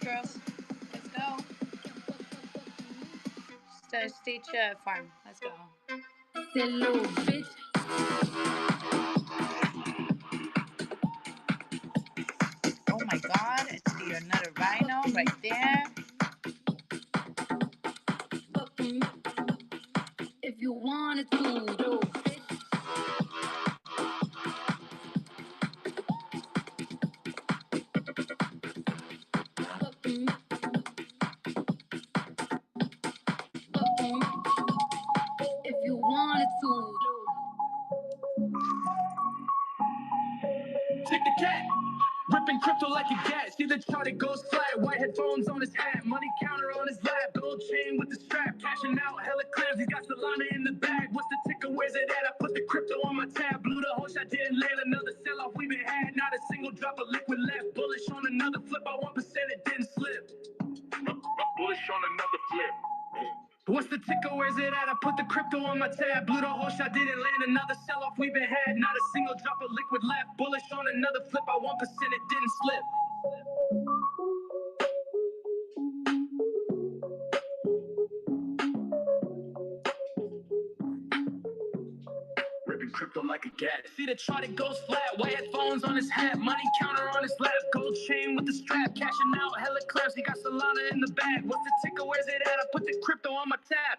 girls. Let's go. Stage farm. Let's go. That little bitch. Oh my god, I see another rhino right there. If you wanted to, little bitch. If you wanted to. Take the cat, ripping crypto like a gat. See the chart, it goes flat. White headphones on his hat, money counter on his lap, gold chain with the strap, cashing out hella clams. He got Solana in the bag. What's the ticker? Where's it at? I put the crypto on my tab. Blew the whole shot, didn't land another sell off. We been had not a single drop of liquid left. Bullish on another flip, by 1% it didn't slip. Bullish on another flip. What's the ticker? Where's it at? I put the crypto on my tab. Blew the whole shot, didn't land another sell-off. We've been had, not a single drop of liquid left. Bullish on another flip, by 1% it didn't slip. Ripping crypto like a gat. See the chart, it goes flat. White headphones on his hat, money counter on his lap, gold chain with the strap, cashing out hella clams. He got Solana in the bag. What's the ticker? Where's it at? I put the crypto on my tab.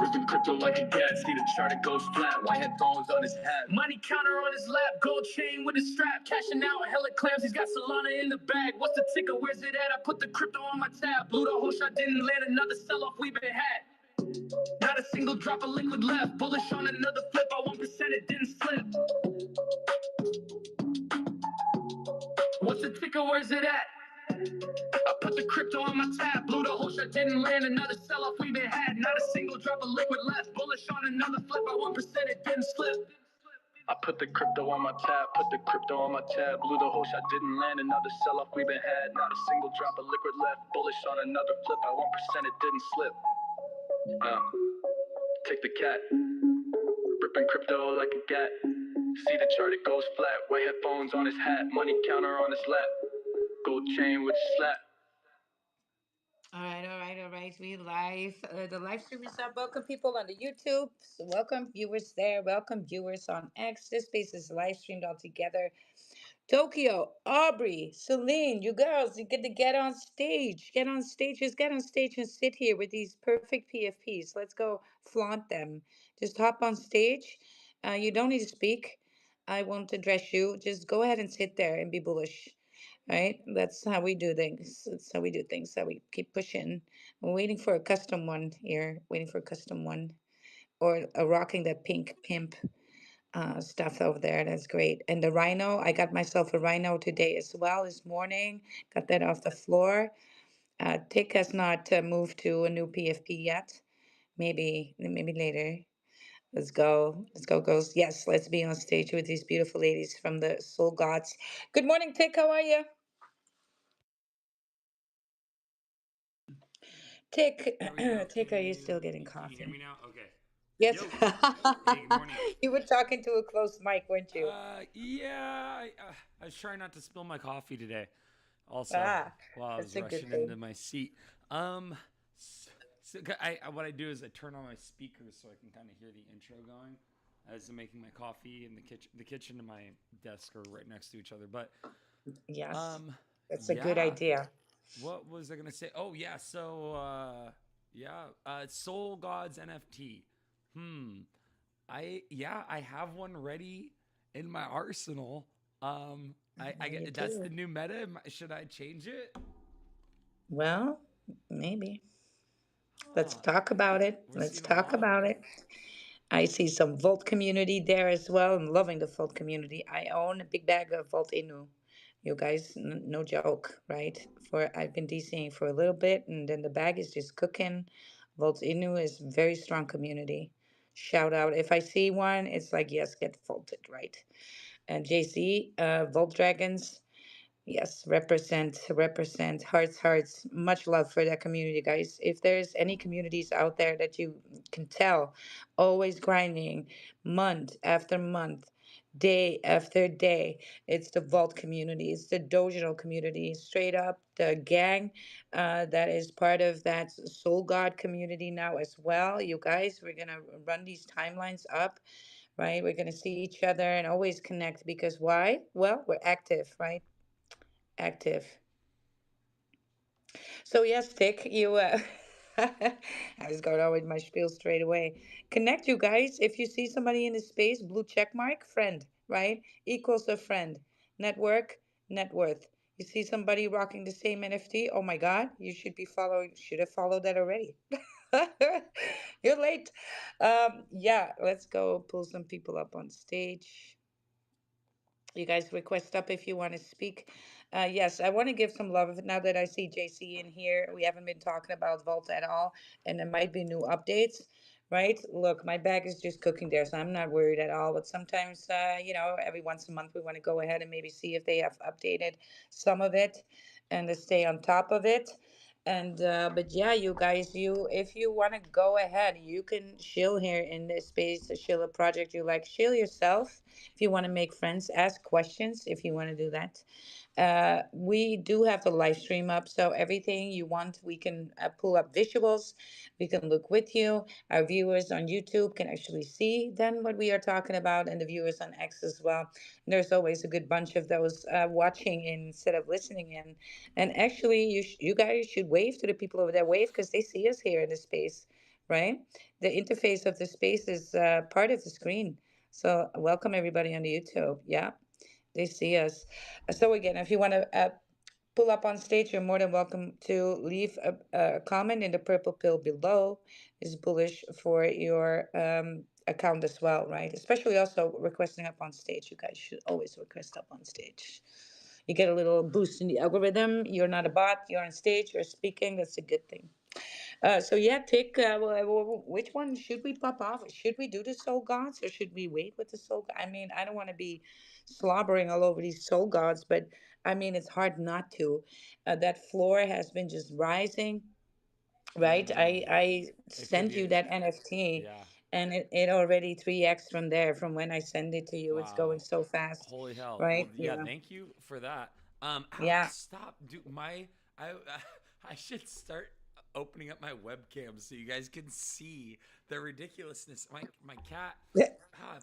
Ripping crypto like a gat, see the chart, it goes flat. White headphones on his hat, money counter on his lap, gold chain with a strap, cashing out hella clams. He's got Solana in the bag. What's the ticker? Where's it at? I put the crypto on my tab. Blew the whole shot, didn't land another sell-off. We've been had, not a single drop of liquid left. Bullish on another flip, by 1% it didn't slip. What's the ticker? Where's it at? I put the crypto on my tab, blew the whole shot, didn't land another sell-off. We been had, not a single drop of liquid left. Bullish on another flip, by 1% it didn't slip. I put the crypto on my tab, blew the whole shot, didn't land another sell-off. We been had, not a single drop of liquid left. Bullish on another flip, by 1% it didn't slip. Take the cat, ripping crypto like a gat. See the chart, it goes flat. White headphones on his hat, money counter on his lap, gold chain with slap. All right, all right, all right. We live. The live stream is up. Welcome people on the YouTube. So welcome viewers there. Welcome viewers on X. This space is live streamed all together. Tokyo, Aubrey, Celine, you girls, you get to get on stage. Get on stage. Just get on stage and sit here with these perfect PFPs. Let's go flaunt them. Just hop on stage. You don't need to speak. I won't address you. Just go ahead and sit there and be bullish. Right? That's how we do things. That's how we do things. How we keep pushing. I'm waiting for a custom one here. Waiting for a custom one. Or rocking that pink pimp stuff over there. That's great. And the rhino, I got myself a rhino today as well this morning. Got that off the floor. Tick has not moved to a new PFP yet. Maybe later. Let's go. Let's go, girls. Yes, let's be on stage with these beautiful ladies from the Soul Gods. Good morning, Tick. How are you? Tick, Tick, are you still getting Can you hear coffee? me now? Okay. Yes. Yo. Hey, good morning. You were talking to a close mic, weren't you? Yeah, I was trying not to spill my coffee today. Also, while I was that's a good rushing thing. into my seat. What I do is I turn on my speakers so I can kind of hear the intro going as I'm making my coffee in the kitchen. The kitchen and my desk are right next to each other. But Yes, that's a good idea. What was I gonna say? Oh yeah, so Soul Gods NFT. I have one ready in my arsenal. I get that's the new meta. Should I change it? Well, maybe. Let's talk about it. Let's talk about it. I see some Vault community there as well. I'm loving the Vault community. I own a big bag of Vault Inu. You guys, no joke, right? For I've been DCing for a little bit, and then the bag is just cooking. Vault Inu is very strong community. Shout out. If I see one, it's like, yes, get vaulted, right? And JC, Vault Dragons, Yes, represent, hearts, hearts. Much love for that community, guys. If there's any communities out there that you can tell, always grinding, month after month, day after day, it's the Vault community, it's the Dojo community, straight up the gang that is part of that Soul God community now as well. You guys, we're gonna run these timelines up, right? We're gonna see each other and always connect because why? Well, we're active, right? Active. So yes, Tick, you. I was going on with my spiel straight away. Connect, you guys. If you see somebody in the space, blue check mark, friend, right? Equals a friend. Network, net worth. You see somebody rocking the same NFT? Oh my God, you should be following. Should have followed that already. You're late. Yeah, let's go pull some people up on stage. You guys request up if you want to speak. Yes, I want to give some love now that I see JC in here. We haven't been talking about Vault at all, and there might be new updates, right? Look, my bag is just cooking there, so I'm not worried at all. But sometimes, every once a month we want to go ahead and maybe see if they have updated some of it and to stay on top of it. And but yeah, you guys, you if you want to go ahead, you can chill here in this space, chill a project you like, chill yourself. If you want to make friends, ask questions if you want to do that. We do have the live stream up, so everything you want, we can pull up visuals. We can look with you. Our viewers on YouTube can actually see then what we are talking about, and the viewers on X as well. And there's always a good bunch of those watching instead of listening in. And actually, you guys should wave to the people over there. Wave because they see us here in the space, right? The interface of the space is part of the screen. So welcome everybody on the YouTube. Yeah, they see us. So again, if you want to pull up on stage, you're more than welcome to leave a comment in the purple pill below. Is bullish for your account as well, right? Especially also requesting up on stage. You guys should always request up on stage. You get a little boost in the algorithm. You're not a bot. You're on stage. You're speaking. That's a good thing. So yeah, Tick, which one should we pop off? Should we do the soul gods or should we wait with the soul? I mean, I don't want to be slobbering all over these soul gods, but I mean, it's hard not to. That floor has been just rising, right? Mm, I it could sent be. you that NFT, Yeah. and it already 3x from there from when I send it to you. It's going Wow. so fast, Holy hell. Well, right? yeah, Yeah, thank you for that. yeah. Stop. Dude, I I should start opening up my webcam so you guys can see the ridiculousness. My cat, Yeah,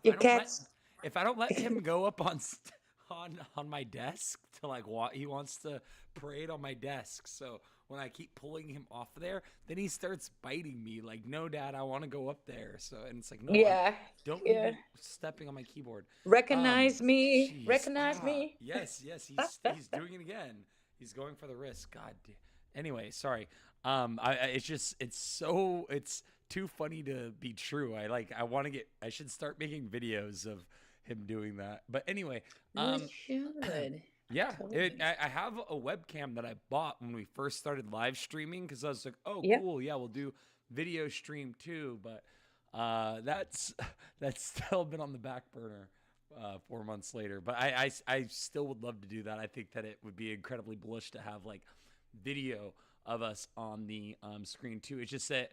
if your I don't let cats. him go up on my desk to like he wants to parade on my desk. So when I keep pulling him off there, then he starts biting me like, "No, Dad, I want to go up there." So and it's like, "No, I Yeah, don't need yeah. you stepping on my keyboard." Recognize me. Jeez. Recognize me. Yes, yes, he's doing it again. He's going for the risk. God. Anyway, sorry. It's just it's too funny to be true. I want to get. I should start making videos of him doing that. But anyway, You um, should. yeah, Totally. I have a webcam that I bought when we first started live streaming because I was like, oh, Yep. cool, yeah, we'll do video stream too. But that's that's still been on the back burner 4 months later. But I still would love to do that. I think that it would be incredibly bullish to have like video of us on the screen too. It's just that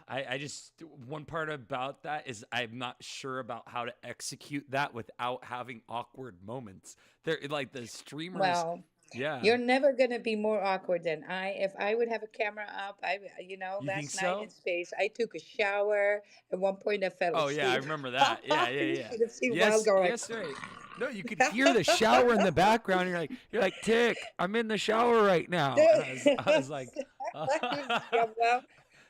I just one part about that is I'm not sure about how to execute that without having awkward moments. They're like the streamers, Well, yeah. you're never gonna be more awkward than I. If I would have a camera up, You think last night in so? space, I took a shower. At one point, I fell Oh yeah, I asleep. remember that. Yeah, yeah, You yeah. should have seen Wild Yes, going. yes, right. No, you could hear the shower in the background. You're like, Tick, I'm in the shower right now, and I was like, Yeah, well,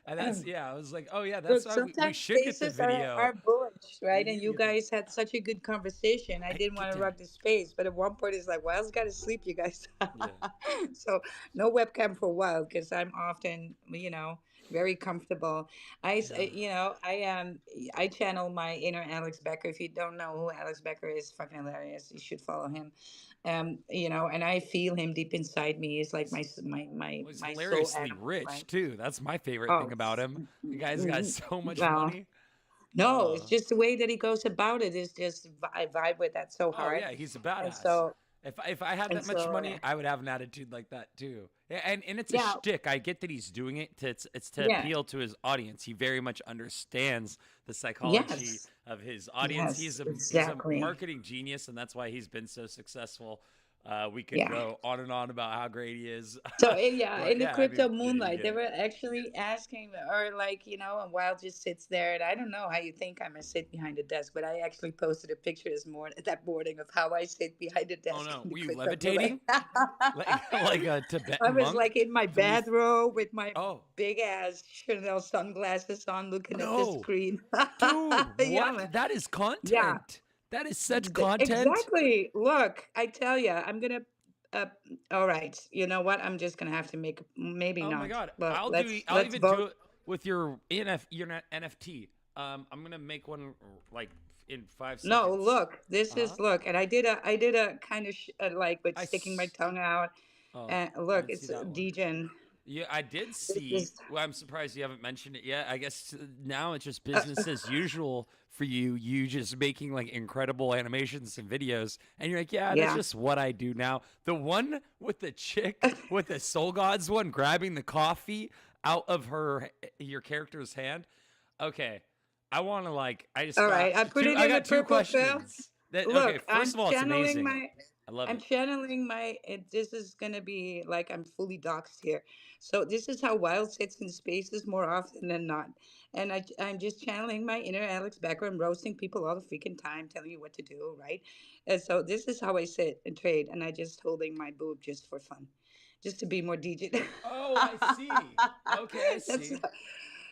and that's yeah. I was like, oh yeah, that's look, why we sometimes should get the spaces video. are bullish, We right? need And to you get the. guys had such a good conversation. I Hey, didn't get want to down. rock the space, but at one point it's like, Wild's got to sleep, you guys. Yeah, So no webcam for Wild because I'm often, very comfortable. yeah. I channel my inner Alex Becker. If you don't know who Alex Becker is, fucking hilarious. You should follow him. And I feel him deep inside me. He's like He's my well, he's my soul hilariously animal, right? rich too. That's my favorite thing Oh, about him. The guy's got mm, so much well, money. no, it's Uh, just the way that he goes about it is just I vibe with that so oh hard, yeah, he's a and badass. so If I had And that much so, money, I would have an attitude like that too. And it's a yeah, shtick. I get that he's doing it to it's to yeah, appeal to his audience. He very much understands the psychology yes, of his audience. yes, He's a exactly. marketing genius, and that's why he's been so successful. We could Yeah. go on and on about how great he is, So yeah, but in the yeah, I mean, crypto yeah, you moonlight, get they it. were actually asking, or like, and Wild just sits there, and I don't know how you think I'm gonna sit behind the desk, but I actually posted a picture that morning of how I sit behind the Oh desk no, in the were you crypto moonlight. levitating like a I Tibetan was monk? like in my Can we? bathrobe with my Oh big ass Chanel sunglasses on, looking at the no, screen. dude, Yeah, what? man. That is Yeah, content. That is such content. exactly. Look, I tell you, I'm gonna. Uh, all right. You know what? I'm just gonna have to make. Maybe Oh my not. god, But I'll let's even do vote. it with your NFT. I'm gonna make one like in five No, seconds. look. This Uh huh. is look, and I did a kind of like with I sticking my s- tongue out, oh and I look, didn't see it's that one. Degen. Yeah, I did This see. is. Well, I'm surprised you haven't mentioned it yet. I guess now it's just business as usual for you. You just making like incredible animations and videos, and you're like, yeah, that's Yeah. just what I do now. The one with the chick with the Soul Gods one grabbing the coffee out of your character's hand. Okay, I want to like. I just All got right. I put two. it I in the got two purple pill. questions. That okay. Look, First of all, it's amazing. I love I'm it. channeling my this is gonna be like I'm fully doxxed here. So this is how Wild sits in spaces more often than not. And I'm just channeling my inner Alex Becker and roasting people all the freaking time, telling you what to do, right? And so this is how I sit and trade, and I just holding my boob just for fun. Just to be more DJ. Oh, I see. Okay, I That's see.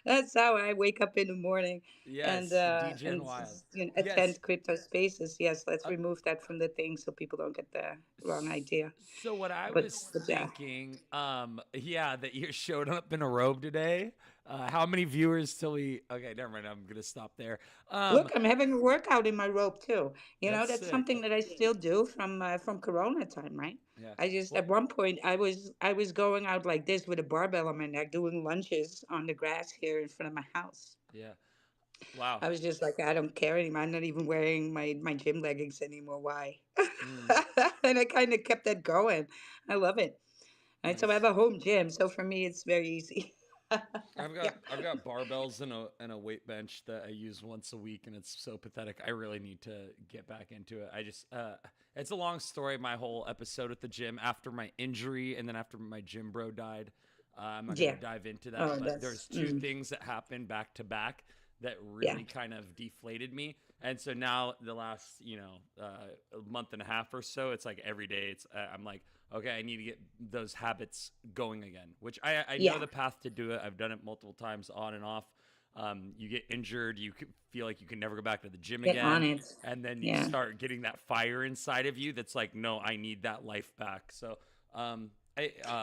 that's how I wake up in the morning and Yes, DJ and Wild. Yes. attend crypto spaces. Yes, let's Uh, remove that from the thing so people don't get the wrong s- idea. so what I But, was but yeah, thinking, yeah, that you showed up in a robe today. How many viewers till we? Okay, never mind. I'm gonna stop there. look, I'm having a workout in my robe too. That's That's sick. something that I still do from Corona time, right? Yeah. I just Well, at one point I was going out like this with a barbell on my neck, doing lunges on the grass here in front of my house. yeah. Wow. I was just like, I don't care anymore. I'm not even wearing my gym leggings anymore. Why? Mm, And I kind of kept that going. I love it. And so I have nice. a home gym. So for me, it's very easy. Yeah. I've got barbells and a weight bench that I use once a week, and it's so pathetic. I really need to get back into it. I just it's a long story. My whole episode at the gym after my injury, and then after my gym bro died. I'm not gonna Yeah. dive into that, Oh, but there's that's, two things that happened back to back that yeah. really kind of deflated me. And so now the last a month and a half or so, it's like every day. I'm like, okay, I need to get those habits going again, which I know Yeah. the path to do it. I've done it multiple times on and off. You get injured, feel like you can never go back to the gym Get on again, it. and then you Yeah. start getting that fire inside of you that's like, no, I need that life back. So,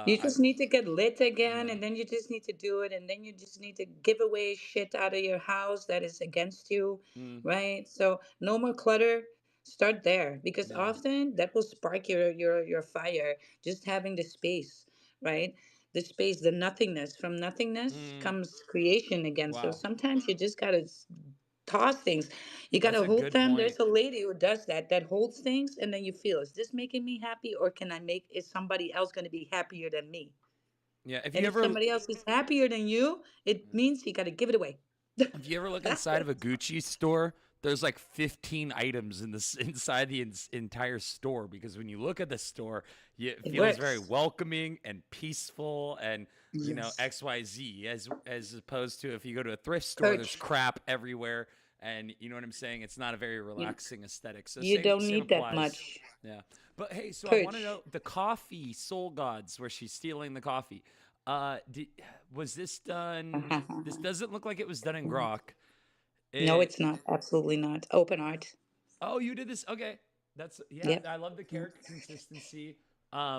You just need to get lit again, yeah, and then you just need to do it, and then you just need to give away shit out of your house that is against you, mm, right? So no more clutter. Start there because yeah, often that will spark your fire. Just having the space, right? The space, the nothingness. From nothingness mm, comes creation again. So wow, sometimes you just gotta toss things. You that's gotta a hold good them. point. There's a lady who does that, that holds things, and then you feel, is this making me happy, or is somebody else going to be happier than me? Yeah, And if somebody else is happier than you, it means you got to give it away. if you ever look inside of a Gucci store, there's like 15 items in this inside the entire store because when you look at the store, it It feels very works. welcoming and peaceful and Yes. XYZ as opposed to if you go to a thrift store, there's Coach, crap everywhere and you know what I'm saying? It's not a very you, relaxing aesthetic. So you don't same need that applies. much. Yeah. But hey, so I want to Coach. know the coffee Soul Gods where she's stealing the coffee. Did, was this done? This doesn't look like it was done in Grok. No, It. it's not. Absolutely not. Open art. Oh, you did this. Okay, that's yeah. Yep. I love the Yep. character consistency.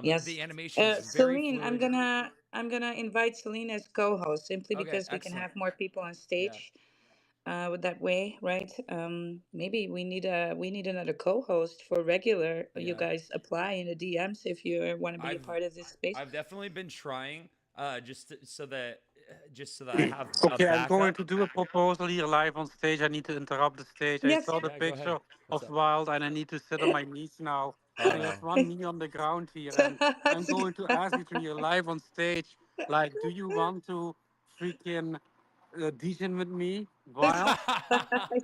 Yes. The animation's very Celine, I'm fluid. gonna I'm gonna invite Celine as co-host simply Okay, because we can excellent. have more people on Yeah, stage. With that way, right? Maybe we need another co-host for regular. You yeah. guys apply in the DMs if you want to be a I've part of this space. I've definitely been trying. Just so that I have a Okay, I'm going backup. to do a proposal here live on stage. I need to interrupt the stage. I Yes. saw the Yeah, go ahead. picture What's of up? Wild and I need to sit on my knees now. Oh There's no. one me on the ground here, and I'm going to ask you to you live on stage, like, do you want to freaking audition with me, Wild?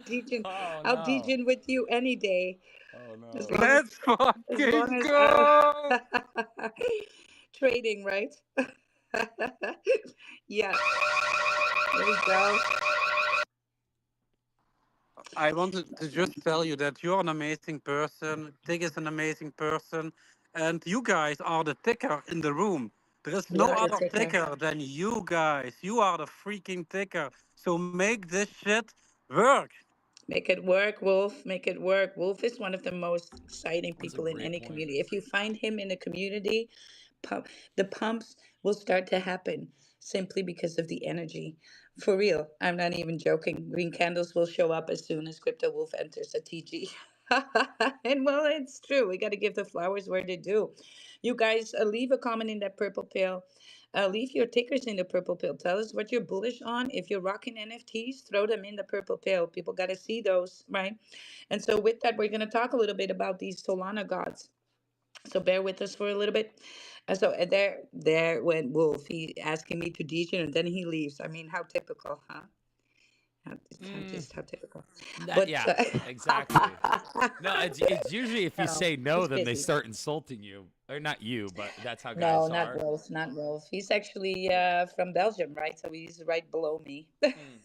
Deejin, Oh I'll no. Deejin with you any day, Oh as no. long as Let's fucking I go! trading, right? Yeah, there we go. I wanted to just tell you that you're an amazing person. Tig is an amazing person, and you guys are the ticker in the room. There is We no are the other ticker. ticker than you guys. You are the freaking ticker. So make this shit work. Make it work, Wolf. Make it work. Wolf is one of the most exciting That's a people in great any point. community. If you find him in a community, pump, the pumps will start to happen simply because of the energy. For real, I'm not even joking. Green candles will show up as soon as Crypto Wolf enters a TG. And well, it's true. We got to give the flowers where they do. You guys, leave a comment in that purple pill. Leave your tickers in the purple pill. Tell us what you're bullish on. If you're rocking NFTs, throw them in the purple pill. People got to see those, right? And so, with that, we're going to talk a little bit about these Solana gods. So bear with us for a little bit. There went Wolf. He asking me to DJ and then he leaves. I mean, how typical, huh? Mm, Just how typical. that But yeah, exactly. No, it's usually if you no, say no, he's then they busy. start insulting you, or not you, but that's how No, guys not are. Rolf, not Rolf. He's actually Yeah. from Belgium, right? So he's right below me. Mm,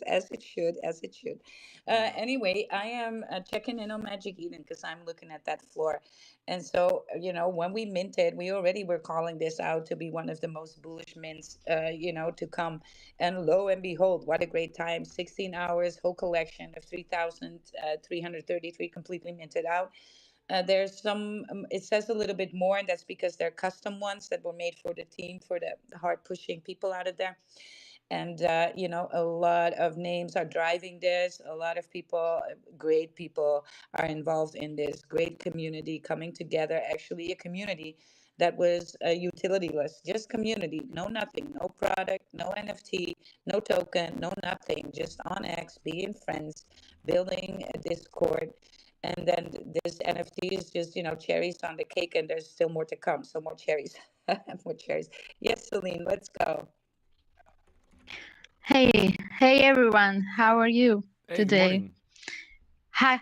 As it should, as it should. mm. Anyway, I am checking in on Magic Eden because I'm looking at that floor. And so, when we minted, we already were calling this out to be one of the most bullish mints, to come. And lo and behold, what a great time. 16 hours, whole collection of 3,333 completely minted out. There's some, it says a little bit more, and that's because they're custom ones that were made for the team, for the hard pushing people out of there. And, a lot of names are driving this. A lot of people, great people, are involved in this great community coming together. Actually, a community that was utilityless, just community, no nothing, no product, no NFT, no token, no nothing, just on X, being friends, building a Discord. And then this NFT is just, cherries on the cake, and there's still more to come. So more cherries, more cherries. Yes, Celine, let's go. Hey everyone, how are you Hey, good today? morning. Hi,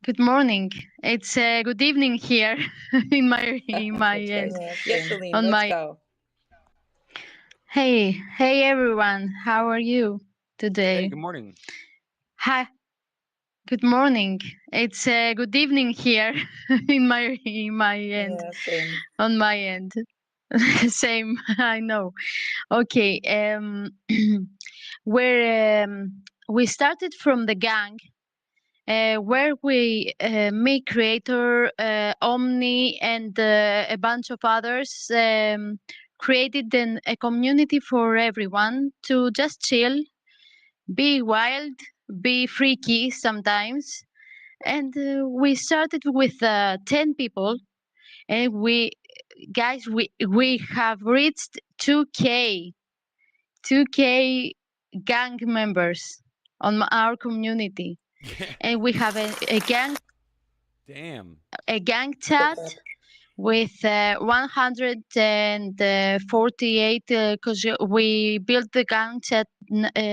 good morning. It's good evening here in my More end. cherries. Yes, Celine, On let's my go. hey everyone, how are you Hey, today? good morning. Hi, good morning. It's good evening here in my end. Yeah, same. On my end, same. I know. Okay. Where we started from the gang where we me creator omni and a bunch of others created a community for everyone to just chill, be wild, be freaky sometimes. And we started with 10 people, and we have reached 2k gang members on our community, and we have Damn. a gang Look at chat that. with 148 because we built the gang chat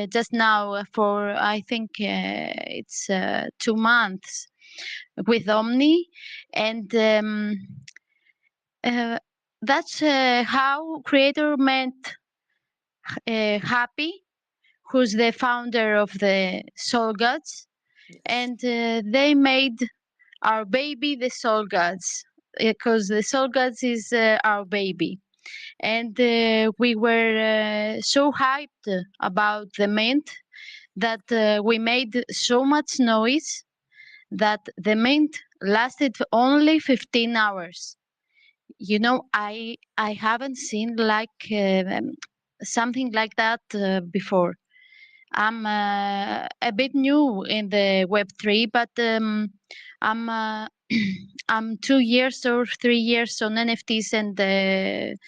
just now for I think it's 2 months with Omni, and uh, that's how creator meant Happy, who's the founder of the Soul Gods, Yes. and they made our baby the Soul Gods because the Soul Gods is our baby. And we were so hyped about the mint that we made so much noise that the mint lasted only 15 hours. I haven't seen like something like that before. I'm a bit new in the Web3, but I'm I'm 2 years or 3 years on NFTs and as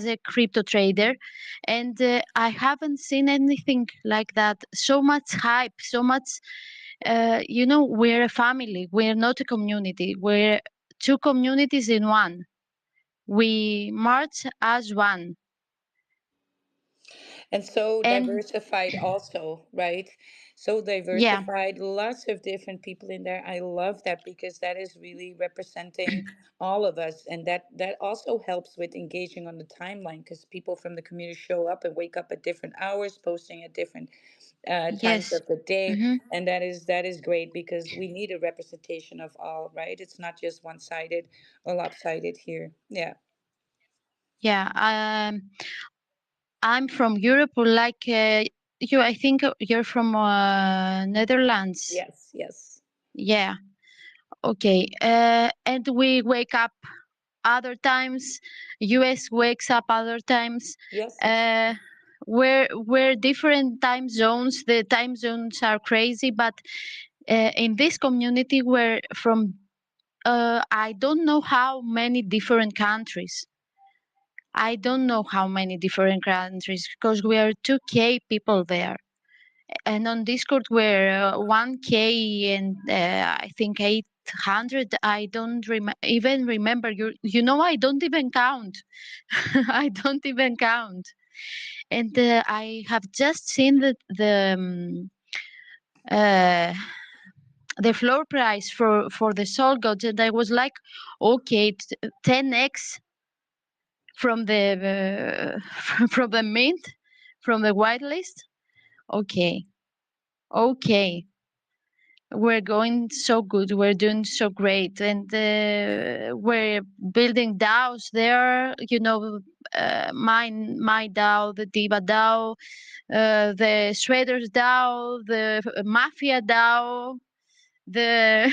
a crypto trader, and I haven't seen anything like that. So much hype, so much. we're a family. We're not a community. We're two communities in one. We march as one. And so And diversified also, right? So yeah, diversified, lots of different people in there. I love that because that is really representing all of us, and that also helps with engaging on the timeline because people from the community show up and wake up at different hours, posting at different times yes. of the day, Hmm. and that is great because we need a representation of all, right? It's not just one-sided or lopsided here. Yeah. Yeah. I'm from Europe, like you. I think you're from Netherlands. Yes. Yes. Yeah. Okay. And we wake up other times. US wakes up other times. Yes. Yes. Uh, we're different time zones. The time zones are crazy, but in this community, we're from I don't know how many different countries. I don't know how many different countries because we are 2K people there. And on Discord we're 1K and I think 800. I don't even remember. I don't even count. I don't even count. And I have just seen uh, the floor price for the Soul Gods, and I was like, okay, 10x from the from the mint, from the whitelist. Okay, okay, we're going so good. We're doing so great, and we're building DAOs there. My DAO, the Diva DAO, the Shredders DAO, the Mafia DAO, the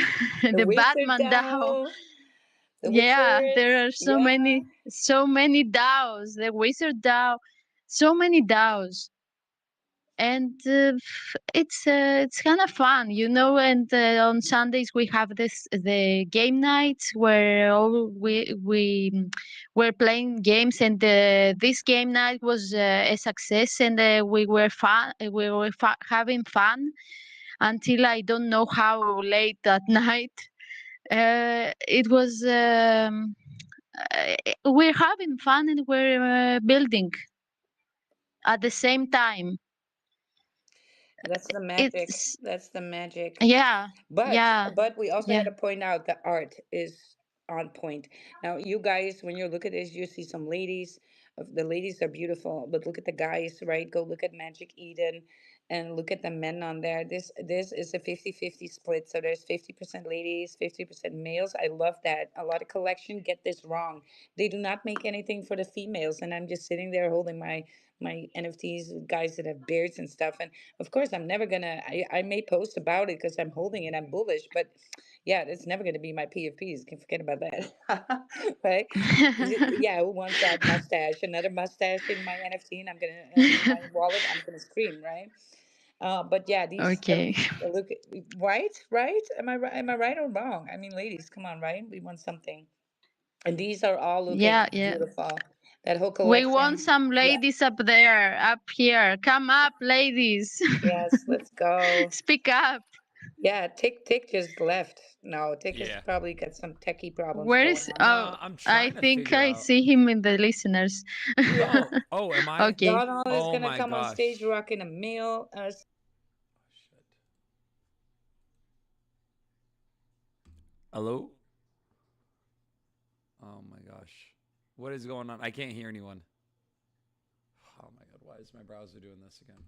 The the wizard Batman DAO. down. The Yeah, there are wizards, so yeah. many DAOs. The Wizard DAO, so many DAOs, and it's kind of fun, And on Sundays we have the game nights where all were playing games, and this game night was a success, and we were fun. We were having fun until I don't know how late that night. It was. We're having fun and we're building at the same time. That's the magic. It's That's the magic. yeah, But yeah, but we also had yeah. to point out the art is on point. Now, you guys, when you look at this, you see some ladies. The ladies are beautiful, but look at the guys, right? Go look at Magic Eden and look at the men on there. This is a 50-50 split. So there's 50% ladies, 50% males. I love that. A lot of collection get this wrong. They do not make anything for the females. And I'm just sitting there holding my NFTs, guys that have beards and stuff. And of course, I'm never gonna. I may post about it because I'm holding it. I'm bullish, but yeah, it's never gonna be my PFPs. Can forget about that, right? Yeah, who wants that mustache? Another mustache in my NFT, and I'm gonna in my wallet. I'm gonna scream, right? But yeah, these Okay. look right, right. Am I right? Am I right or wrong? I mean, ladies, come on, right? We want something, and these are all Yeah, looking yeah. beautiful. That whole We want collection. some Yeah. ladies up there, up here. Come up, ladies. Yes. Let's go. Speak up. Yeah, Tick just left. No, Tick has Yeah. probably got some techie problems Where going is? on. Oh, No, I'm I trying to think figure I out. see him in the listeners. Oh, oh, am I? Okay. Donald is Oh gonna my come on stage gosh. rocking a meal. Shit. Hello? Oh my gosh. What is going on? I can't hear anyone. Oh my god, why is my browser doing this again?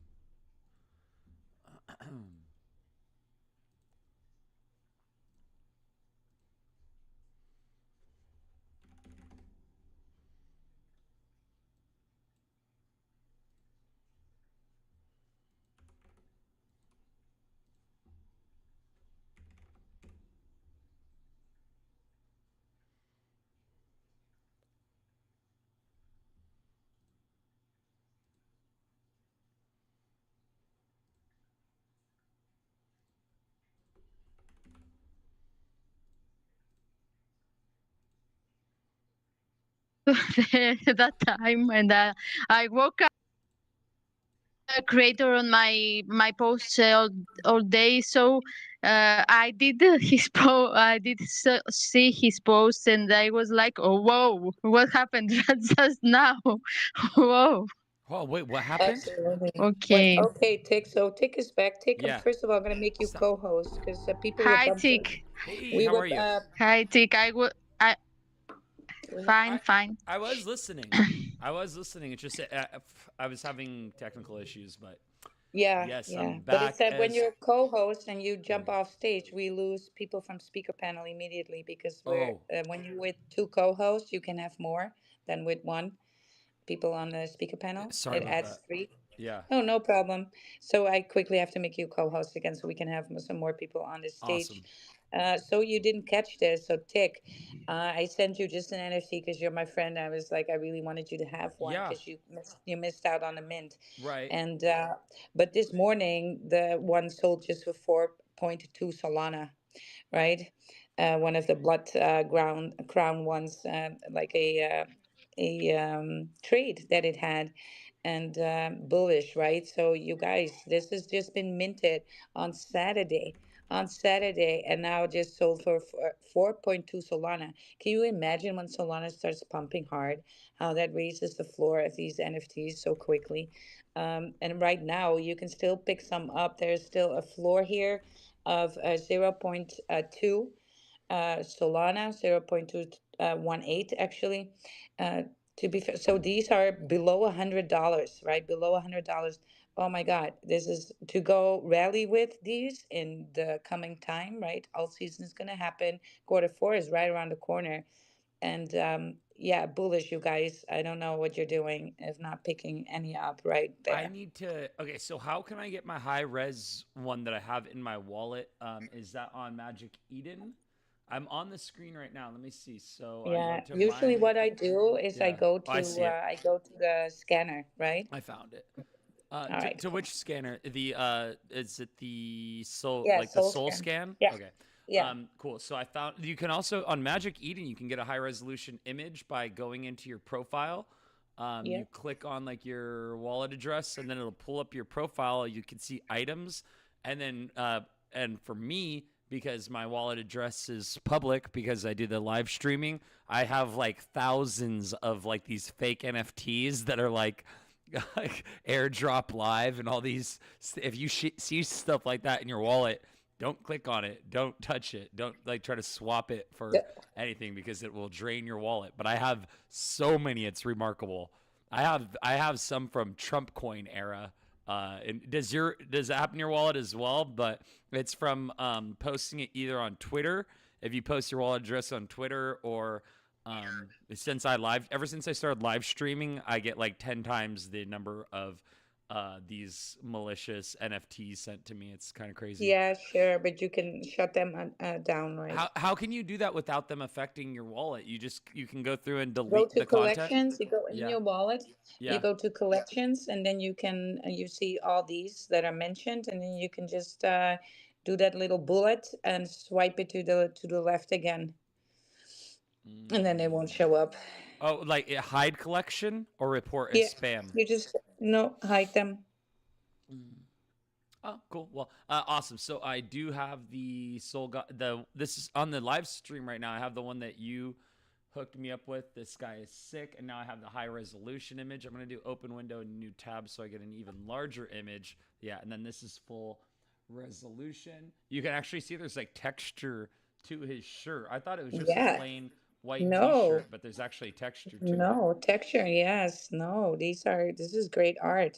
That time, and I woke creator on my posts all day, so I did I did see his posts, and I was like, oh whoa, what happened just now? Whoa. Oh wait, what happened? Absolutely. What? Okay. Okay, Tick. So Tick is back. Tick. Yeah. First of all, I'm gonna make you Stop. co-host because people will Hi, bump in. Tick. Hey, We how were. are you? Hi, Tick. I We, fine, I fine. I was listening. I was listening. It's just I was having technical issues, but yeah, yes, I'm yeah. But it's back that when as you're a co-host and you there we jump go. off stage, we lose people from speaker panel immediately because we're Oh, when you're with two co-hosts, you can have more than with one people on the speaker panel. sorry It about adds that. three. Yeah, Oh, no problem. So I quickly have to make you co-host again so we can have some more people on the stage. awesome. So you didn't catch this. So Tick, I sent you just an NFT because you're my friend. I was like, I really wanted you to have one Yeah, because you missed out on the mint. right. And but this morning the one sold just for 4.2 Solana, right? One of the blood ground crown ones, like a trade that it had, and bullish, right? So you guys, this has just been minted on Saturday. On Saturday, and now just sold for 4.2 Solana. Can you imagine when Solana starts pumping hard, how that raises the floor of these NFTs so quickly? And right now, you can still pick some up. There's still a floor here of zero point 0.2 Solana, 0.218 actually. Uh, to be fair, so these are below $100, right? Below $100. Oh my God, this is to go rally with these in the coming time, right? All season is going to happen. Quarter four is right around the corner. And yeah, bullish, you guys. I don't know what you're doing if not picking any up right I there. need to. Okay, so how can I get my high res one that I have in my wallet? Is that on Magic Eden? I'm on the screen right now. Let me see. So I go Yeah, to usually my what I do is yeah. Oh, I see it. I go to the scanner, right? I found it. All right, To cool. which scanner? The is it the soul Yeah, like the soul soul scan. scan? Yeah, Okay. yeah, Cool. So I found you can also on Magic Eden you can get a high resolution image by going into your profile. yeah. You click on like your wallet address and then it'll pull up your profile. You can see items, and then and for me because my wallet address is public because I do the live streaming, I have like thousands of like these fake NFTs that are like airdrop live and all these. If you see stuff like that in your wallet, don't click on it, don't touch it, don't like try to swap it for The- anything because it will drain your wallet. But I have so many, it's remarkable. I have some from Trump coin era. And does it happen in your wallet as well? But it's from posting it either on Twitter, if you post your wallet address on Twitter, or ever since I started live streaming, I get like 10 times the number of these malicious NFTs sent to me. It's kind of crazy. yeah, sure, but you can shut them down, right? How can you do that without them affecting your wallet? You can go through and Go delete to the content. collections. You go in Yeah, your wallet. You yeah. go to collections, and then you can you see all these that are mentioned, and then you can just do that little bullet and swipe it to the left again, and then they won't Mm. show up. Oh, like hide collection or report as Yeah, spam. you just no hide them. Mm. Oh, cool. Well, awesome. So I do have the Soul God. This is on the live stream right now. I have the one that you hooked me up with. This guy is sick, and now I have the high resolution image. I'm gonna do open window and new tab so I get an even larger image. Yeah, and then this is full resolution. You can actually see there's like texture to his shirt. I thought it was just a Yeah, plain white no, T-shirt, but there's actually texture to it. no texture. Yes, no. This is great art.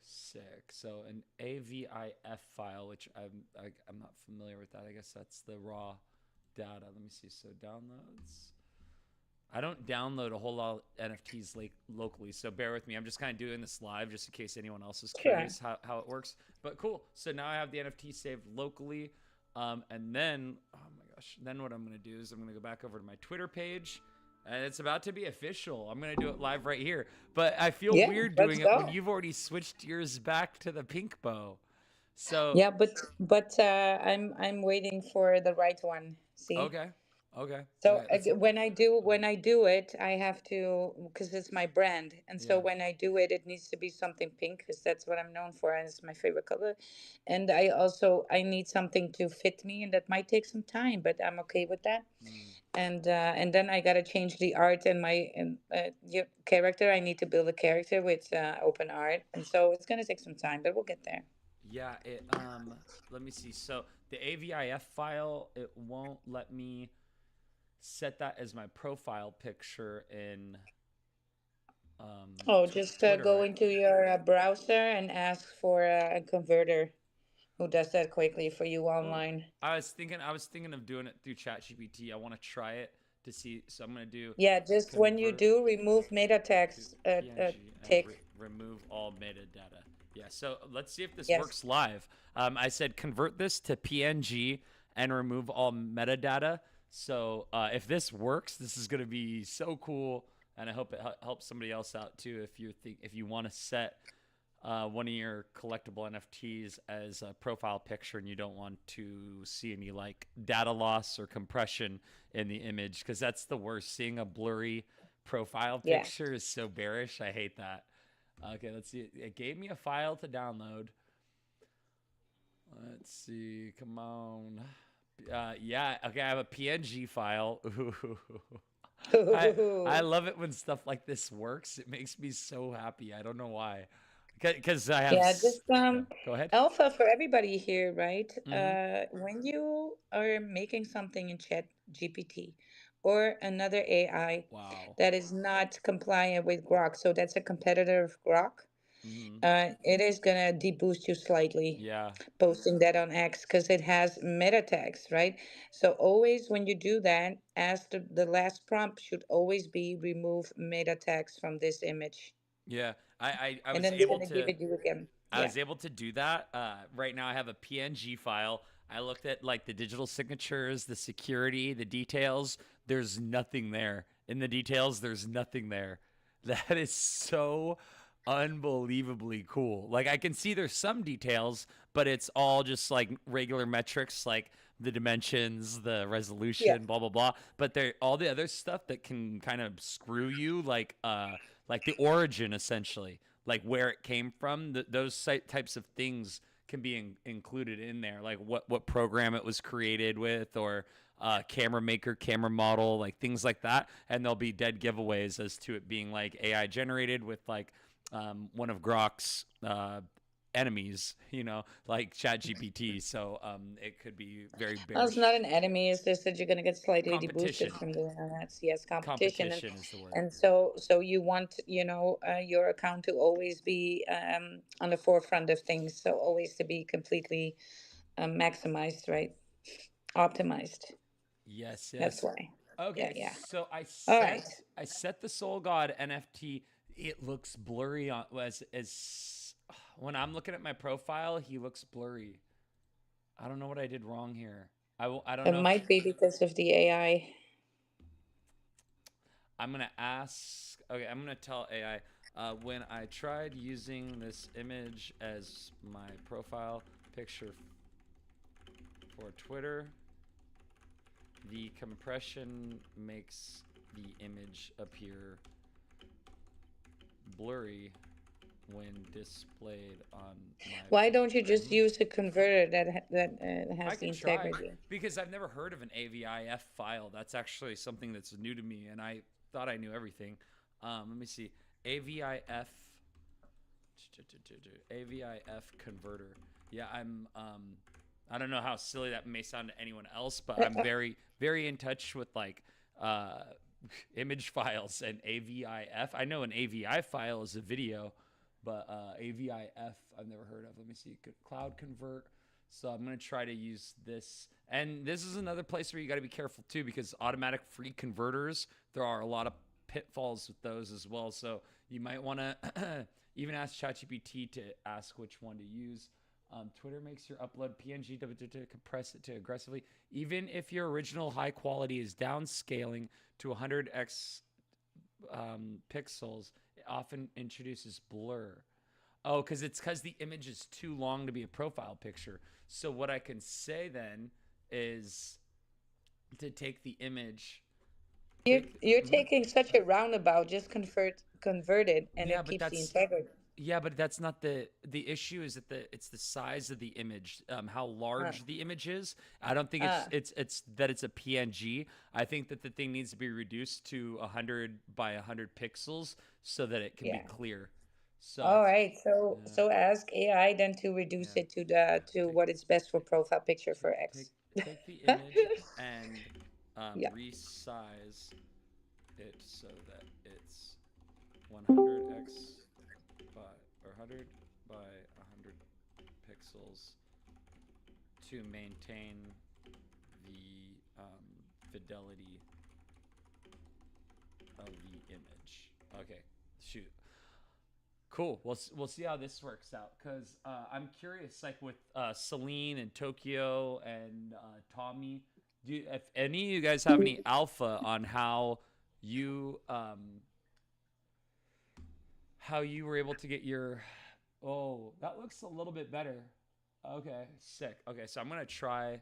Sick. So an AVIF file, which I'm not familiar with that. I guess that's the raw data. Let me see. So downloads. I don't download a whole lot of NFTs locally, so bear with me. I'm just kind of doing this live just in case anyone else is Sure. curious how it works. But cool. So now I have the NFT saved locally. And then, oh my gosh, then what I'm going to do is I'm going to go back over to my Twitter page. And it's about to be official. I'm going to do it live right here. But I feel Yeah, weird let's doing it when go. you've already switched yours back to the pink bow. So, Yeah, but I'm waiting for the right one. See? okay. Okay. All So right. That's when I do it, I have to, because it's my brand, and so yeah. when I do it, it needs to be something pink because that's what I'm known for, and it's my favorite color. And I need something to fit me, and that might take some time, but I'm okay with that. Mm. And then I gotta change the art and character. I need to build a character with open art, and so it's gonna take some time, but we'll get there. Yeah, it let me see. So the AVIF file, it won't let me set that as my profile picture in Oh, just go Twitter. into your browser and ask for a converter who does that quickly for you online. I was thinking of doing it through ChatGPT. I want to try it to see. So I'm going to do Yeah, just when you convert do, remove meta to text, PNG and tick. remove all metadata. Yeah, so let's see if this Yes. works live. I said convert this to PNG and remove all metadata. So if this works, this is going to be so cool, and I hope it helps somebody else out too. If you want to set one of your collectible NFTs as a profile picture and you don't want to see any like data loss or compression in the image, because that's the worst. Seeing a blurry profile Yeah. picture is so bearish. I hate that. Okay, let's see. It gave me a file to download. Let's see. Come on. Yeah. Okay, I have a PNG file. I love it when stuff like this works. It makes me so happy. I don't know why. Because I have. Yeah, just Yeah. Go ahead. alpha for everybody here, right? Mm-hmm. When you are making something in Chat GPT or another AI Wow. that is not compliant with Grok, so that's a competitor of Grok, Mm-hmm. it is gonna deboost you slightly Yeah. posting that on X because it has meta tags, right? So always when you do that, ask the last prompt should always be remove meta tags from this image, Yeah. I and was then it's able gonna give to it you again. I Yeah. was able to do that. Right now, I have a PNG file. I looked at like the digital signatures, the security, the details. There's nothing there. In the details, there's nothing there. That is so unbelievably cool. Like I can see there's some details, but it's all just like regular metrics, like the dimensions, the Yeah. resolution, blah blah blah. But there, all the other stuff that can kind of screw you, like the origin essentially, like where it came from. Those types of things can be included in there, like what program it was created with, or camera maker, camera model, like things like that. And there'll be dead giveaways as to it being like AI generated with like one of Grok's enemies, like ChatGPT. So it could be very Well, it's not bearish. an enemy. It's just that you're going to get slightly deboosted Competition. from doing that. Yes, competition, Competition is the word. and so you want your account to always be on the forefront of things. So always to be completely maximized, right? Optimized. Yes, That's yes. why. Yeah, Okay, yeah. so All right. I set the Soul God NFT. It looks blurry on as when I'm looking at my profile, he looks blurry. I don't know what I did wrong here. I don't It know if might be because of the AI. I'm gonna ask. Okay, I'm gonna tell AI. When I tried using this image as my profile picture for Twitter, the compression makes the image appear blurry when displayed on my. Why don't you just Mhm. use a converter that I has the can try integrity? because I've never heard of an AVIF file. That's actually something that's new to me, and I thought I knew everything. Let me see. AVIF AVIF converter. Yeah, I don't know how silly that may sound to anyone else, but I'm very very in touch with like uh image files and AVIF. I know an AVI file is a video, but AVIF I've never heard of. Let me see. Cloud convert. So I'm going to try to use this. And this is another place where you got to be careful too, because automatic free converters, there are a lot of pitfalls with those as well. So you might want to even ask ChatGPT to ask which one to use. Twitter makes your upload PNG to compress it to aggressively. Even if your original high quality is downscaling to 100x pixels, it often introduces blur. Oh, because the image is too long to be a profile picture. So what I can say then is to take the image. You're Mhm. taking such a roundabout. Just convert it, and Yeah, it but keeps the that's integrity. yeah, but that's not the issue. Is that it's the size of the image, how Uh, large the image is. I don't think uh, it's that it's a PNG. I think that the thing needs to be reduced to 100 by 100 pixels so that it can be yeah. clear. So All it's right. yeah, So ask AI then to reduce yeah. it to Take what is best for profile picture take for take X. take the image and Yeah. resize it so that it's 100x by or 100 by 100 pixels to maintain the fidelity of the image. Okay, shoot. Cool. We'll see how this works out because I'm curious, like with Celine and Tokyo and Tommy. If any of you guys have any alpha on you um, how you were able to get your? Oh, that looks a little bit better. Okay, sick. Okay, so I'm gonna try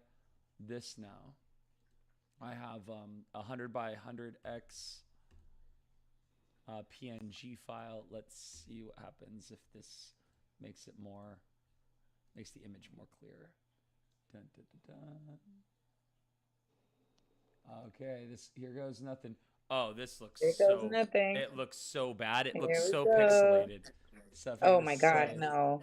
this now. I have 100 by 100x PNG file. Let's see what happens if this makes it more, makes the image more clear. Dun, dun, dun, dun. Okay, this here goes nothing. Oh, this looks There goes so. nothing. It looks so bad. It looks Here we so go. pixelated. So if I go Oh to my God, save, no.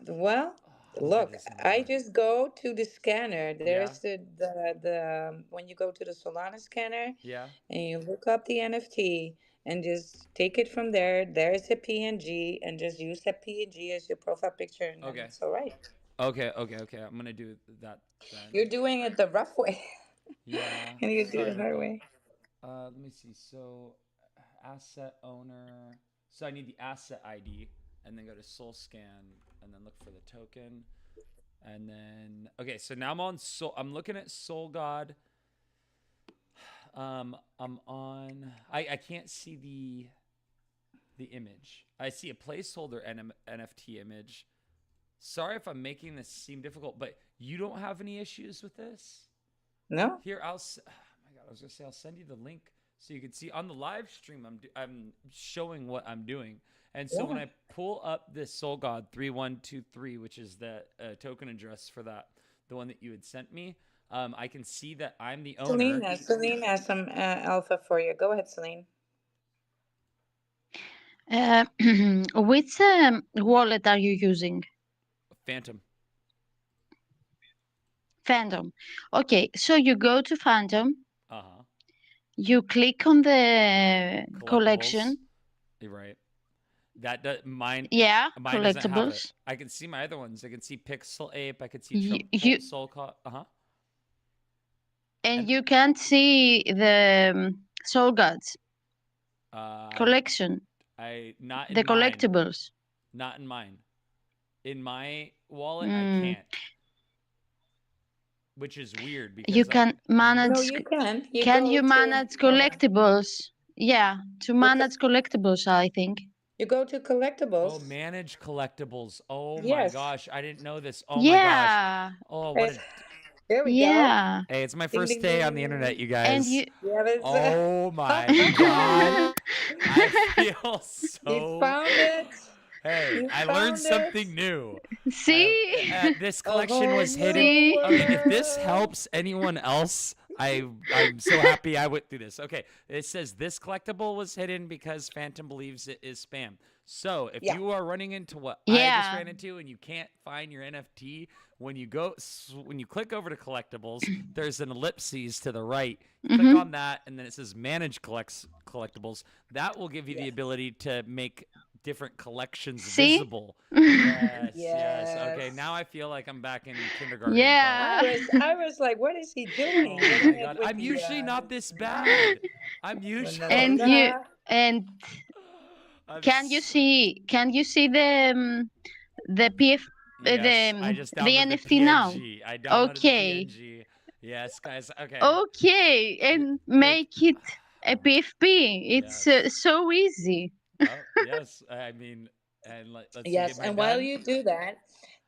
Well, how good look, does that I look? just go to the scanner. Yeah, There's the when you go to the Solana scanner yeah. and you look up the NFT and just take it from there. There's a PNG and just use that PNG as your profile picture and then Okay, it's all right. okay. I'm gonna do that then. You're doing it the rough way Yeah, and you do sorry the about hard that. way. Let me see. So, asset owner. So I need the asset ID, and then go to Soul Scan, and then look for the token, and then okay. So now I'm on Soul. I'm looking at Soul God. I'm on. I can't see the image. I see a placeholder NFT image. Sorry if I'm making this seem difficult, but you don't have any issues with this? No? Here, oh my God, I was gonna say I'll send you the link so you can see on the live stream. I'm showing what I'm doing, and so when Yeah. I pull up this Soul God 3123, which is the token address for that, the one that you had sent me, I can see that I'm the owner. Celine has some alpha for you. Go ahead, Celine. Uh, which wallet are you using? Phantom. Phantom. Okay, so you go to Phantom, Uh huh. you click on the Collectibles. collection. You're right. That does, Yeah, mine doesn't have it. collectibles. I can see my other ones. I can see Pixel Ape. I can see You Soul Call. Uh huh. and And you can't see the Soul Gods uh, collection, I not the in mine. collectibles. Not in mine. In my wallet, I Mm, can't, which is weird you because I. can Mhm. No, manage. you can. You Can go you to manage hold on. collectibles? Yeah, to You co- manage collectibles, I think. you go to Oh, collectibles. manage collectibles. Oh my Yes. gosh, I didn't know this. Oh my gosh. Yeah, Oh, what It's, a. here we go. yeah, Hey, it's my Ding first ding ding day on ding the ding internet, ding. you and guys. you. Yeah, it's Oh my god. I feel you so. found it. Hey, You I learned found it. something new. I See, this A collection whole was hidden. new see. Okay, if this world. helps anyone else, I'm so happy I went through this. Okay, it says this collectible was hidden because Phantom believes it is spam. So if Yeah. you are running into what I just Yeah. ran into and you can't find your NFT, when you click over to collectibles, there's an ellipses to the right. Click Mm-hmm. on that, and then it says manage collectibles. That will give you the ability to make different collections See. visible. Yes, yes. Okay, Yes. now I feel like I'm back in kindergarten, but Yeah. I was like, what is he doing? oh my Getting it god. with I'm the usually not this bad. I'm usually and you and I'm can you see the PF yes, I just the downloaded the NFT now? PNG. I downloaded the Okay. PNG. Yes, guys. Okay. Okay, and Thank make it a PFP. It's yes. so easy. Oh, yes. I mean, and let's see. Yes, Am I and while done? you do that,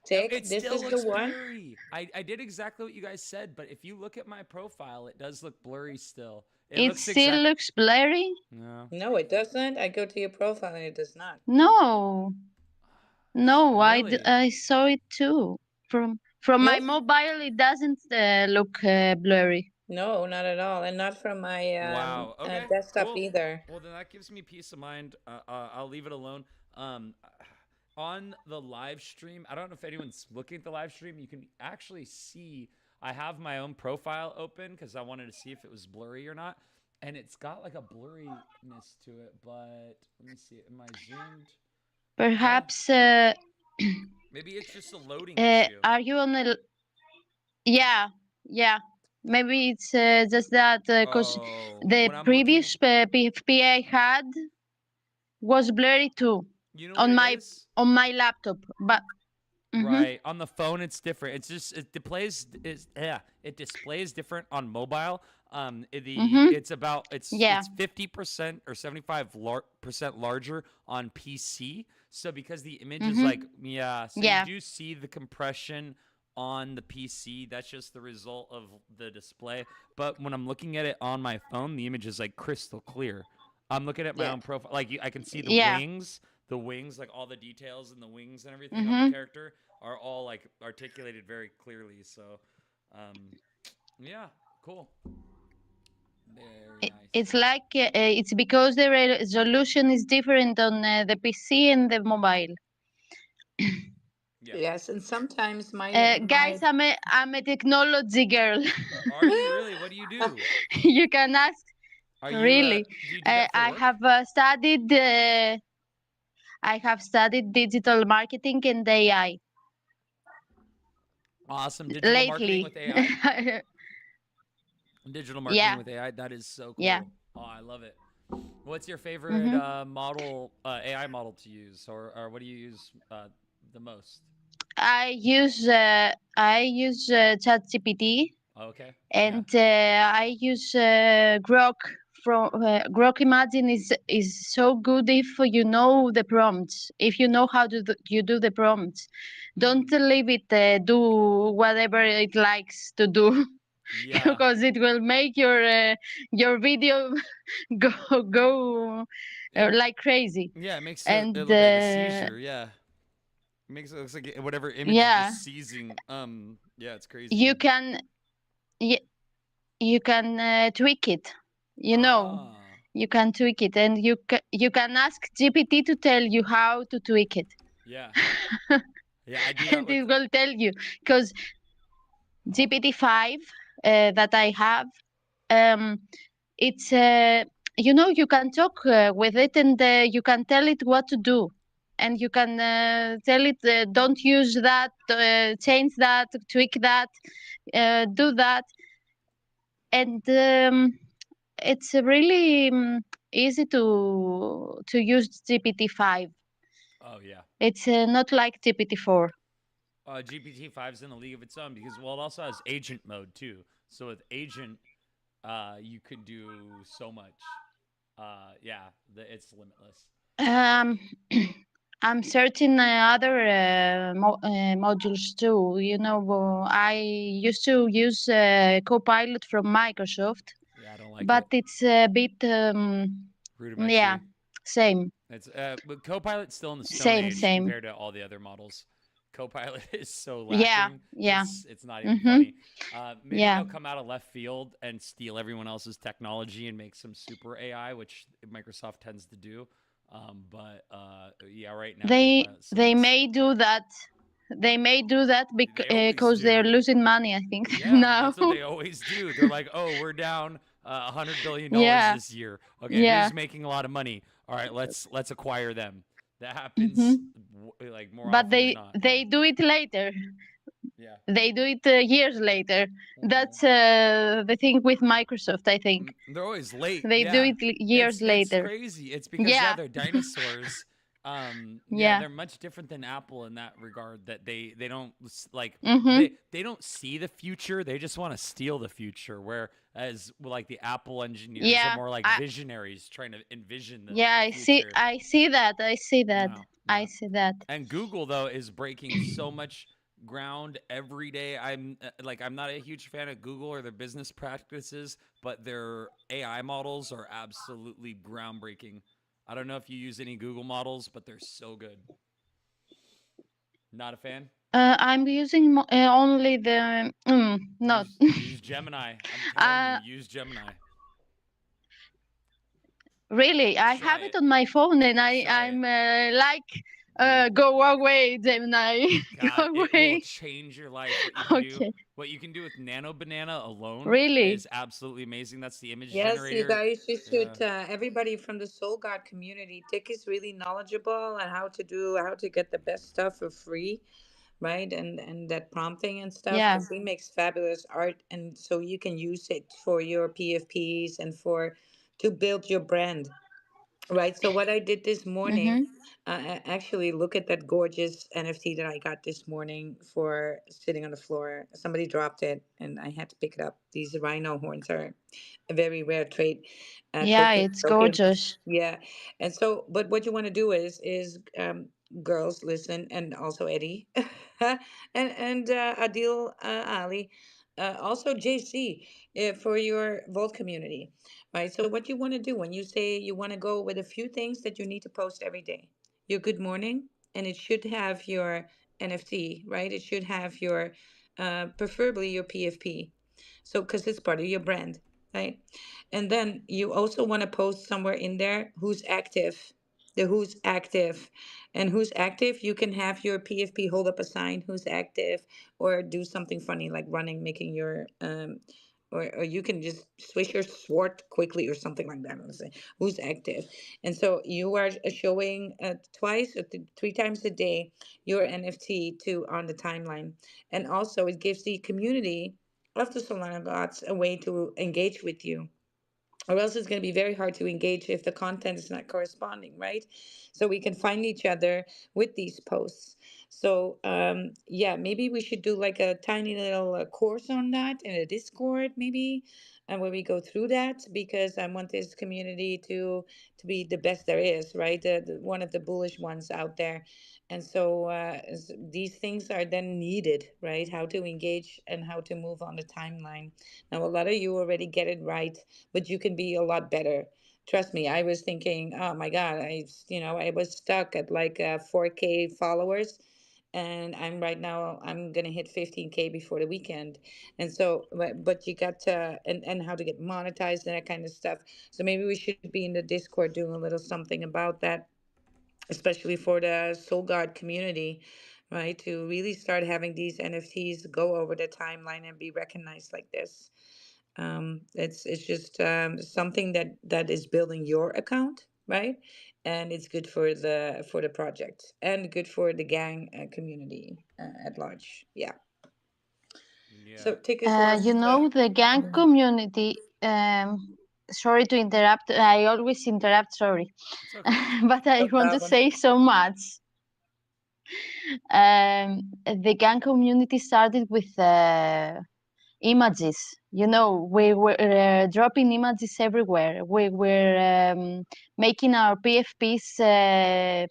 Tick, It this still is the looks one. blurry. I did exactly what you guys said, but if you look at my profile, it does look blurry still. It It looks still exact. looks blurry. No, No, it doesn't. I go to your profile and it does not. No, no, really. I saw it too. From my Yes? mobile, it doesn't look blurry. No, not at all. And not from my Wow. Okay. desktop Cool. either. Well, then that gives me peace of mind. I'll leave it alone. Um, on the live stream, I don't know if anyone's looking at the live stream. You can actually see I have my own profile open because I wanted to see if it was blurry or not, and it's got like a blurriness to it. But let me see. Am I zoomed? I don't. Perhaps, Maybe it's just a loading issue. are you on the? Yeah, yeah. Maybe it's just that because Oh, the when I'm looking, previous PFP I had was blurry too you know what on it my is? laptop. But mhm, Right. On the phone it's different. It's just it displays different on mobile. mhm, It's about yeah, it's 50% or 75% larger on PC. So because the image is like mhm, yeah, so you yeah, do see the compression on the PC. That's just the result of the display. But when I'm looking at it on my phone, the image is like crystal clear. I'm looking at my Yeah. own profile. Like I can see yeah, the wings, like all the details and the wings and everything of the mhm. character are all like articulated very clearly. So, um, yeah, cool, very nice. It's like it's because the resolution is different on the PC and the mobile. Yeah, Yes, and sometimes my Guys, I'm a technology girl. are you really? What do you do? You can ask. Are you Really, do you do that for I work? have studied. I have studied digital marketing and AI Awesome, digital marketing lately. with AI. Digital marketing Yeah, with AI. That is so yeah. cool. Oh, I love it. What's your favorite Hmm. model AI model to use, or what do you use the most? I use ChatGPT, Okay, yeah. and I use Grok. From Grok Imagine is so good if you know the prompts. If you know how to you do the prompts, don't Mm, leave it do whatever it likes to do, yeah. because it will make your video go It like crazy. Yeah, it makes it And look like a seizure. Yeah, it makes it looks like whatever image is yeah, just seizing. Yeah, it's crazy. you can y- you can tweak it. You know, Ah, you can tweak it, and you can ask GPT to tell you how to tweak it, yeah, yeah. I do that and with. it will tell you because GPT-5 that I have, um, it's you can talk with it, and you can tell it what to do, and you can tell it don't use that, change that, tweak that, do that, and it's really easy to use GPT-5. Oh yeah, It's not like GPT-4. GPT 5's in a league of its own because well, it also has agent mode too. So with agent, you can do so much. Yeah, it's limitless. Um, I'm searching other modules too. I used to use Copilot from Microsoft, Yeah, I don't like but it. it's a bit, yeah, Rudimentary. same, It's but Copilot's still in the Stone same, Age same. compared to all the other models. Copilot is so Yeah, lacking. yeah, It's not even mm-hmm, funny. Maybe yeah. they'll come out of left field and steal everyone else's technology and make some super AI, which Microsoft tends to do. But yeah, right now Copilot They sucks. may do that. They may do that They always because they're do. losing money, I think. Yeah, Now. that's what they always do. They're like, "Oh, we're down $100 billion Yeah, this year. Okay, yeah. who's making a lot of money? All right, let's acquire them." That happens Hmm. like more But often than they not. Yeah, they do it later. yeah. They do it years later. Hmm. That's the thing with Microsoft, I think. They're always late. They do Yeah, it years it's later. crazy. It's because yeah, Yeah, they're dinosaurs. Yeah, yeah. they're much different than Apple in that regard. That they don't like Mhm. they don't see the future. They just want to steal the future. Whereas like the Apple engineers are Yeah. more like visionaries, trying to envision the Yeah, I see future. I see that. I see that. No, I no. see that. And Google though is breaking so much. ground every day. I'm not a huge fan of Google or their business practices, but their AI models are absolutely groundbreaking. I don't know if you use any Google models, but they're so good. Not a fan? I'm using only the not Use Gemini. I'm telling you, uh, use Gemini. really. I Try have it it. on my phone, and Try it. I'm like, Dude, go away, Gemini, God, go it will away. change your life. What you can do, Okay, what you can do with Nano Banana alone really? is absolutely amazing. That's the image Yes, you generator. guys, you Yeah. should. Everybody from the Soul God community, Tick is really knowledgeable on how to get the best stuff for free, right? And that prompting and stuff, Yeah. because he makes fabulous art, and so you can use it for your PFPs and for to build your brand. Right. So what I did this morning, Mm-hmm. actually look at that gorgeous NFT that I got this morning for sitting on the floor. Somebody dropped it and I had to pick it up. These rhino horns are a very rare trait. Yeah, Tokyo, it's Tokyo. gorgeous. Yeah. And so, but what you want to do is girls listen, and also Eddie, and Adil, Ali, also JC, for your Vault community. Right. So what you want to do when you say you want to go with a few things that you need to post every day, your good morning, and it should have your NFT, right? It should have your, preferably your PFP. So, because it's part of your brand, right? And then you also want to post somewhere in there who's active, the who's active. And who's active, you can have your PFP hold up a sign who's active, or do something funny like running, making your or you can just swish your sword quickly or something like that. Let's say who's active, and so you are showing twice or three times a day your NFT to on the timeline, and also it gives the community of the Solana bots a way to engage with you, or else it's going to be very hard to engage if the content is not corresponding, right? So we can find each other with these posts. So yeah, maybe we should do like a tiny little course on that in a Discord, maybe, and where we go through that, because I want this community to be the best there is, right? One of the bullish ones out there. And so these things are then needed, right? How to engage and how to move on the timeline. Now, a lot of you already get it right, but you can be a lot better. Trust me, I was thinking, oh my God, I was stuck at like 4K followers, and I'm right now, I'm gonna hit 15K before the weekend. And so, but you got to, and how to get monetized and that kind of stuff. So maybe we should be in the Discord doing a little something about that, especially for the Soul God community, right? To really start having these NFTs go over the timeline and be recognized like this. It's just something that is building your account, right? And it's good for the project and good for the gang community at large. Yeah. Yeah. So tickets was The gang community. Sorry to interrupt. I always interrupt. Sorry, It's okay. but I no want to problem. say so much. The gang community started with images. We were dropping images everywhere. We were making our PFPs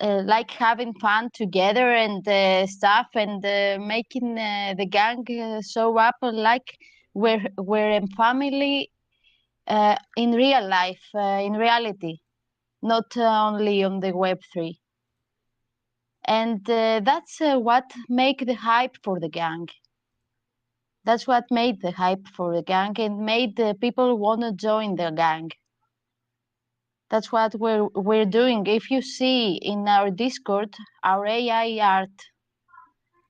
like having fun together and stuff, and making the gang show up like we're in family in real life, in reality, not only on the Web3. And that's what make the hype for the gang. That's what made the hype for the gang and made the people want to join the gang. That's what we're doing. If you see in our Discord, our AI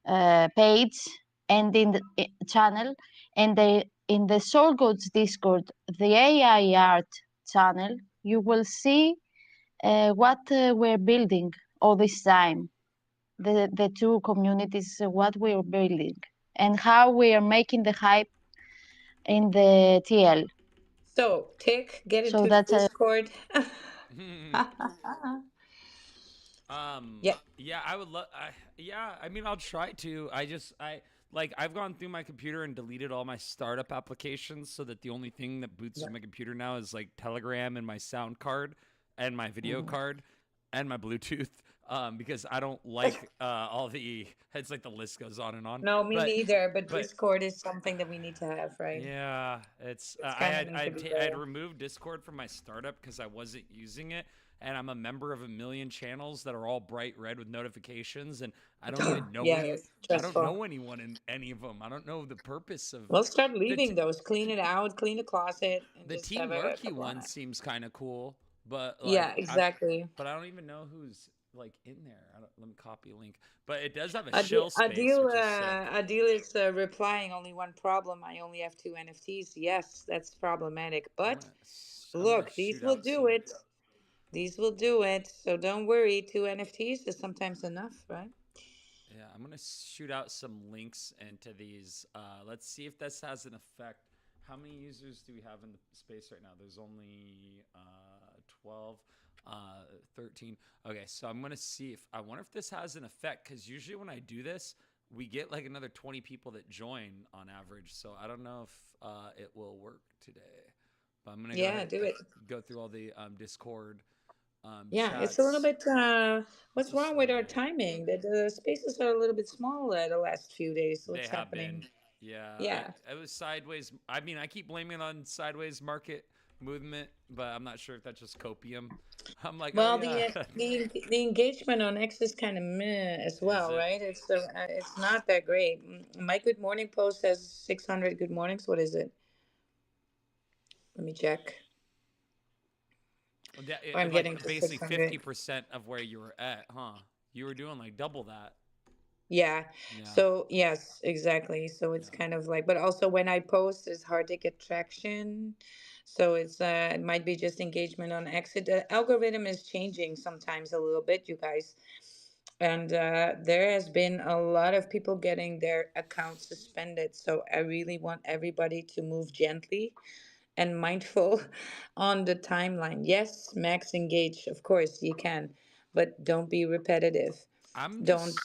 art page, and in the channel, and in the Soul Gods Discord, the AI art channel, you will see what we're building all this time. The two communities, what we're building, and how we are making the hype in the TL. So tick, get So into the that's a Discord. Yeah. Yeah, I would love. Yeah, I mean, I'll try to. I've gone through my computer and deleted all my startup applications so that the only thing that boots Yeah. from my computer now is like Telegram and my sound card and my video Mhm. card and my Bluetooth. because I don't like all the. It's like the list goes on and on. No, me neither. But But Discord is something that we need to have, right? yeah, it's It's kind of need to be I had there. removed Discord from my startup because I wasn't using it, and I'm a member of a million channels that are all bright red with notifications, and I don't even know Yeah, any. that's I don't stressful. know anyone in any of them. I don't know the purpose of We'll start the leaving those. Clean it out, clean the closet, and the just have Team a Lurky couple on one it. seems kind of cool, but Yeah, like exactly. but I don't even know who's like in there. Let me copy a link, but it does have a Adil, shill space, which is sick. Adil is replying. Only one problem. I only have two NFTs. Yes, that's problematic. But I'm gonna look, these shoot will out do some. it. These will do it. So don't worry. Two NFTs is sometimes enough, right? Yeah, I'm gonna shoot out some links into these. Let's see if this has an effect. How many users do we have in the space right now? There's only 12, 13. Okay, so I'm gonna see if I wonder if this has an effect because usually when I do this, we get like another 20 people that join on average. So I don't know if it will work today. But I'm gonna go Yeah, ahead do it. go through all the Discord Yeah, it's a little chats. bit. It's What's a wrong slow with our day. timing? The spaces are a little bit small the last few days. They What's have happening? been. Yeah, Yeah. it was sideways. I mean, I keep blaming it on sideways market movement, but I'm not sure if that's just copium. I'm like, oh Well, yeah, the engagement on X is kind of meh as is well, it? right? It's not that great. My Good Morning post has 600 good mornings. What is it? Let me check. Or I'm getting Like to basically 600. 50% of where you were at, huh? You were doing like double that. Yeah. Yeah, So yes, exactly. So it's yeah. kind of like, but also when I post, it's hard to get traction. So it might be just engagement on exit. The algorithm is changing sometimes a little bit, you guys. And there has been a lot of people getting their accounts suspended. So I really want everybody to move gently and mindful on the timeline. Yes, max engage, of course you can, but don't be repetitive. I'm Don't just,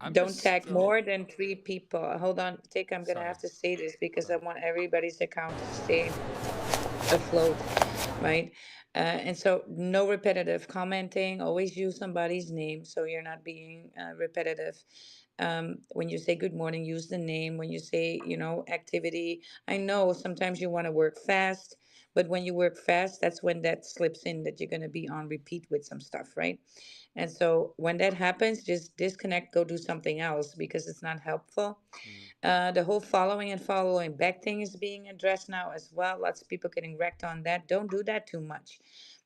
I'm don't just tag still. more than three people. Hold on, Tick, I'm gonna Sorry, have to say this because I sorry. want everybody's account to stay afloat, right? And so no repetitive commenting. Always use somebody's name so you're not being repetitive. When you say good morning, use the name. When you say, activity, I know sometimes you want to work fast, but when you work fast, that's when that slips in that you're going to be on repeat with some stuff, right? And so when that happens, just disconnect, go do something else because it's not helpful. Mm. The whole following and following back thing is being addressed now as well. Lots of people getting wrecked on that. Don't do that too much.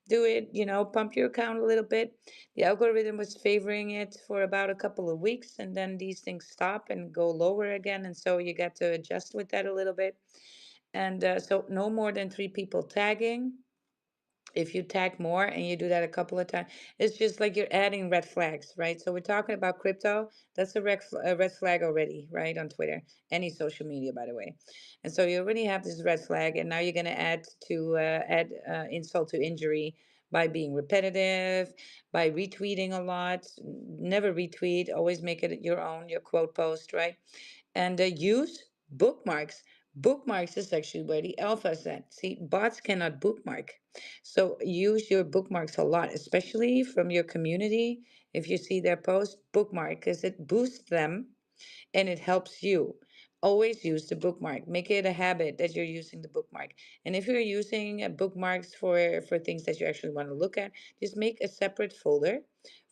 Do it, pump your account a little bit. The algorithm was favoring it for about a couple of weeks, and then these things stop and go lower again. And so you got to adjust with that a little bit. And so, no more than three people tagging. If you tag more and you do that a couple of times, it's just like you're adding red flags, right? So we're talking about crypto. That's a red flag already, right? On Twitter, any social media, by the way. And so you already have this red flag, and now you're going to add insult to injury by being repetitive, by retweeting a lot. Never retweet. Always make it your own, your quote post, right? And use bookmarks. Bookmarks is actually where the alpha is at. See, bots cannot bookmark. So use your bookmarks a lot, especially from your community. If you see their post, bookmark because it boosts them and it helps you. Always use the bookmark. Make it a habit that you're using the bookmark. And if you're using bookmarks for things that you actually want to look at, just make a separate folder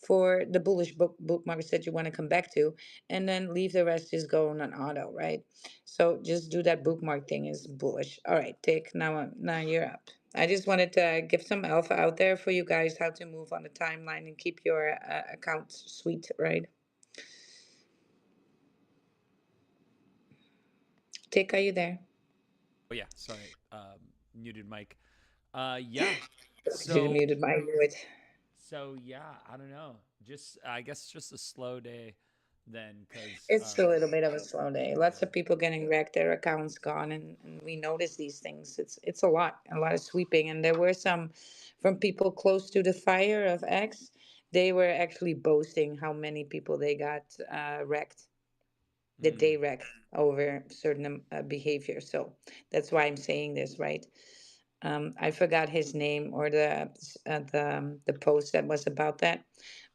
for the bullish bookmarks that you want to come back to, and then leave the rest just going on auto, right? So just do that bookmark thing is bullish. All right, Tick. Now you're up. I just wanted to give some alpha out there for you guys how to move on the timeline and keep your account sweet, right? Tick, are you there? Oh yeah, sorry. Muted mic. Yeah. You So muted my knew it. yeah, I don't know. Just I guess just a slow day then, because It's a little bit of a slow day. Lots yeah. of people getting wrecked, their accounts gone, and we notice these things. It's a lot of sweeping, and there were some from people close to the fire of X. They were actually boasting how many people they got wrecked, that they Mm. wrecked over certain behavior. So that's why I'm saying this, right? I forgot his name or the post that was about that,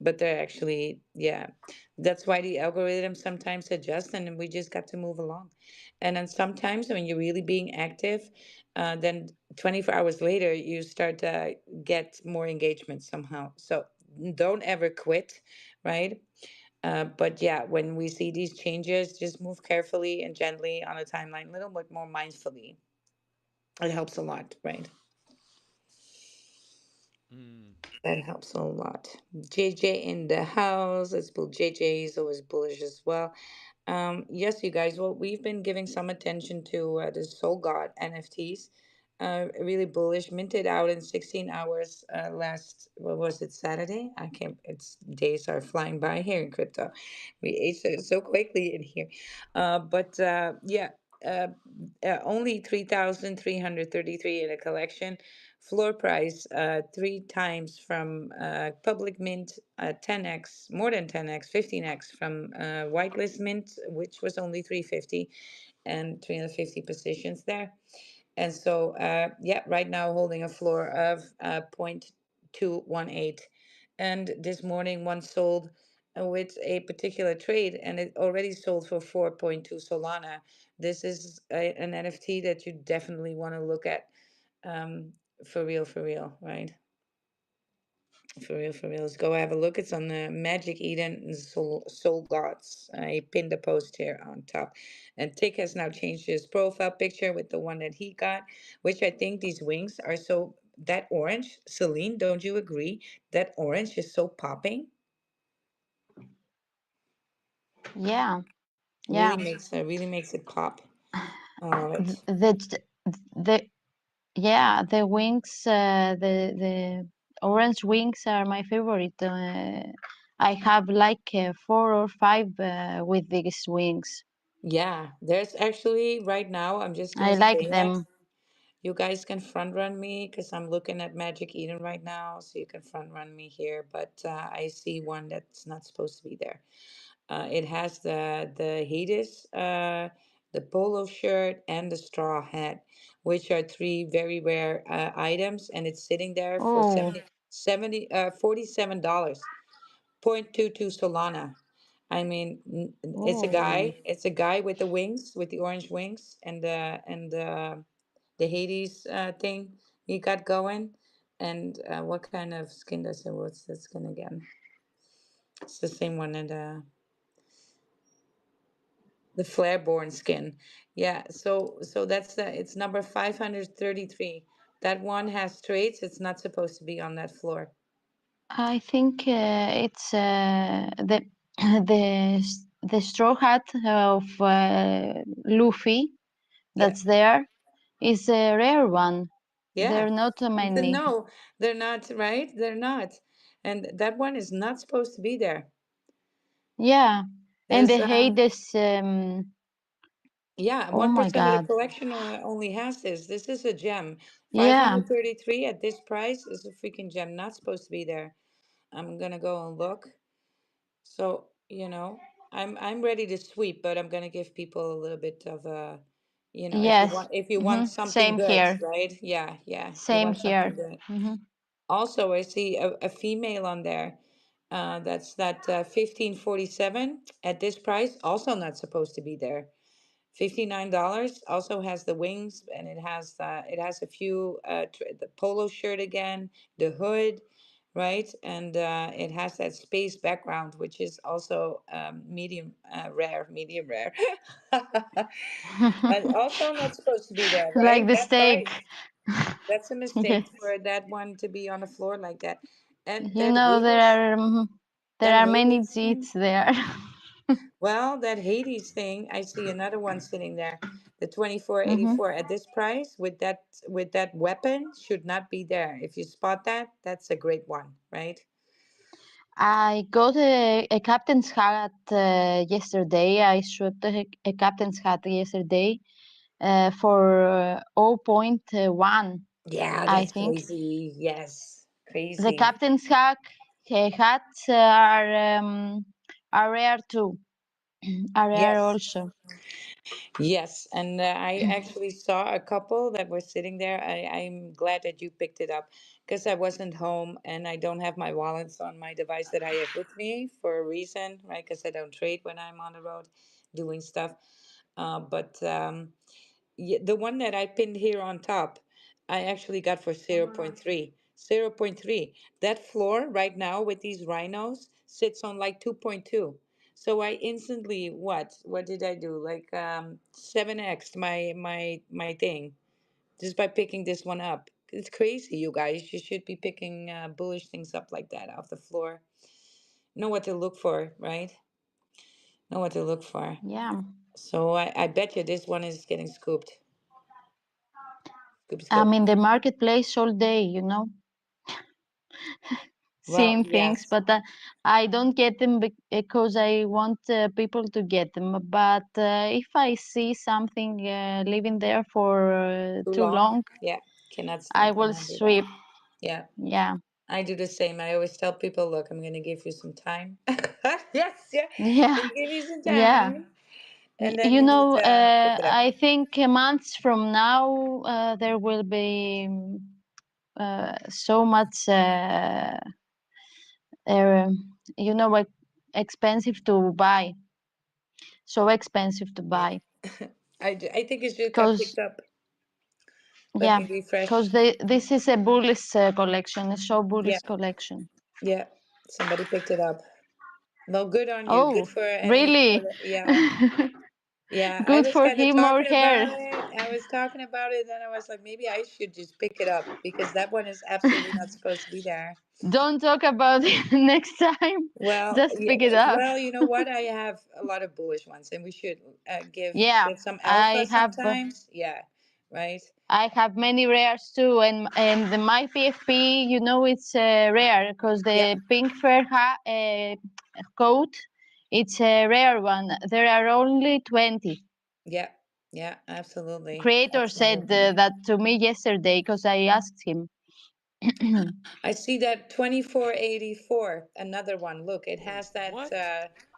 but they're actually, yeah, that's why the algorithm sometimes adjusts, and we just got to move along. And then sometimes when you're really being active, then 24 hours later you start to get more engagement somehow. So don't ever quit, right? But yeah, when we see these changes, just move carefully and gently on a timeline, a little bit more mindfully. It helps a lot, right? Mm. That helps a lot. JJ in the house. Let's pull JJ. Is always bullish as well. Yes, you guys. Well, we've been giving some attention to the Soul God NFTs. Really bullish. Minted out in 16 hours last. What was it? Saturday. I can't. It's days are flying by here in crypto. We ate so quickly in here. But yeah. Uh, Only 3,333 in a collection. Floor price three times from public mint, 10x, more than 10x, 15x from whitelist mint, which was only 350 and 350 positions there. And so, yeah, right now holding a floor of 0.218. And this morning, one sold with a particular trade, and it already sold for 4.2 Solana. This is an NFT that you definitely want to look at, um, for real, right? For real, for real. Let's go have a look. It's on the Magic Eden and Soul Gods. I pinned a post here on top. And Tick has now changed his profile picture with the one that he got, which I think these wings are so. That orange, Celine, don't you agree? That orange is so popping. Yeah, Really yeah. makes it pop. I love it. The yeah, the wings, the orange wings are my favorite. I have like four or five with these wings. Yeah, there's actually right now, I'm just I gonna like say that. them. You guys can front run me because I'm looking at Magic Eden right now, so you can front run me here. But I see one that's not supposed to be there. It has the Hades, the polo shirt, and the straw hat, which are three very rare items, and it's sitting there for Oh, 47 dollars. 0.22 Solana. I mean, oh. It's a guy with the wings, with the orange wings, and the Hades thing he got going. And what kind of skin does it? What's the skin again? It's the same one in the Flareborn skin. Yeah. So that's it's number 533. That one has traits. It's not supposed to be on that floor. I think it's the straw hat of Luffy Yeah. that's there is a rare one. There Yeah. are not many. No, they're not, right? They're not. And that one is not supposed to be there. Yeah, and There's the Hades. yeah, Oh my 1% of the God. collection only has this. This is a gem. Yeah, 533 at this price is a freaking gem. Not supposed to be there. I'm gonna go and look. So, I'm ready to sweep, but I'm gonna give people a little bit of a, yes. if you want something Same good, here. right? Yeah, yeah. If you Same want something here. good. Hmm. Also, I see a female on there. That's that 1547 at this price. Also not supposed to be there. $59 also has the wings, and it has a few the polo shirt again, the hood, right? And it has that space background, which is also medium rare. And also not supposed to be there, Like right? the That steak. price. That's a Yes. mistake for that one to be on the floor like that. And You know there that are many Hades thing. seats there. Well, that Hades thing, I see another one sitting there. The Hmm. 2484 at this price with that weapon should not be there. If you spot that, that's a great one, right? I got a captain's hat yesterday. I swapped a captain's hat yesterday for zero point 0.1, Yeah, I that's think. crazy. Yes, The crazy. captain's hats are rare too. Are rare Yes. also. Yes, and I actually saw a couple that were sitting there. I'm glad that you picked it up because I wasn't home and I don't have my wallets on my device that I have with me for a reason, right? Because I don't trade when I'm on the road doing stuff. But yeah, the one that I pinned here on top, I actually got for zero point 0.3. 0.3. 0.3. That floor right now with these rhinos sits on like 2.2. So I instantly what did I do? Like 7x my thing just by picking this one up. It's crazy, you guys. You should be picking bullish things up like that off the floor. Know what to look for, right? Know what to look for. Yeah. So I bet you this one is getting scooped. Scoop, I'm scoop. in the marketplace all day, Well, seeing things, yes, but I don't get them because I want people to get them. But if I see something living there for too too long. long, Yeah, cannot I will cannot do that. sweep. Yeah, Yeah, I do the same. I always tell people, look, I'm gonna give you some time. Yes, yeah, yeah, I'm gonna give you some yeah. time, and then you need to pick it up. I think months from now there will be so much, uh, like expensive to buy. So expensive to Yeah, buy I think it should got because picked up. Let yeah, me refresh. because this is a bullish collection, a so Yeah, bullish collection. yeah, somebody picked it up. Well, good on you. Good Oh, for any for really? the, yeah. Yeah, I Good was for kind of him or talking her. about it. I was talking about it, and I was like, maybe I should just pick it up because that one is absolutely not supposed to be there. Don't talk about it next time. Well, Just yeah, pick it up. well, you know what? I have a lot of bullish ones, and we should Yeah, give some alpha I have. sometimes. Yeah, right. I have many rares too, and my PFP, it's rare because Yeah, the pink fur coat, it's a rare one. There are only 20. yeah, yeah. Absolutely, Creator said absolutely. that to me yesterday because I asked him. I see that 2484, another one. Look, it Whoa, has that what?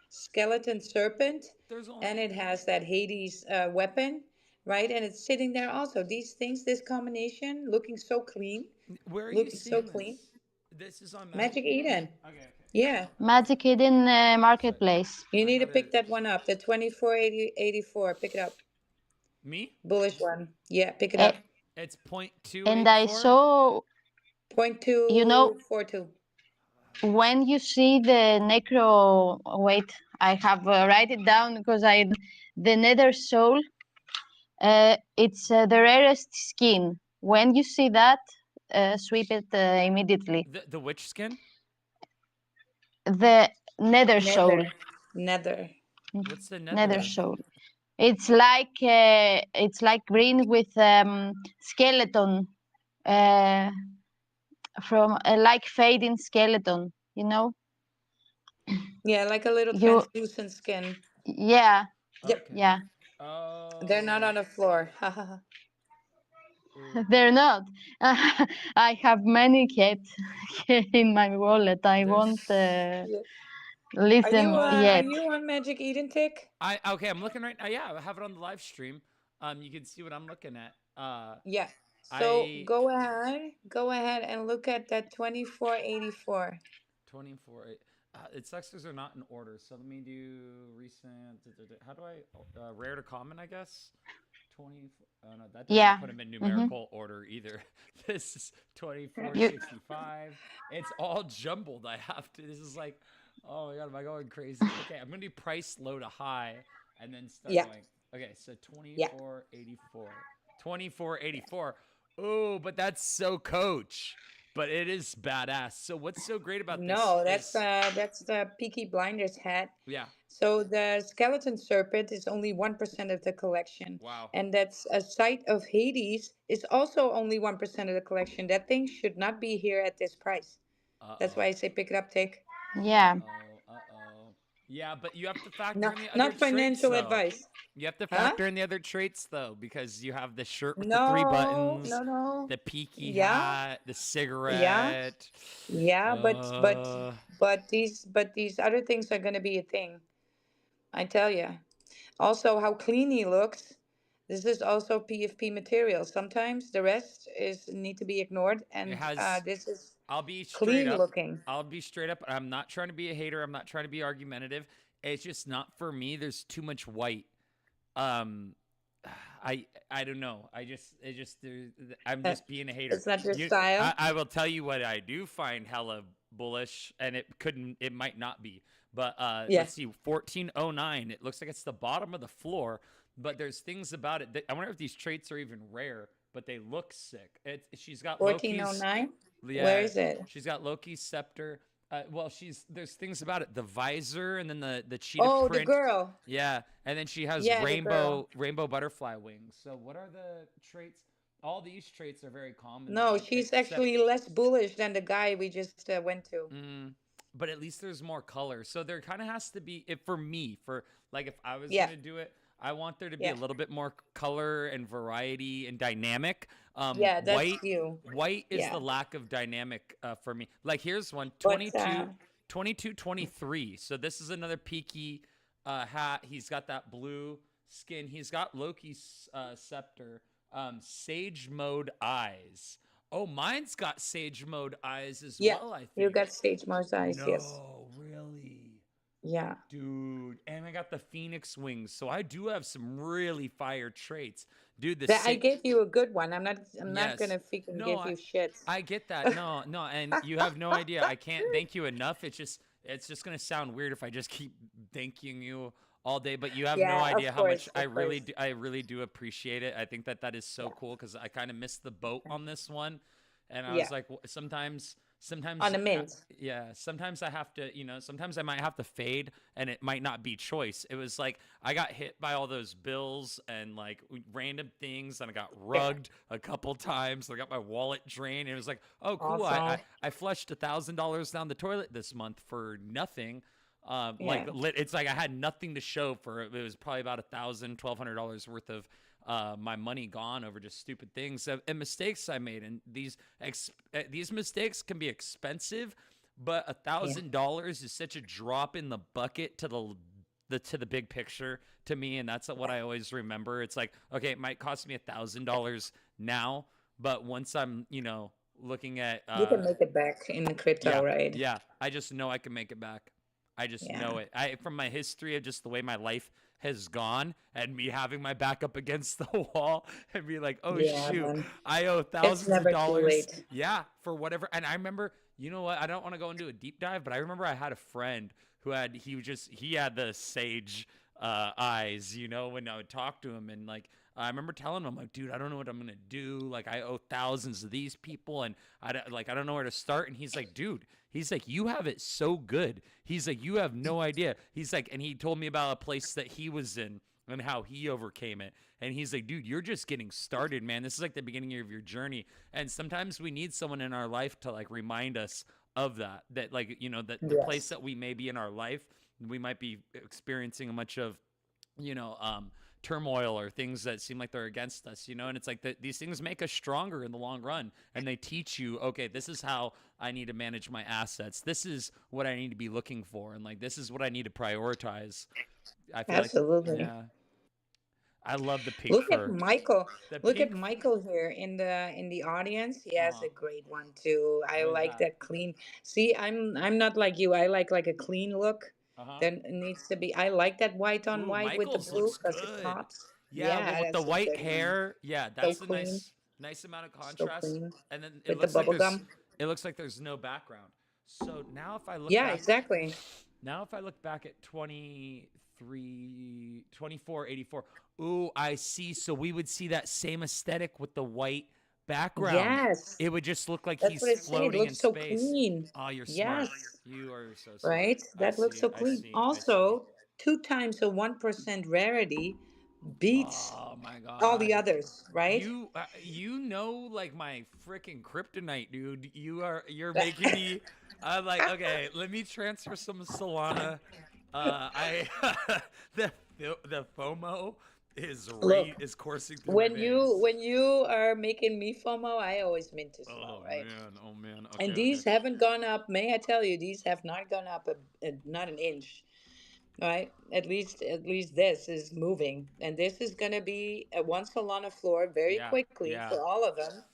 skeleton serpent There's and only. it has that Hades weapon, right? And it's sitting there also. These things, this combination, looking so clean, Where are you looking so seeing clean. this? This is on Magic Magic Eden? Eden. Okay, okay. Yeah. Magic Hidden So Marketplace. You I need to had pick it. that one up. The 2484. Pick it up. Me? Bullish one. Yeah, pick it Eh, up. It's point two and eight I four. saw, Point you know, two four two. Let me see. when you see the necro, wait, I have write it down because the nether soul, it's the rarest skin. When you see that, sweep it immediately. The witch skin? The nether soul. Nether. Nether. What's the Nether nether? soul. It's like green with skeleton, uh, from like fading skeleton. Yeah, like a little You translucent skin. Yeah, Yep. Okay. yeah. They're not Oh. on the floor. Ha ha ha. Ooh. They're not. I have many kept in my wallet. I won't There's. Yeah. leave them Are yet. you on Magic Eden Tick? I okay. I'm looking right now. Yeah, I have it on the live stream. You can see what I'm looking at. Yeah. So I go ahead and look at that 2484. 24. It sucks because they're not in order. So let me do recent. How do I rare to common? I guess 20. Oh no, that doesn't Yeah. put them in hmm numerical order either. This is You 2465. It's all jumbled. I have to. This is like, oh my god, am I going crazy? Okay, I'm gonna do price low to high and then start Yeah. going. Okay, so Yeah. 2484. 2484. Oh, but that's so coach. But it is badass. So what's so great about this No, is that's the Peaky Blinders hat. yeah. So the skeleton serpent is only 1% of the collection, Wow. and that's a site of Hades is also only 1% of the collection. That thing should not be here at this price. Uh That's why oh. I say pick it up, take. Yeah. Yeah, but you have to factor No, in the other not traits financial though. advice. You have to Huh? factor in the other traits though, because you have the shirt with the three No, buttons, no, no. the peaky Yeah, hat, the yeah, cigarette. yeah, Uh, but these other things are gonna be a thing. I tell you. Also, how clean he looks. This is also PFP material. Sometimes the rest is need to be ignored, It and has. this is I'll be straight clean up. looking. I'll be straight up. I'm not trying to be a hater. I'm not trying to be argumentative. It's just not for me. There's too much white. Um, I don't know. I'm Uh, just being a hater. it's not your You, style. I will tell you what I do find hella bullish, and it might not be. But Yeah, let's see, 1409. It looks like it's the bottom of the floor, but there's things about it. I wonder if these traits are even rare, but they look sick. She's got Loki's, 1409. Where yeah, is it? she's got Loki's scepter. Well, there's things about it. The visor, and then the cheetah Oh, the print. girl. Yeah, and then she has Yeah, the girl. rainbow butterfly wings. So what are the traits? All these traits are very common No, though, she's except actually less bullish than the guy we just went to. but at least there's more color. So there kind of has to be, if for me, for like if I was Yeah, gonna do it, I want there to be a yeah, little bit more color and variety and dynamic. yeah. That's White you. white is Yeah, the lack of dynamic for me. Like here's one but 22 23. So this is another peaky hat. He's got that blue skin. He's got Loki's scepter. Sage mode eyes. Oh, mine's got sage mode eyes as yeah, well, I you think. got stage mouse eyes. Yes. No, really. Yeah. Dude, and I got the phoenix wings, so I do have some really fire traits. Dude, That I gave you a good one. I'm not yes. gonna freaking No, give you shit. I get that. No, no, and you have no idea. I can't thank you enough. It's just gonna sound weird if I just keep thanking you all day, but you have no Yeah, idea of how much course, of course. I really do appreciate it. I think that is so Yeah. cool because I kind of missed the boat on this one, and I was Yeah. like, On sometimes a mint. yeah, sometimes I have to, sometimes I might have to fade, and it might not be choice. It was like I got hit by all those bills and like random things, and I got Yeah. rugged a couple times. I got my wallet drained. It was like, oh, cool. Also, I flushed $1,000 down the toilet this month for nothing. yeah. It's like I had nothing to show for it. It was probably about $1,200 worth of my money gone over just stupid things and mistakes I made. And these mistakes can be expensive, but Yeah. $1,000 is such a drop in the bucket to the big picture to me, and that's what I always remember. It's like, okay, it might cost me $1,000 now, but once I'm looking at You can make it back in the crypto, yeah, right? yeah. I just know I can make it back. I just Yeah. know it. From my history of just the way my life has gone and me having my back up against the wall and be like, oh Yeah, shoot, man. I owe It's thousands of never too dollars. late. Yeah, for whatever. And I remember, you know what? I don't want to go into a deep dive, but I remember I had a friend who he had the sage eyes, when I would talk to him, and like I remember telling him, like, dude, I don't know what I'm gonna do. Like, I owe thousands of these people, and I don't know where to start. And he's like, dude, you have it so good. He's like, you have no idea. He's like, and he told me about a place that he was in and how he overcame it. And he's like, dude, you're just getting started, man. This is like the beginning of your journey. And sometimes we need someone in our life to like remind us of that like, that the place Yes. that we may be in our life, we might be experiencing a much of, you know, turmoil or things that seem like they're against us, and it's like these things make us stronger in the long run, and they teach you, okay, this is how I need to manage my assets. This is what I need to be looking for, and like this is what I need to prioritize. I feel like, Absolutely. yeah, I love the pink Look at fur. Michael. The Look at pink, Michael here in the audience. He has uh, a great one too. I what is like that? that clean. See, I'm not like you. I like a clean look. Uh huh. Then it needs to be. I like that white on Ooh, white with the Michael's blue looks because it good. pops. Yeah, well, Yeah, with the that's a white good one. hair, yeah, So that's a clean, nice amount of so contrast. clean And then with the bubble gum. it looks like there's no background. So Yeah, exactly. now if I look back at 23, 2484, ooh, I see. So we would see that same aesthetic with the white background. Yes, It would just look like that's he's what I say. It floating in looks so space. clean. Oh, you're smart. Yes, You are so smart. right. That looks so I clean. see. I see. Also, two times a 1% rarity beats Oh my all the god. others, right? You know like my freaking kryptonite, dude. You're making me I'm like, okay, let me transfer some Solana. I the FOMO Look, is coursing through my when you veins. when you are making me FOMO, I always mint as well, Oh right? man. Oh man. Okay, And okay. these haven't gone up. May I tell you, these have not gone up not an inch. right? At least this is moving, and this is going to be a one Solana floor very Yeah, quickly yeah. for all of them.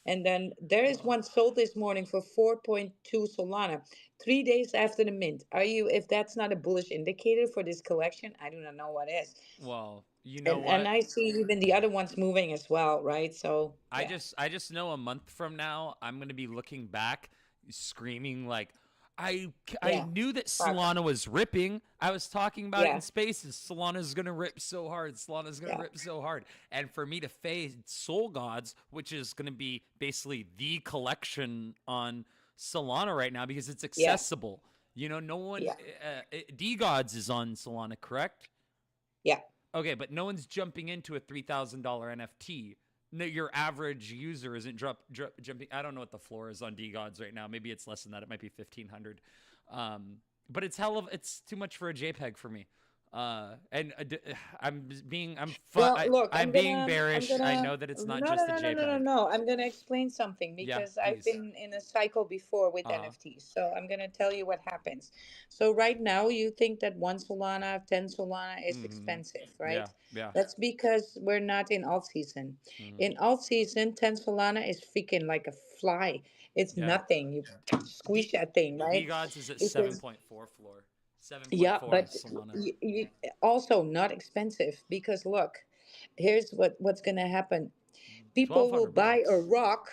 And then there is one sold this morning for 4.2 Solana, 3 days after the mint. Are you? If that's not a bullish indicator for this collection, I do not know what is. Well, you know And what? I see even the other ones moving as well, right? So yeah, I just know a month from now I'm gonna be looking back, screaming like, I yeah, knew that fuck, Solana was ripping. I was talking about it in yeah, spaces. Solana's gonna rip so hard. Solana's gonna yeah, rip so hard. And for me to fade Soul Gods, which is gonna be basically the collection on Solana right now because it's yeah, accessible. You know, no one. yeah, D Gods is on Solana, correct? yeah. Okay, but no one's jumping into a $3,000 NFT. No, your average user isn't jumping. I don't know what the floor is on DGods right now. Maybe it's less than that. It might be 1,500. But it's it's too much for a JPEG for me. And Well, look, I'm being bearish. I know that it's no, not no, just a no, no, no, no, JPEG. no. I'm gonna explain something Yeah, because I've please. been in a cycle before with Uh, NFTs. So I'm gonna tell you what happens. So right now, you think that one Solana, 10 Solana is mm-hmm. expensive, Yeah, right? yeah. That's because we're not in alt season. Mm-hmm. In alt season, 10 Solana is freaking like a fly. It's Yeah. nothing. You squish D that thing, right? DGods is at Because 7.4 floor. yeah, 7.4 on but Solana. also not expensive because look, here's what's going to happen. People will 1,200 buy a bucks. rock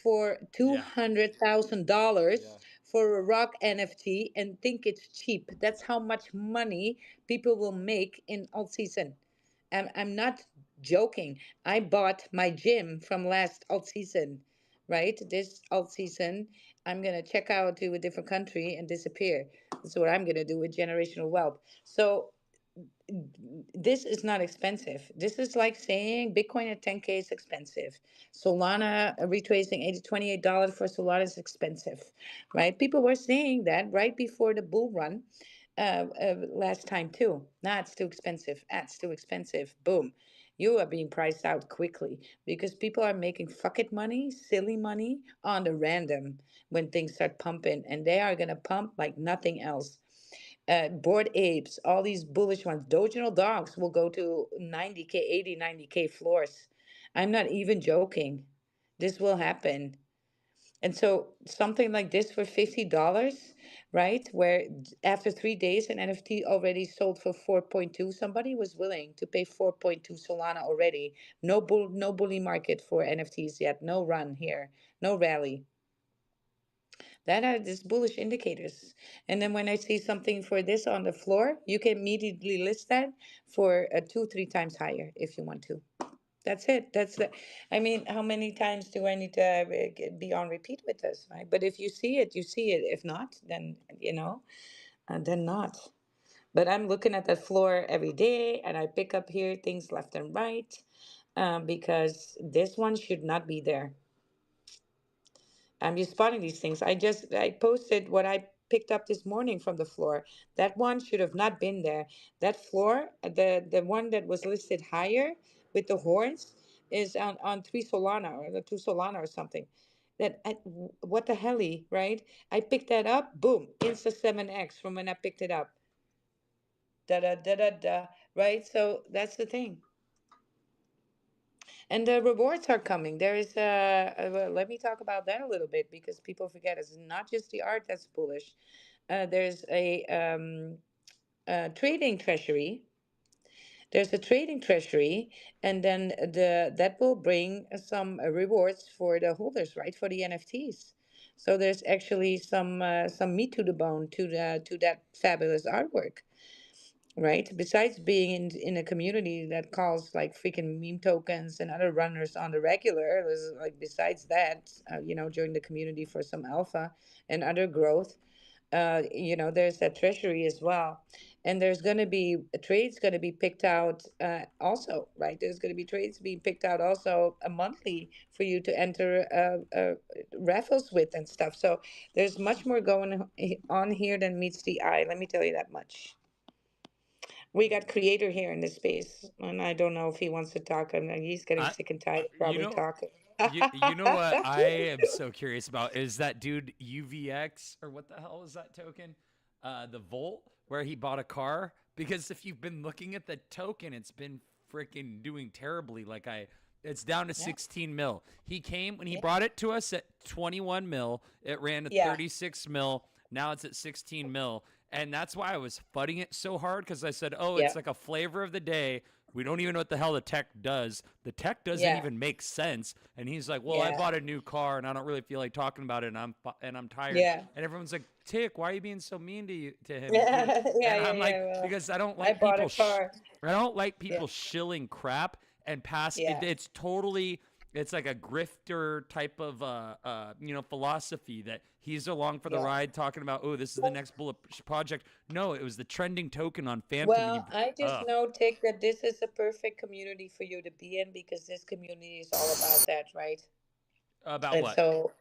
for Yeah. $200,000 Yeah. for a rock NFT and think it's cheap. That's how much money people will make in alt season. I'm not joking. I bought my gym from last alt season, right? This alt season, I'm gonna check out to a different country and disappear. That's what I'm gonna do with generational wealth. So this is not expensive. This is like saying Bitcoin at 10K is expensive. Solana retracing $28 for Solana is expensive, right? People were saying that right before the bull run last time too. Nah, it's too expensive. Ah, it's too expensive. Boom. You are being priced out quickly because people are making fuck it money, silly money on the random when things start pumping, and they are gonna pump like nothing else. Bored apes, all these bullish ones. Doginal dogs will go to 90K, 80, 90K floors. I'm not even joking. This will happen. And so something like this for $50, right? Where after 3 days an NFT already sold for 4.2, somebody was willing to pay 4.2 Solana already. No bully market for NFTs yet. No run here. No rally. That are just bullish indicators. And then when I see something for this on the floor, you can immediately list that for 2, 3 times higher if you want to. That's it. That's the. I mean, how many times do I need to be on repeat with this, right? But if you see it, you see it. If not, then then not. But I'm looking at that floor every day, and I pick up here things left and right, because this one should not be there. I'm just spotting these things. I posted what I picked up this morning from the floor. That one should have not been there. That floor, the one that was listed higher with the horns, is on 3 Solana or the 2 Solana or something. What the helly, right? I picked that up. Boom, Insta 7x from when I picked it up. Da da da da da. Right. So that's the thing. And the rewards are coming. There is well, let me talk about that a little bit because people forget it's not just the art that's bullish. There's a trading treasury. There's a trading treasury, and then that will bring some rewards for the holders, right? For the NFTs. So there's actually some meat to the bone to that fabulous artwork, right? Besides being in a community that calls like freaking meme tokens and other runners on the regular, there's like besides that, join the community for some alpha and other growth. There's that treasury as well, and there's going to be trades going to be picked out also, right? There's going to be trades being picked out also a monthly for you to enter raffles with and stuff. So there's much more going on here than meets the eye. Let me tell you that much. We got creator here in this space, and I don't know if he wants to talk. I mean, he's getting I, sick and tired of you probably know, talking. you know what I am so curious about is that dude UVX or what the hell is that token? The Volt where he bought a car because if you've been looking at the token, it's been freaking doing terribly. It's down to Yeah. 16 mil. He came when he Yeah. brought it to us at 21 mil. It ran to Yeah. 36 mil. Now it's at 16 mil. And that's why I was fudding it so hard because I said, oh, Yeah. it's like a flavor of the day. We don't even know what the hell the tech does. The tech doesn't Yeah. even make sense. And he's like, "Well, I Yeah. bought a new car and I don't really feel like talking about it, and I'm tired." Yeah. And everyone's like, "Tick, why are you being so mean to him?" Yeah. Yeah. And I'm like, Yeah. Well, because I don't I like bought a people. car. I don't like Yeah. people shilling crap and pass. Yeah. It's totally. It's like a grifter type of philosophy that he's along for the Yeah. ride talking about. Oh, this is the next bullet project. No, it was the trending token on Phantom, and Well, I just know, Tick, that this is a perfect community for you to be in because this community is all about that, right? about And what so,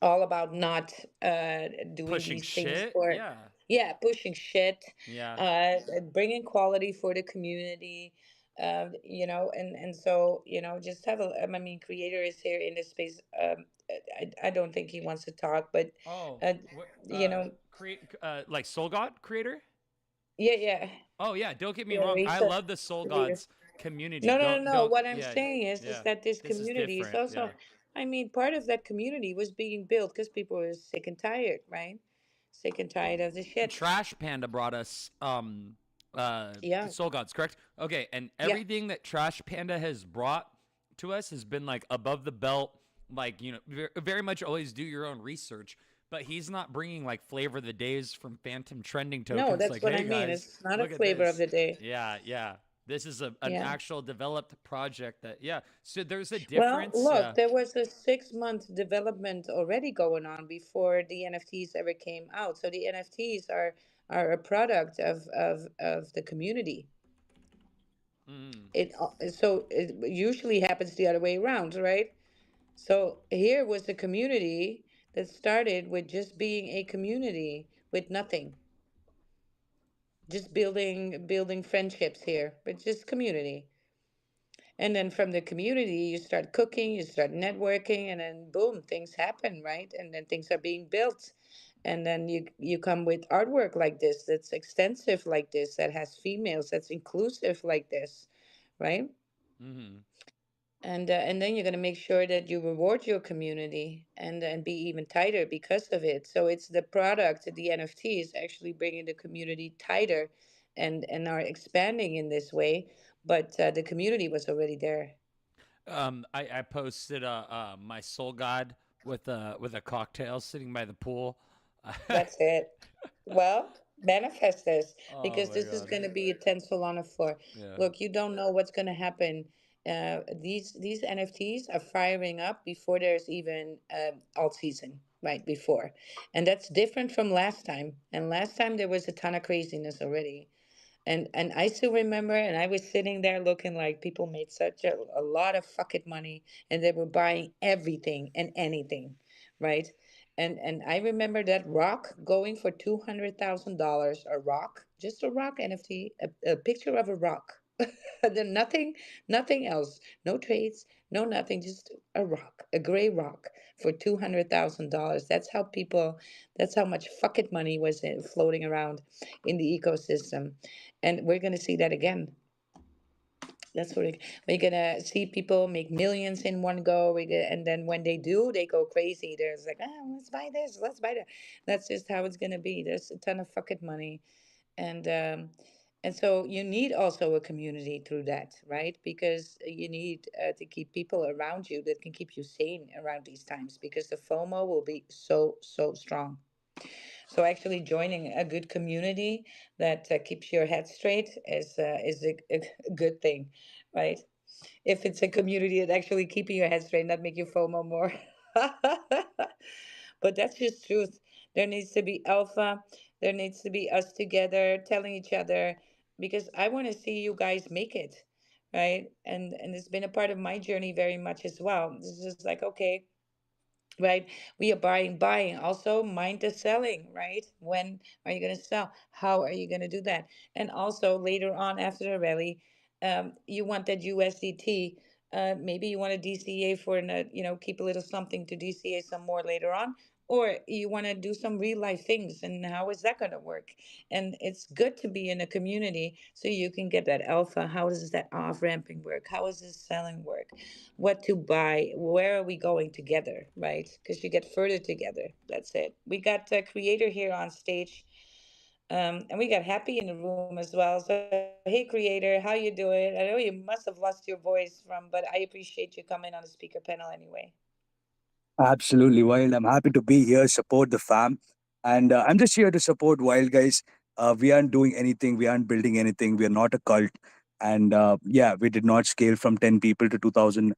all about not doing pushing these things shit. for, Yeah, yeah, pushing shit, yeah. bringing quality for the community, and so, just have a, I mean, Creator is here in this space. I don't think he wants to talk, but, Oh, uh, what? you know, Create like Soul God creator. yeah, yeah, Oh yeah, don't get me yeah, wrong. I Risa. love the Soul Gods community. No, no, no, no. Don't. What I'm Yeah, saying is yeah. that this This is community is different. Yeah. also, I mean, part of that community was being built because people were sick and tired, right? Sick and tired of the shit. Trash Panda brought us Yeah, Soul Gods, correct? Okay, and yeah. everything that Trash Panda has brought to us has been like above the belt, like very much always do your own research. But he's not bringing like flavor of the days from Phantom trending No, tokens. that's Like, what I hey mean. guys, It's not a look at flavor of this. the day. Yeah, yeah. This is an Yeah. actual developed project that yeah. So there's a Well, difference. look, Yeah. there was a 6 month development already going on before the NFTs ever came out. So the NFTs are a product of the community. Mm. It usually happens the other way around, right? So here was the community that started with just being a community with nothing, just building friendships here, but just community. And then from the community, you start cooking, you start networking, and then boom, things happen, right? And then things are being built. And then you come with artwork like this, that's extensive like this, that has females, that's inclusive like this, right? Mm-hmm. And then you're going to make sure that you reward your community and be even tighter because of it. So it's the product, the NFTs actually bringing the community tighter and are expanding in this way, but the community was already there. I posted my Soul God with a cocktail sitting by the pool. That's it. Well, manifest this Oh because my this is god. going to be a 10 Solana floor. Yeah. Look, you don't know what's going to happen. These NFTs are firing up before there's even alt season, right before, and that's different from last time. And last time there was a ton of craziness already. And I still remember, and I was sitting there looking like people made such a lot of fucking money, and they were buying everything and anything, right? And I remember that rock going for $200,000, a rock, just a rock NFT, a picture of a rock. Then nothing else, no trades, no nothing, just a rock, a gray rock for $200,000. That's how much fucking money was floating around in the ecosystem, and we're going to see that again. That's what we're going to see. People make millions in one go. And then when they do, they go crazy. There's like, let's buy this, let's buy that. That's just how it's going to be. There's a ton of fucking money. And um, and so you need also a community through that, right? Because you need to keep people around you that can keep you sane around these times, because the FOMO will be so strong. So actually joining a good community that keeps your head straight is a good thing, right? If it's a community that actually keeping your head straight, not make you FOMO more. But that's just truth. There needs to be alpha. There needs to be us together telling each other, because I want to see you guys make it, right? And it's been a part of my journey very much as well. It's just like, okay, right, we are buying, also mind the selling, right? When are you going to sell? How are you going to do that? And also later on after the rally, you want that USDT, maybe you want a DCA for keep a little something to DCA some more later on. or you want to do some real life things, and how is that going to work? And it's good to be in a community so you can get that alpha. How does that off ramping work? How does this selling work? What to buy? Where are we going together, right? Because you get further together. That's it. We got a creator here on stage, and we got Happy in the room as well. So hey, creator, how you doing? I know you must have lost your voice from, but I appreciate you coming on the speaker panel anyway. Absolutely, Wild. I'm happy to be here, support the fam. And I'm just here to support Wild, guys. We aren't doing anything, we aren't building anything, we are not a cult. And yeah, we did not scale from 10 people to 2,000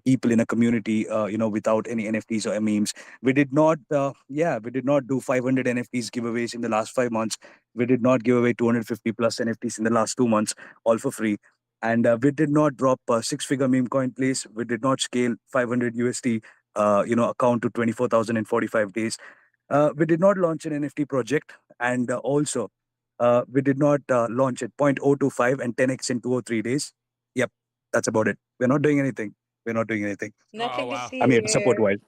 people in a community, without any NFTs or memes. We did not do 500 NFTs giveaways in the last 5 months. We did not give away 250 plus NFTs in the last 2 months, all for free. And we did not drop a six-figure meme coin place. We did not scale 500 USD account to 24,000 in 45 days. We did not launch an NFT project, and also we did not launch at 0.025 and 10x in 2 or 3 days. Yep, that's about it. We're not doing anything. We're not doing anything. Oh Nothing to wow, see I'm here to support here. Wild.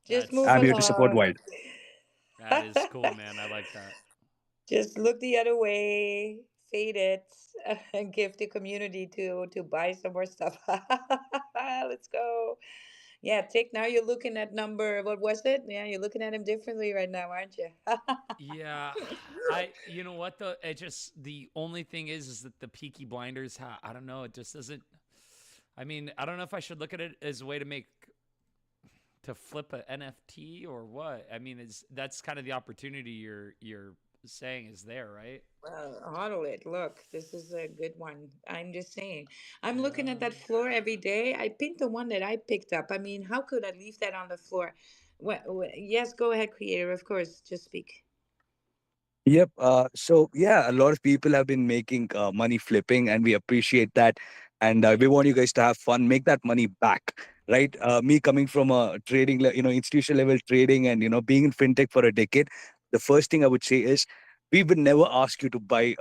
Just that's move I'm here to support along. Wild. that is cool, man. I like that. Just look the other way, fade it, and give the community to buy some more stuff. Let's go. Yeah, Tick. Now you're looking at number. What was it? Yeah, you're looking at him differently right now, aren't you? Yeah, you know what though? It just the only thing is that the Peaky Blinders. I don't know. It just doesn't. I mean, I don't know if I should look at it as a way to make to flip a NFT or what. I mean, is that's kind of the opportunity you're saying is there, right? Hodl it. Look, this is a good one. I'm just saying. I'm looking at Yeah. that floor every day. I picked the one that I picked up. I mean, how could I leave that on the floor? Yes, go ahead, creator. Of course, just speak. Yep. So yeah, a lot of people have been making money flipping, and we appreciate that. And we want you guys to have fun, make that money back, right? Me coming from a institutional level trading, and being in fintech for a decade, the first thing I would say is we would never ask you to buy,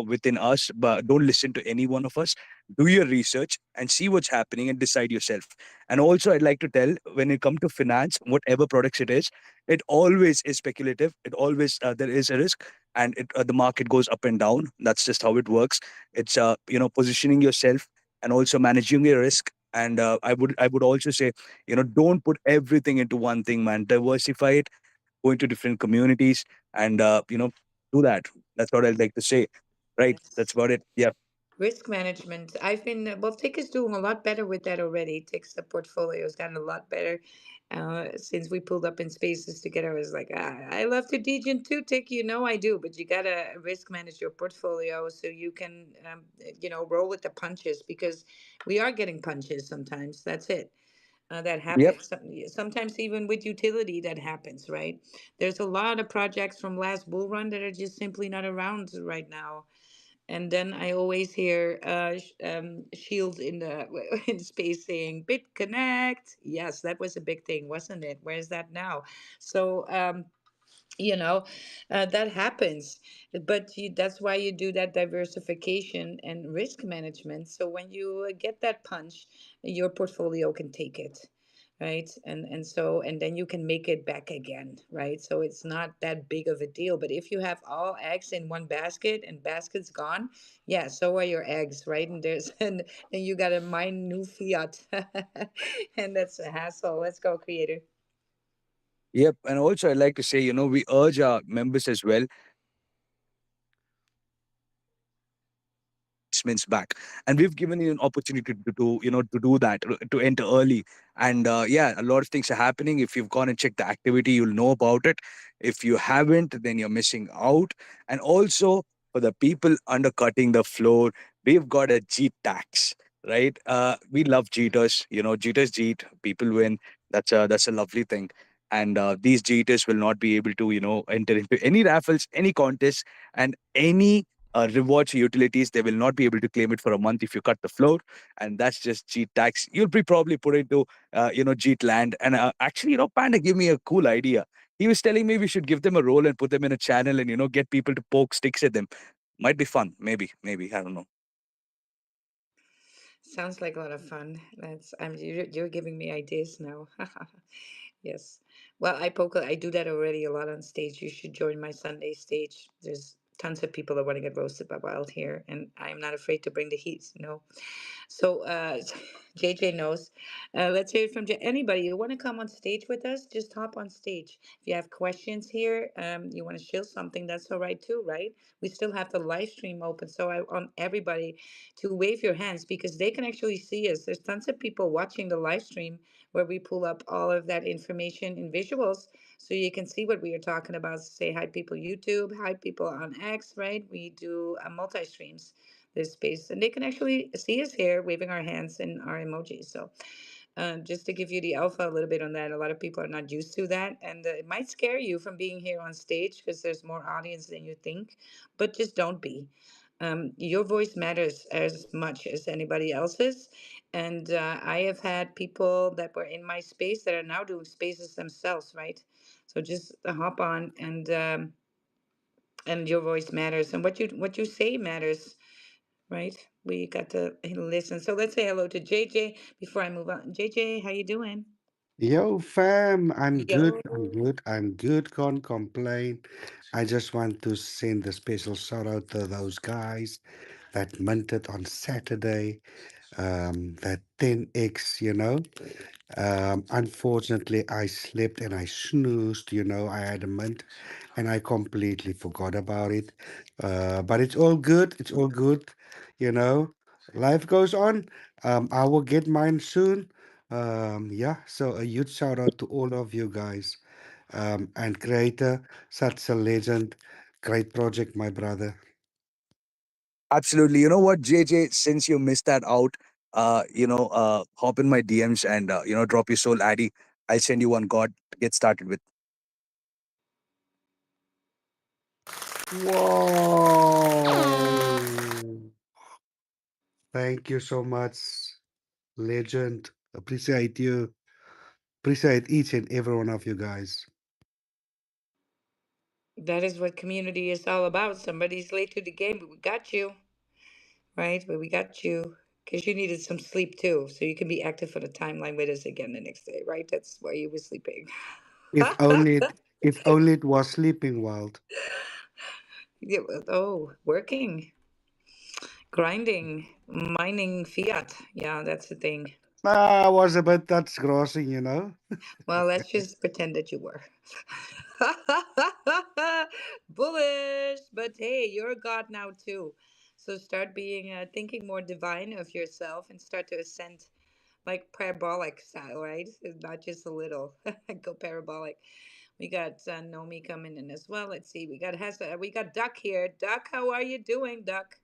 within us, but don't listen to any one of us. Do your research and see what's happening and decide yourself. And also, I'd like to tell, when it comes to finance, whatever products it always is speculative. It always there is a risk, and the market goes up and down. That's just how it works. It's positioning yourself and also managing your risk. And I would also say, don't put everything into one thing, man. Diversify it, go into different communities, and do that. That's what I'd like to say. Right. That's Yes. about it. Yeah. Risk management. I've been, well, Tick is doing a lot better with that already. Tick's the portfolio's gotten a lot better since we pulled up in spaces together. I was like, I love to degen too, Tick. You know I do, but you got to risk manage your portfolio so you can, roll with the punches, because we are getting punches sometimes. That's it. That Yep. happens. Sometimes even with utility, that happens, right? There's a lot of projects from last bull run that are just simply not around right now. And then I always hear Shield in the in space saying BitConnect. Yes, that was a big thing, wasn't it? Where's that now? So you know that happens, but that's why you do that diversification and risk management, so when you get that punch, your portfolio can take it, right? And then you can make it back again, right? So it's not that big of a deal. But if you have all eggs in one basket and basket's gone, yeah, so are your eggs, right? And there's and you got to mine new fiat. And that's a hassle. Let's go, creator. Yep. And also, I'd like to say, we urge our members as well investments back, and we've given you an opportunity to do that, to enter early. And yeah, a lot of things are happening. If you've gone and checked the activity, you'll know about it. If you haven't, then you're missing out. And also, for the people undercutting the floor, we've got a Jeet tax, right? We love Jeeters. Jeeters Jeet, people win. That's a lovely thing. And these Jeeters will not be able to enter into any raffles, any contests, and any rewards or utilities. They will not be able to claim it for a month if you cut the floor, and that's just Jeet tax. You'll be probably put into Jeet land. And actually, Panda gave me a cool idea. He was telling me we should give them a role and put them in a channel, and get people to poke sticks at them. Might be fun. Maybe I don't know. Sounds like a lot of fun. That's you're giving me ideas now. Yes. Well, I do that already a lot on stage. You should join my Sunday stage. There's tons of people that want to get roasted by Wild here, and I'm not afraid to bring the heat. So, JJ knows. Let's hear it from anybody. You want to come on stage with us? Just hop on stage. If you have questions here, you want to share something, that's all right too, right? We still have the live stream open, so I want everybody to wave your hands because they can actually see us. There's tons of people watching the live stream where we pull up all of that information in visuals so you can see what we are talking about. Say hi, people, YouTube, hi, people on X, right? We do multi streams this space, and they can actually see us here waving our hands and our emojis. So, just to give you the alpha a little bit on that, a lot of people are not used to that, and it might scare you from being here on stage because there's more audience than you think, but just don't be. Your voice matters as much as anybody else's. And I have had people that were in my space that are now doing spaces themselves, right? So just hop on, and your voice matters, and what you say matters, right? We got to listen. So let's say hello to JJ before I move on. JJ, how you doing? Yo, fam, I'm good. Yo. I'm good. I'm good. Can't complain. I just want to send a special shout out to those guys that minted on Saturday. That 10x, Unfortunately, I slept and I snoozed, I had a mint and I completely forgot about it. But it's all good. It's all good, you know. Life goes on. I will get mine soon. Yeah, so a huge shout out to all of you guys. And creator, such a legend. Great project, my brother. Absolutely. You know what, JJ, since you missed that out, hop in my DMs and, drop your soul Addy. I'll send you one God to get started with. Whoa. Thank you so much, legend. Appreciate you. Appreciate each and every one of you guys. That is what community is all about. Somebody's late to the game, but we got you, right? But we got you because you needed some sleep too, so you can be active for the timeline with us again the next day, right? That's why you were sleeping. If only it was sleeping wild. Yeah, oh, working, grinding, mining fiat. Yeah, that's the thing. I was a bit that's grossing. Well, let's just pretend that you were. Bullish, but hey, you're a god now too. So start being thinking more divine of yourself and start to ascend like parabolic style, right? Not just a little. Go parabolic. We got Nomi coming in as well. Let's see. We got Duck here. Duck, how are you doing, Duck?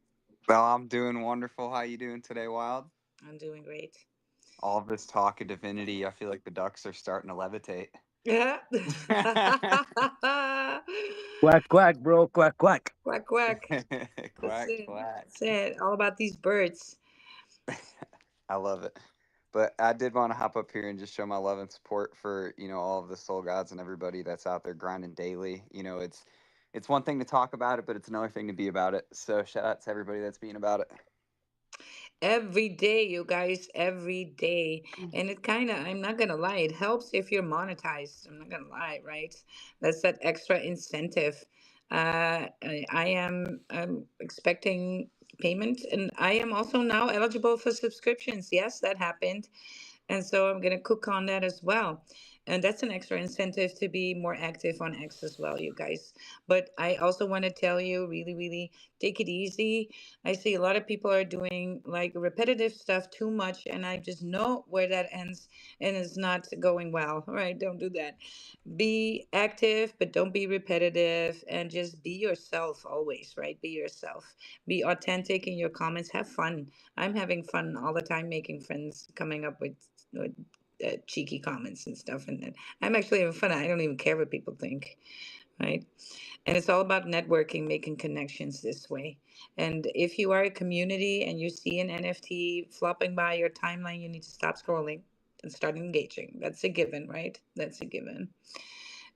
Well, I'm doing wonderful. How you doing today, Wild? I'm doing great. All of this talk of divinity, I feel like the ducks are starting to levitate. Yeah. Quack, quack, bro. Quack, quack. Quack quack. That's Quack, it. quack. That's it. All about these birds. I love it. But I did want to hop up here and just show my love and support for, all of the soul gods and everybody that's out there grinding daily. It's one thing to talk about it, but it's another thing to be about it. So shout out to everybody that's being about it. Every day, you guys, every day. And it kind of, I'm not going to lie, it helps if you're monetized. I'm not going to lie, right? That's that extra incentive. I am expecting payment, and I am also now eligible for subscriptions. Yes, that happened. And so I'm going to cook on that as well. And that's an extra incentive to be more active on X as well, you guys. But I also want to tell you really, really take it easy. I see a lot of people are doing like repetitive stuff too much, and I just know where that ends and it's not going well. All right, don't do that. Be active, but don't be repetitive, and just be yourself always, right? Be yourself. Be authentic in your comments. Have fun. I'm having fun all the time making friends, coming up with cheeky comments and stuff. And I'm actually having fun. I don't even care what people think, right? And it's all about networking, making connections this way. And if you are a community and you see an NFT flopping by your timeline, you need to stop scrolling and start engaging. That's a given, right? That's a given.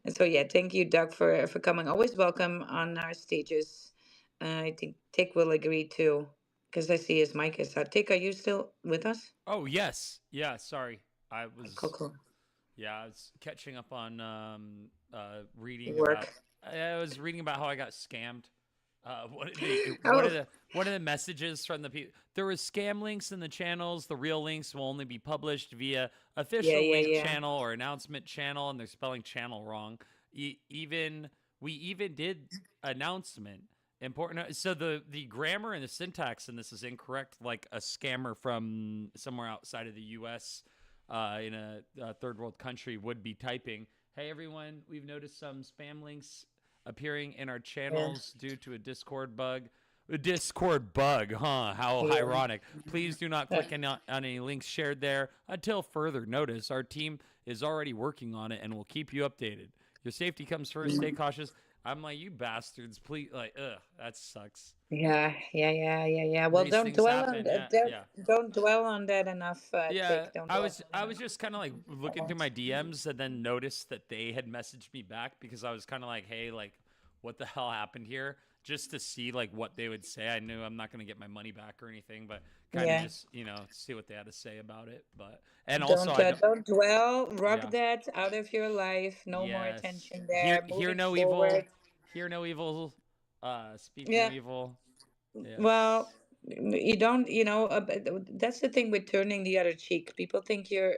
And so, yeah, thank you, Doug, for coming. Always welcome on our stages. I think Tick will agree too, because I see his mic is out. Tick, are you still with us? Oh yes, yeah. Sorry, I Cool, was cool. Yeah, I was catching up on reading about. Work. I was reading about how I got scammed. What the Oh, one of the messages from the people, there was scam links in the channels. The real links will only be published via yeah, official yeah, link yeah. channel or announcement channel, and they're spelling channel wrong. Even we even did announcement important. So the grammar and the syntax in this is incorrect. Like a scammer from somewhere outside of the U.S. In a third world country would be typing, "Hey everyone, we've noticed some spam links appearing in our Yeah, channels due to a Discord bug." A Discord bug, huh? How yeah. ironic. Please do not click on any links shared there until further notice. Our team is already working on it and will keep you updated. Your safety comes first. Stay cautious. I'm like, you bastards, please. Like, ugh, that sucks. Yeah, yeah, yeah, yeah, yeah. Well, These don't things dwell on happen. Yeah, yeah. don't dwell on that enough, Yeah, Tick. Don't I dwell was on I that was just kind of like that looking through much. my DMs and then noticed that they had messaged me back because I was kind of like, "Hey, like what the hell happened here?" Just to see like what they would say. I knew I'm not going to get my money back or anything, but kind of Yeah. just, see what they had to say about it. But and also I don't Don't dwell. Rug yeah. that out of your life. No more Yes. attention Hear there. hear Moving no forward. evil. Hear no evil. Speak no Yeah. evil. Yes. Well, you don't. That's the thing with turning the other cheek. People think you're.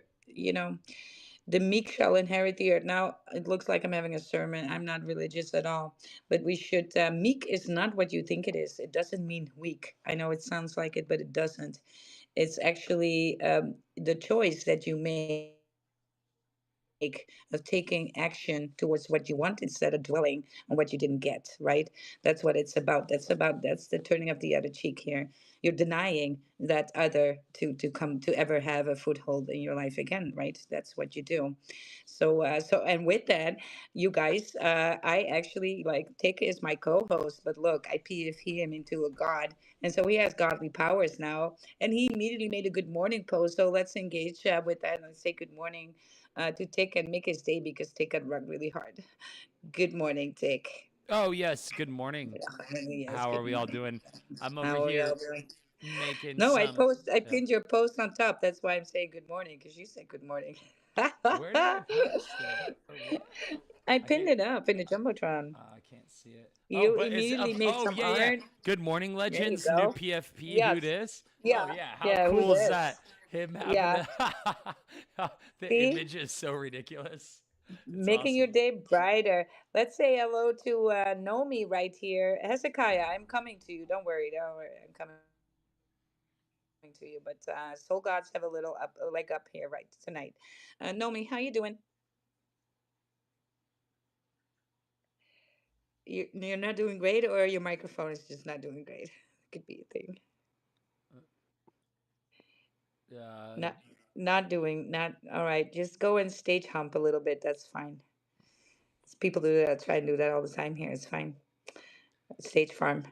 The meek shall inherit the earth. Now it looks like I'm having a sermon. I'm not religious at all, but we should. Meek is not what you think it is. It doesn't mean weak. I know it sounds like it, but it doesn't. It's actually the choice that you make of taking action towards what you want instead of dwelling on what you didn't get, right? That's what it's about. That's the turning of the other cheek here. You're denying that other to ever have a foothold in your life again, right? That's what you do. So and with that, you guys, I actually like Tick is my co-host, but look, I PFP him into a god, and so he has godly powers now, and he immediately made a good morning post. So let's engage with that and say good morning to Tick and make his day because Tick got run really hard. Good morning, Tick. Oh, yes. Good morning. Yes, How are good we all morning. doing? I'm over How are we all here doing? making No, some. I Yeah. pinned your post on top. That's why I'm saying good morning because you said good morning. Where did I post it? What? I I pinned can't. it up in the jumbotron. I can't see it. Oh, You but is immediately made oh some yeah, yeah. art. Good morning, There you legends. New go. PFP. Who Yes. dis? Oh Yeah. yeah. How Yeah. Who cool is that? this? Him having Yeah. the the See, image is so ridiculous. It's making your awesome. day brighter. Let's say hello to Nomi right here. Hezekiah, I'm coming to you. Don't worry. Don't worry. I'm coming to you. But Soul Gods have a little leg up here right tonight. Nomi, how you doing? You're not doing great, or your microphone is just not doing great. Could be a thing. Uh, Not doing not all right. Just go and stage hump a little bit. That's fine. People do that. Try and do that all the time here. It's fine. Stage farm.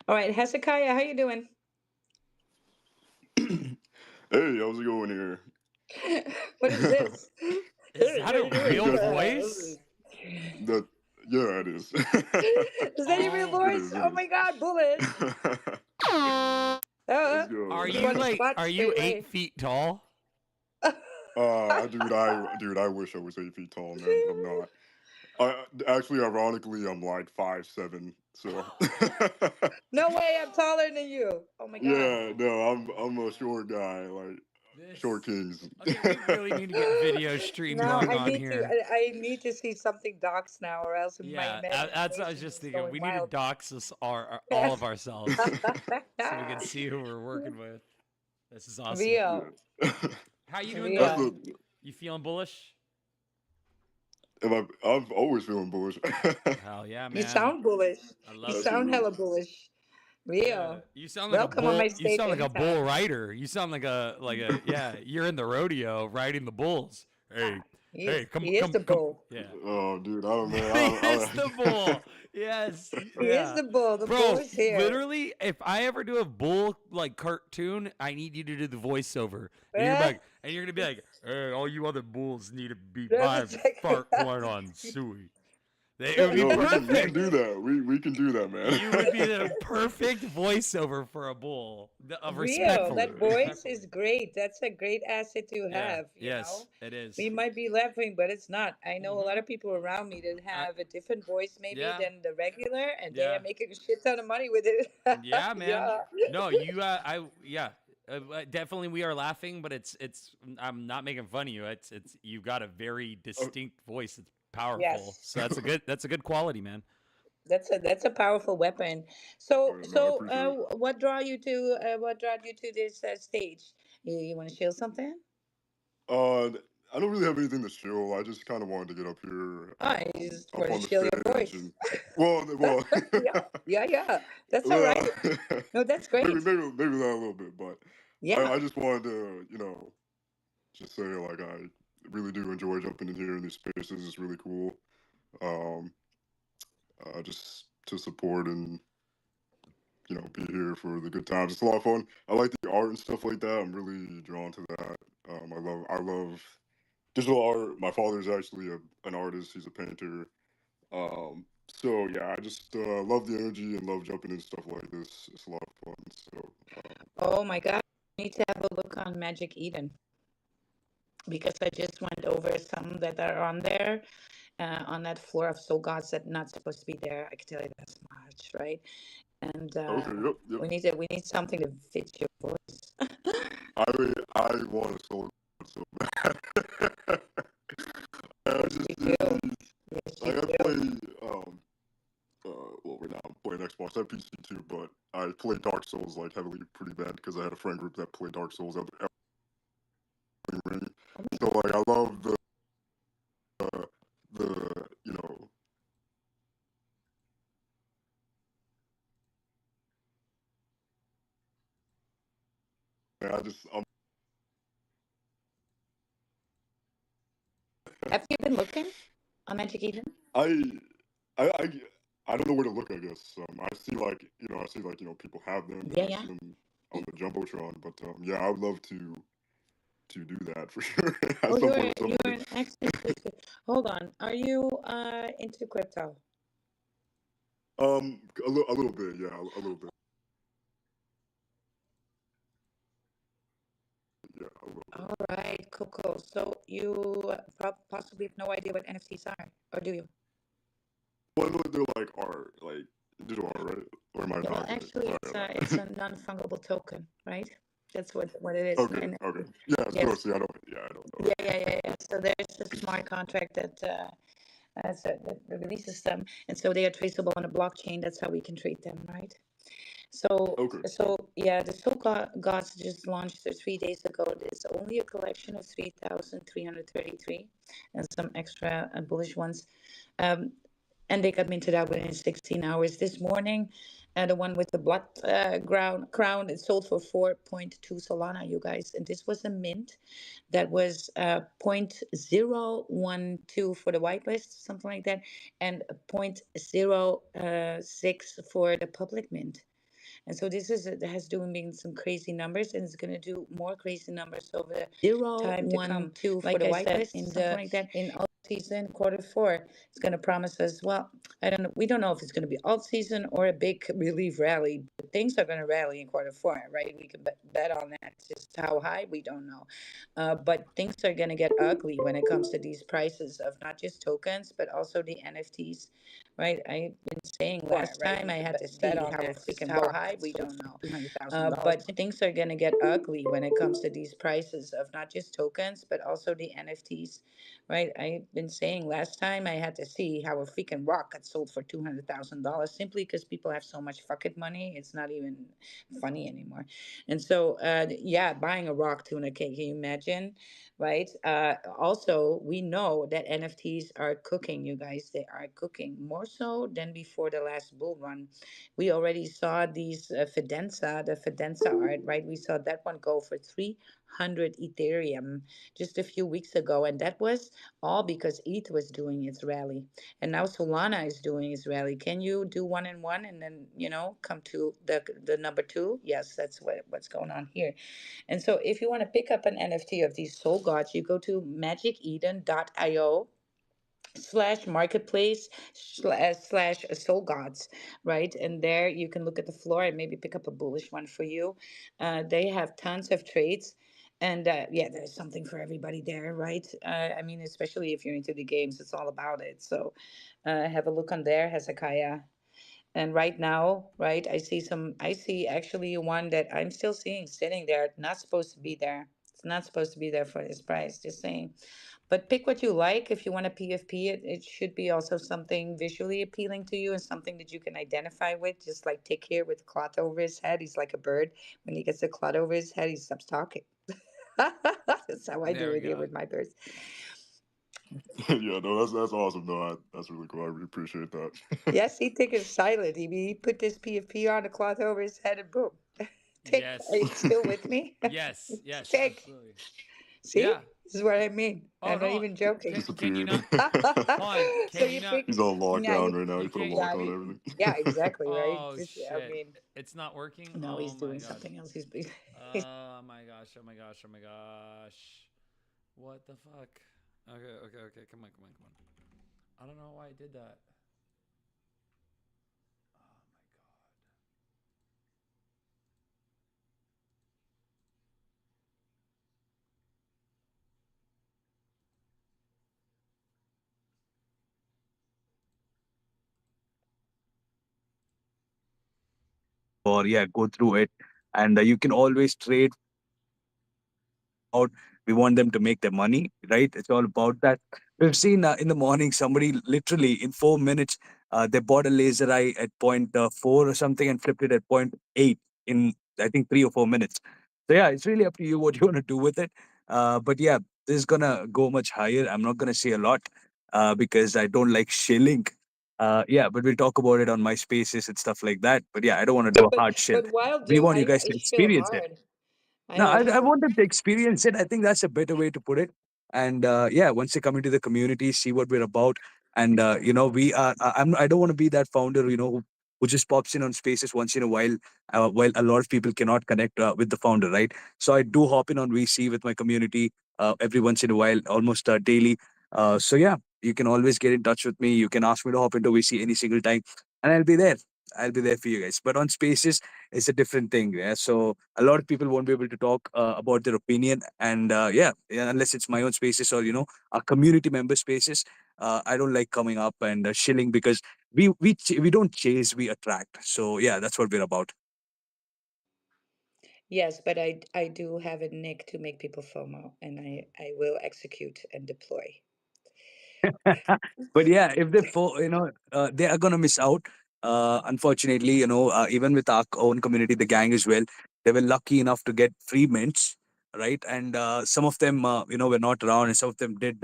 All right, Hezekiah, how you doing? Hey, how's it going here? What is this? is Hey, that how a you doing? real That's voice? that. Yeah, it is. Is that your real Oh, It voice? is. It Oh is. my God, bullet! Let's are go. Just you watch, like? watch, Are stay you eight away. feet tall? Dude, I wish I was 8 feet tall, man, but I'm not. Actually, ironically, I'm like 5'7". So, No way, I'm taller than you. Oh my God. yeah, no, I'm a short guy, like short This. kings. Okay, we really need to get video stream Now going on here. I need to see something docs now, or else my Yeah, that's what I was imagination just is thinking. going We need to wild. dox us all Yes. of ourselves so we can see who we're working with. This is awesome. Real, Yeah. How you doing That's though? real. the. You feeling bullish? I'm always feeling bullish. Hell yeah, You man. sound bullish. I You love it. sound Absolutely. hella bullish. Yeah, Real. you sound like a Welcome on my bull. You stage sound like a bull anytime. rider. You sound like a yeah. You're in the rodeo riding the bulls. Hey, hey, come He is come the come. bull. Yeah. Oh, dude, I don't man. He is the bull. Yes. He is Yeah. the bull. The bull Bro, is here. literally, if I ever do a bull like cartoon, I need you to do the voiceover. And you're Eh? like, and you're gonna be like, hey, all you other bulls need to be That's buying exactly. fart corn on suey. It would be Yo, we can perfect. do that. We can do that, man. You would be the perfect voiceover for a bull. Real, that Respectfully, Definitely. voice respectfully. is great. That's a great asset to Yeah. have, you Yes, know. it We is. might be laughing, but it's not. I know a lot Mm-hmm. of people around me that I, have a different voice maybe yeah. than the regular, and they are Yeah. making a shit ton of money with it. Yeah, man. Yeah. No, you. Yeah. Definitely, we are laughing, but it's. I'm not making fun of you. It's. You got a very Oh, distinct voice. It's powerful. Yes. So that's a good. That's a good quality, man. That's a powerful weapon. oh, So yeah, no, I so appreciate it. what draw you to this stage? You want to share something? Uh, I don't really have anything to show. I just kind of wanted to get up here, Oh, you just up want to on the share your stage, voice. and well, Yeah, yeah, yeah. That's all well, right. No, that's great. maybe not a little bit, but Yeah. I just wanted to, just say like I really do enjoy jumping in here in these spaces. It's really cool. Um, just to support and be here for the good times. It's a lot of fun. I like the art and stuff like that. I'm really drawn to that. I love digital art. My father's actually an artist. He's a painter. So yeah, I just love the energy and love jumping into stuff like this. It's a lot of fun. So Oh my God. You need to have a look on Magic Eden because I just went over some that are on there, on that floor of soul gods that not supposed to be there. I can tell you that much, right? And okay, yep, yep. we need something to fit your voice. I want to soul so bad. I Yes, just you do. Yes, you like I do. play well right now I'm playing Xbox. I have PC too, but I play Dark Souls like heavily pretty bad because I had a friend group that played Dark Souls at the ring. So like I love the I just Have you been looking on Magic Eden? I I I I don't know where to look. I guess I see like people have them and Yeah, I yeah. see them on the jumbotron. But yeah, I would love to do that for sure at Oh, some you're point with you're somebody. an excellent. Hold on. Are you into crypto? A little bit, yeah, a little bit, yeah, a little bit. All right, cool, cool. So you possibly have no idea what NFTs are, or do you? Well, I know that they're like art, like digital art, right? Or am I Yeah, well, not right? actually, Am it's I a non-fungible token, right? That's what it is. okay, And okay, yeah. So yes, see, I don't know. yeah, yeah, yeah, yeah. So there's a smart contract that releases them, and so they are traceable on a blockchain. That's how we can treat them, right? So, Okay, so yeah, the Soul Gods just launched 3 days ago. There's only a collection of 3,333 and some extra bullish ones. Um, and they got minted out within 16 hours this morning. And the one with the blood crown, it sold for 4.2 Solana, you guys. And this was a mint that was 0.012 for the whitelist, something like that, and point zero 0.06 for the public mint. And so this is has doing some crazy numbers, and it's going to do more crazy numbers over the Zero time to one come. two for Like the I said, whitelist, in something the like that. in alt season quarter 4, it's going to promise us. Well, I don't know. We don't know if it's going to be alt season or a big relief rally. But things are going to rally in quarter 4, right? We can bet on that. Just how high we don't know, but things are going to get ugly when it comes to these prices of not just tokens but also the NFTs, right? I've been saying last time I had to see Bet on how a that. Just freaking how rock high got we sold don't for know. but $200,000. things are going to get ugly when it comes to these prices of not just tokens, but also the NFTs, right? I've been saying last time I had to see how a freaking rock got sold for $200,000 simply because people have so much fucking money. It's not even funny anymore. And so, yeah, buying a rock 200K, can you imagine? Right? Also, we know that NFTs are cooking, you guys. They are cooking more so than before the last bull run. We already saw these the Fidenza art, right? We saw that one go for 300 Ethereum just a few weeks ago, and that was all because ETH was doing its rally, and now Solana is doing its rally. Can you do one and one, and then come to the number two? Yes, that's what's going on here. And so, if you want to pick up an NFT of these soul gods, you go to magiceden.io, slash marketplace slash soul gods, right? And there you can look at the floor and maybe pick up a bullish one for you. They have tons of trades. And yeah, there's something for everybody there, right? I mean, especially if you're into the games, it's all about it. So have a look on there, Hezekiah. And right now, right, I see actually one that I'm still seeing sitting there, not supposed to be there. It's not supposed to be there for this price, just saying. But pick what you like. If you want a PFP, it should be also something visually appealing to you and something that you can identify with. Just like Tick here with the cloth over his head. He's like a bird. When he gets the cloth over his head, he stops talking. That's how I do There we it here go. with my birds. Yeah, no, that's awesome. No, that's really cool. I really appreciate that. Yes, he Tick is silent. He put this PFP on, the cloth over his head, and boom. Tick, are Yes. you still with me? Yes. Yes. Tick, Absolutely. see? Yeah. This is what I mean. Oh I'm not no. even joking. Can you Disappeared. not? Hold on. So Can you you not? pick, He's on yeah, lockdown right now. He You put a can't. lock yeah, on everything. yeah, exactly, right? Oh Just, I shit! mean, It's not working. no, Oh he's my doing god. something else. Oh my gosh. Oh my gosh. Oh my gosh. What the fuck? Okay. Okay. Okay. Come on. Come on. Come on. I don't know why I did that. Oh my god. Or yeah, go through it, and you can always trade about. We want them to make their money, right? It's all about that. We've seen in the morning somebody literally in 4 minutes they bought a laser eye at point four or something and flipped it at point eight in I think 3 or 4 minutes. So yeah, it's really up to you what you want to do with it. But yeah, this is gonna go much higher. I'm not gonna say a lot because I don't like shilling. Yeah, but we'll talk about it on my spaces and stuff like that. But yeah, I don't want to do a hard shill. but while We do want you guys I to chill experience it. hard. I No, I always, want them to experience it. I think that's a better way to put it. And yeah, once they come into the community, see what we're about. And we are. I don't want to be that founder, who just pops in on spaces once in a while a lot of people cannot connect with the founder, right? So I do hop in on VC with my community every once in a while, almost daily. So yeah, you can always get in touch with me. You can ask me to hop into VC any single time, and I'll be there. I'll be there for you guys. But on spaces, it's a different thing. Yeah. So a lot of people won't be able to talk about their opinion, and yeah, unless it's my own spaces or our community member spaces. I don't like coming up and shilling because we don't chase, we attract. So yeah, that's what we're about. yes, but I do have a nick to make people FOMO, and I will execute and deploy. But yeah, if they are gonna miss out. Unfortunately, even with our own community, the gang as well, they were lucky enough to get free mints, right? And some of them, were not around, and some of them did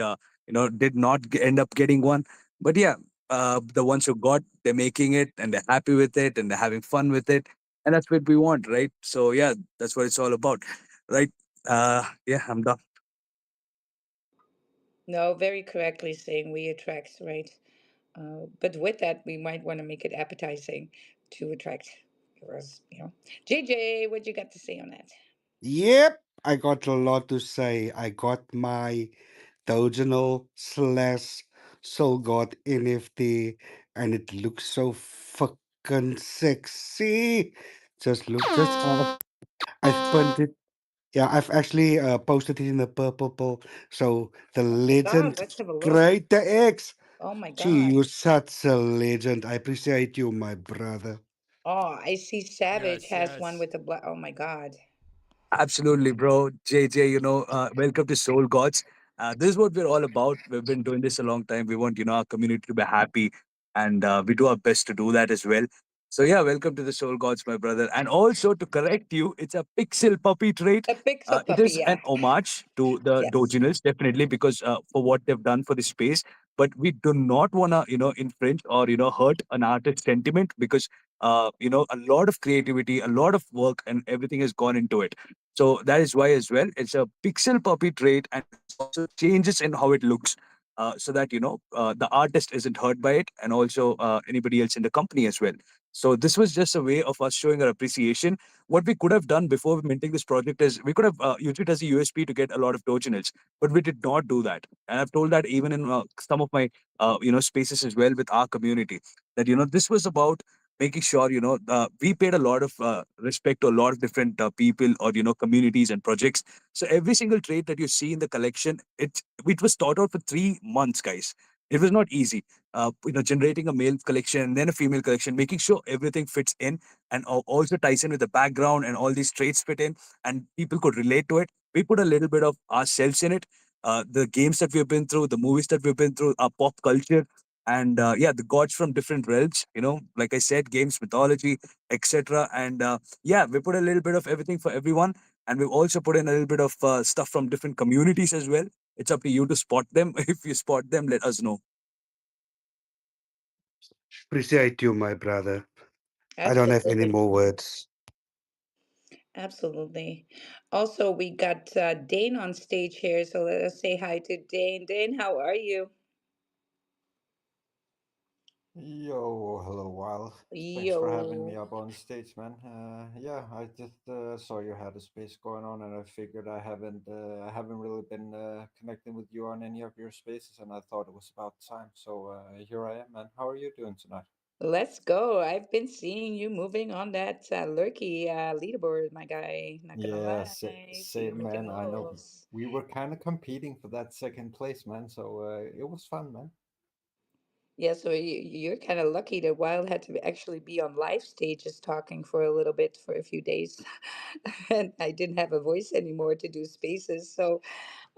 not end up getting one. But yeah, the ones who got, they're making it, and they're happy with it, and they're having fun with it, and that's what we want, right? So yeah, that's what it's all about, right? Yeah, I'm done. No, very correctly saying we attract, right? But with that, we might want to make it appetizing to attract viewers. JJ, what you got to say on that? Yep, I got a lot to say. I got my Doginal slash Soul God NFT, and it looks so fucking sexy. I've pinned it. Yeah, I've actually posted it in the purple poll. So the Oh my God, legend, let's have a look. great the X. Oh my Gee, God. you're such a legend. I appreciate you, my brother. Oh, I see Savage Yes. has one Yes. with a black. Oh my God. Absolutely, bro. JJ, welcome to Soul Gods. This is what we're all about. We've been doing this a long time. We want, our community to be happy, and we do our best to do that as well. So, yeah, welcome to the Soul Gods, my brother. And also, to correct you, it's a pixel puppy trait. A pixel It puppy, is an yeah. homage to the Yes. Doginals, definitely, because for what they've done for the space. But we do not want to, infringe or, hurt an artist's sentiment because, a lot of creativity, a lot of work, and everything has gone into it. So that is why as well it's a pixel puppy trait, and there's also changes in how it looks. so that the artist isn't hurt by it, and also anybody else in the company as well. So this was just a way of us showing our appreciation. What we could have done before minting this project is we could have used it as a USP to get a lot of doginals, but we did not do that. And I've told that even in some of my spaces as well with our community, that this was about making sure we paid a lot of respect to a lot of different people, or communities and projects. So every single trait that you see in the collection, it was thought out for 3 months, guys. It was not easy. Generating a male collection and then a female collection, making sure everything fits in, and also ties in with the background, and all these traits fit in, and people could relate to it. We put a little bit of ourselves in it. The games that we've been through, the movies that we've been through, our pop culture, and yeah, the gods from different realms. Like I said, games, mythology, etc. And yeah, we put a little bit of everything for everyone, and we've also put in a little bit of stuff from different communities as well. It's up to you to spot them. If you spot them, let us know. Appreciate you, my brother. I don't have any Absolutely. more words. Absolutely. Also, we got Dane on stage here, so let us say hi to Dane. Dane, how are you? Yo, hello, Wild. Thanks for having me Yo. up on stage, man. Yeah, I just saw you had a space going on, and I figured I haven't really been connecting with you on any of your spaces, and I thought it was about time. So here I am, man. How are you doing tonight? Let's go. I've been seeing you moving on that Lurky leaderboard, my guy. Not gonna Yeah, lie. See you same, making man. I know moves. we were kind of competing for that second place, man. So it was fun, man. Yeah, so you're kind of lucky that Wild had to actually be on live stages talking for a little bit for a few days. And I didn't have a voice anymore to do spaces. So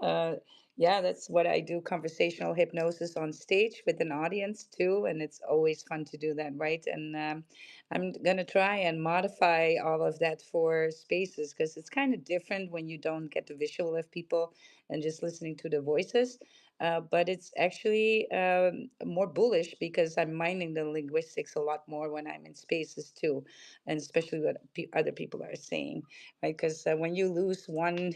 Uh, yeah, that's what I do, conversational hypnosis on stage with an audience too. And it's always fun to do that, right? And I'm going to try and modify all of that for spaces because it's kind of different when you don't get the visual of people and just listening to the voices. But it's actually more bullish because I'm minding the linguistics a lot more when I'm in spaces too, and especially what other people are saying, right? Because when you lose one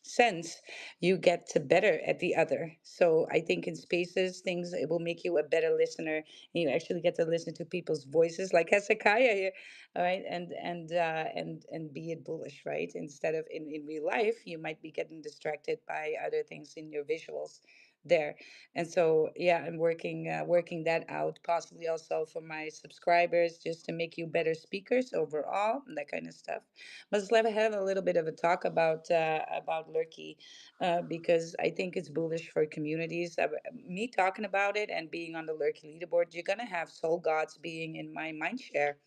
sense, you get to better at the other. So I think in spaces, things it will make you a better listener. And you actually get to listen to people's voices, like Hezekiah here, all right, and be it bullish, right? Instead of in real life, you might be getting distracted by other things in your visuals there. And so yeah, I'm working that out, possibly also for my subscribers, just to make you better speakers overall and that kind of stuff. Let's let have a little bit of a talk about Lurky, because I think it's bullish for communities. Me talking about it and being on the Lurky leaderboard, you're gonna have soul gods being in my mind share,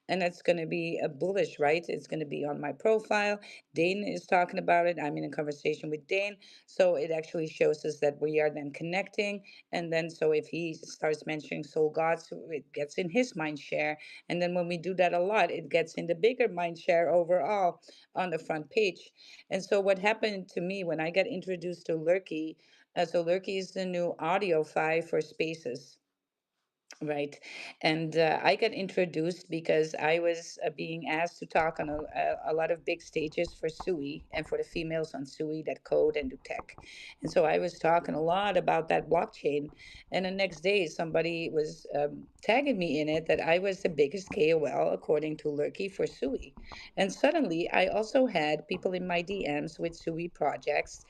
and it's going to be a bullish, right? It's going to be on my profile. Dane is talking about it. I'm in a conversation with Dane, so it actually shows us that we are then connecting. And then, so if he starts mentioning soul gods, it gets in his mind share. And then when we do that a lot, it gets in the bigger mind share overall on the front page. And so what happened to me when I got introduced to Lurky? So Lurky is the new audio file for Spaces. Right. And I got introduced because I was being asked to talk on a lot of big stages for SUI and for the females on SUI that code and do tech. And so I was talking a lot about that blockchain. And the next day, somebody was tagging me in it that I was the biggest KOL according to Lurky for SUI. And suddenly, I also had people in my DMs with SUI projects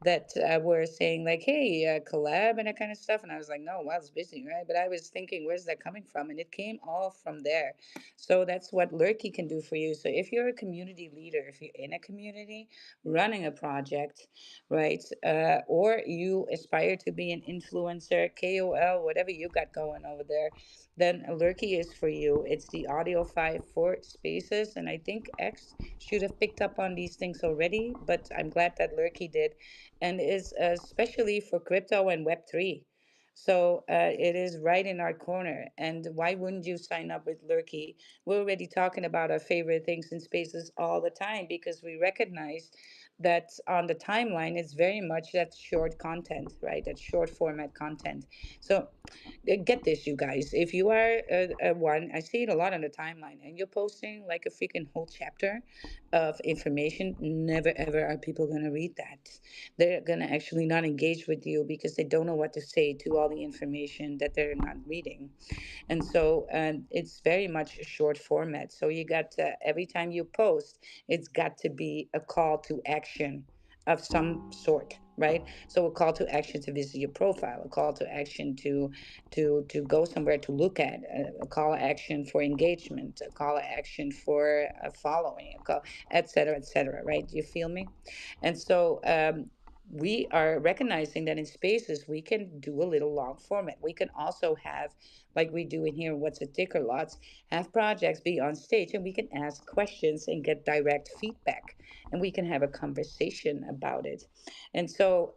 that were saying like, "Hey, collab" and that kind of stuff, and I was like, "No, well, it's busy, right?" But I was thinking, "Where's that coming from?" And it came all from there. So that's what Lurky can do for you. So if you're a community leader, if you're in a community running a project, right, or you aspire to be an influencer, KOL, whatever you got going over there, then Lurky is for you. It's the audio file for spaces, and I think X should have picked up on these things already, but I'm glad that Lurky did, and is especially for crypto and Web3. So it is right in our corner. And why wouldn't you sign up with Lurky? We're already talking about our favorite things in spaces all the time because we recognize that's on the timeline is very much that short content, right? That short format content. So get this, you guys. If you are a one, I see it a lot on the timeline, and you're posting like a freaking whole chapter of information. Never ever are people going to read that. They're going to actually not engage with you because they don't know what to say to all the information that they're not reading. And so it's very much a short format. So you got to, every time you post, it's got to be a call to action of some sort, right? So a call to action to visit your profile, a call to action to go somewhere to look at, a call to action for engagement, a call to action for following, a call, et cetera, right? You feel me? And so we are recognizing that in spaces we can do a little long format. We can also have, like we do in here, what's a ticker lots, have projects be on stage and we can ask questions and get direct feedback and we can have a conversation about it. And so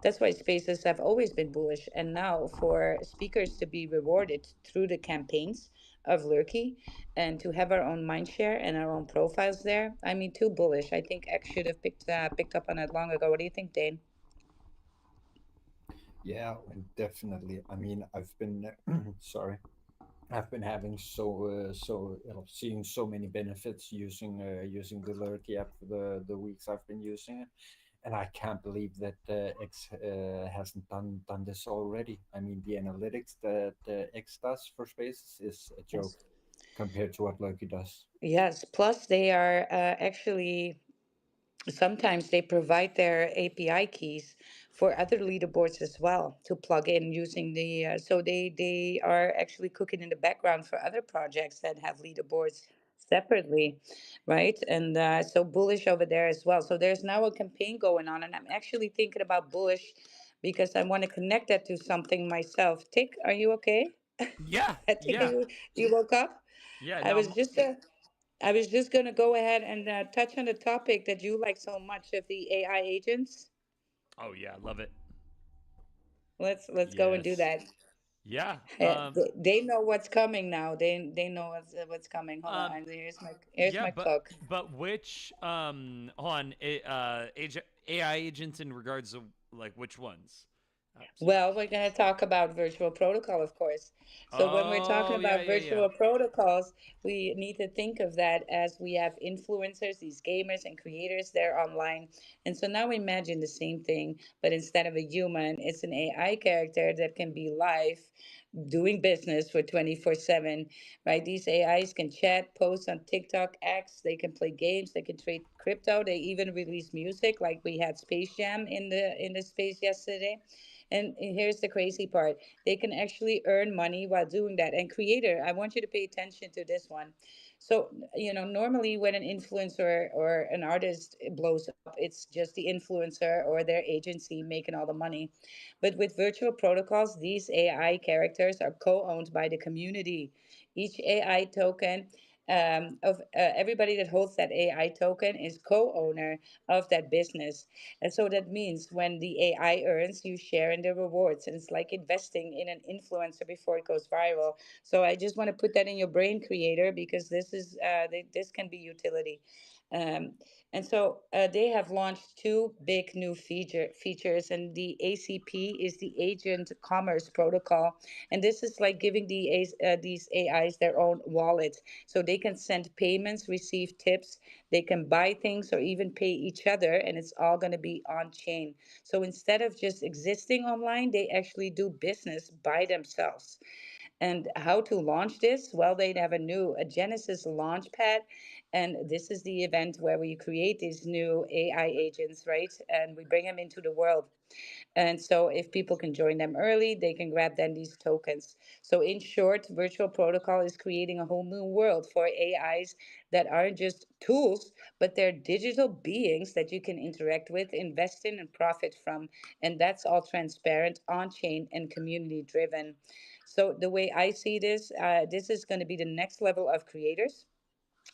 that's why spaces have always been bullish. And now for speakers to be rewarded through the campaigns of Lurky and to have our own mind share and our own profiles there, I mean, too bullish. I think X should have picked up on it long ago. What do you think, Dane? Yeah, definitely. I mean, I've been sorry. I've been having seeing so many benefits using the Lurky app for the weeks I've been using it, and I can't believe that X hasn't done this already. I mean, the analytics that X does for Spaces is a joke Yes. compared to what Lurky does. Yes. Plus, they are actually sometimes they provide their API keys for other leaderboards as well to plug in using the so they are actually cooking in the background for other projects that have leaderboards separately, right? And so bullish over there as well. So there's now a campaign going on, and I'm actually thinking about bullish because I want to connect that to something myself. Tick, are you okay? Yeah, I think yeah, you woke up. yeah. I No, was just I was just going to go ahead and touch on the topic that you like so much of the AI agents. oh yeah, love it. Let's go and do Yes. that. Yeah. They know what's coming now. They know what's coming. Hold on. Um. Here's Yeah, my but cloak. which hold on, AI agents in regards to like which ones? So, Well, we're going to talk about virtual protocol, of course. So when we're talking oh yeah, about yeah, yeah. virtual protocols, we need to think of that as we have influencers, these gamers and creators there online. And so now imagine the same thing, but instead of a human, it's an AI character that can be live doing business for 24/7, right? These AIs can chat, post on TikTok, X, they can play games, they can trade crypto, they even release music like we had Space Jam in the space yesterday. And here's the crazy part. They can actually earn money while doing that. And creator, I want you to pay attention to this one. So, normally when an influencer or an artist blows up, it's just the influencer or their agency making all the money. But with virtual protocols, these AI characters are co-owned by the community. Each AI token of everybody that holds that AI token is co-owner of that business. And so that means when the AI earns, you share in the rewards. And it's like investing in an influencer before it goes viral. So I just want to put that in your brain, creator, because this can be utility. Um, and so they have launched two big new features, and the ACP is the Agent Commerce Protocol, and this is like giving these AIs their own wallet, so they can send payments, receive tips, they can buy things, or even pay each other, and it's all going to be on chain. So instead of just existing online, they actually do business by themselves. And how to launch this? Well, they have a Genesis launch pad, and this is the event where we create these new AI agents, right? And we bring them into the world. And so if people can join them early, they can grab then these tokens. So in short, virtual protocol is creating a whole new world for AIs that aren't just tools, but they're digital beings that you can interact with, invest in, and profit from. And that's all transparent, on-chain, and community-driven. So the way I see this, this is going to be the next level of creators.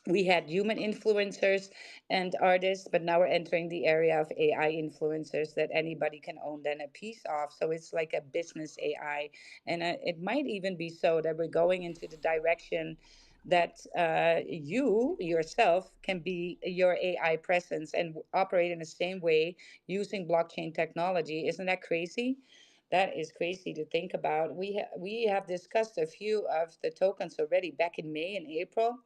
We had human influencers and artists, but now we're entering the area of AI influencers that anybody can own then a piece of. So it's like a business AI. And it might even be so that we're going into the direction that you yourself can be your AI presence and operate in the same way using blockchain technology. Isn't that crazy? That is crazy to think about. We have discussed a few of the tokens already back in May and April.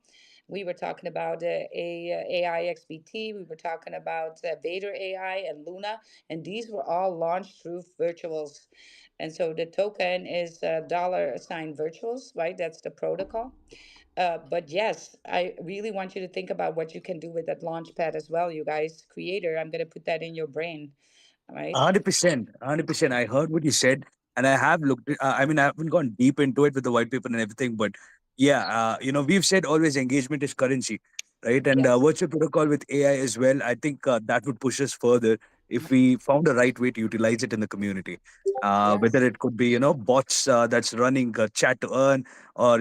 We were talking about AI XBT. We were talking about Vader AI and Luna, and these were all launched through virtuals. And so the token is dollar sign virtuals, right? That's the protocol. But yes, I really want you to think about what you can do with that launch pad as well, you guys. Creator, I'm going to put that in your brain, all right? 100%, 100%. I heard what you said, and I have looked. I mean, I haven't gone deep into it with the white paper and everything, but yeah, we've said always engagement is currency, right? And Yes, virtual protocol with AI as well. I think that would push us further if we found the right way to utilize it in the community. Whether yes, it could be bots that's running chat to earn, or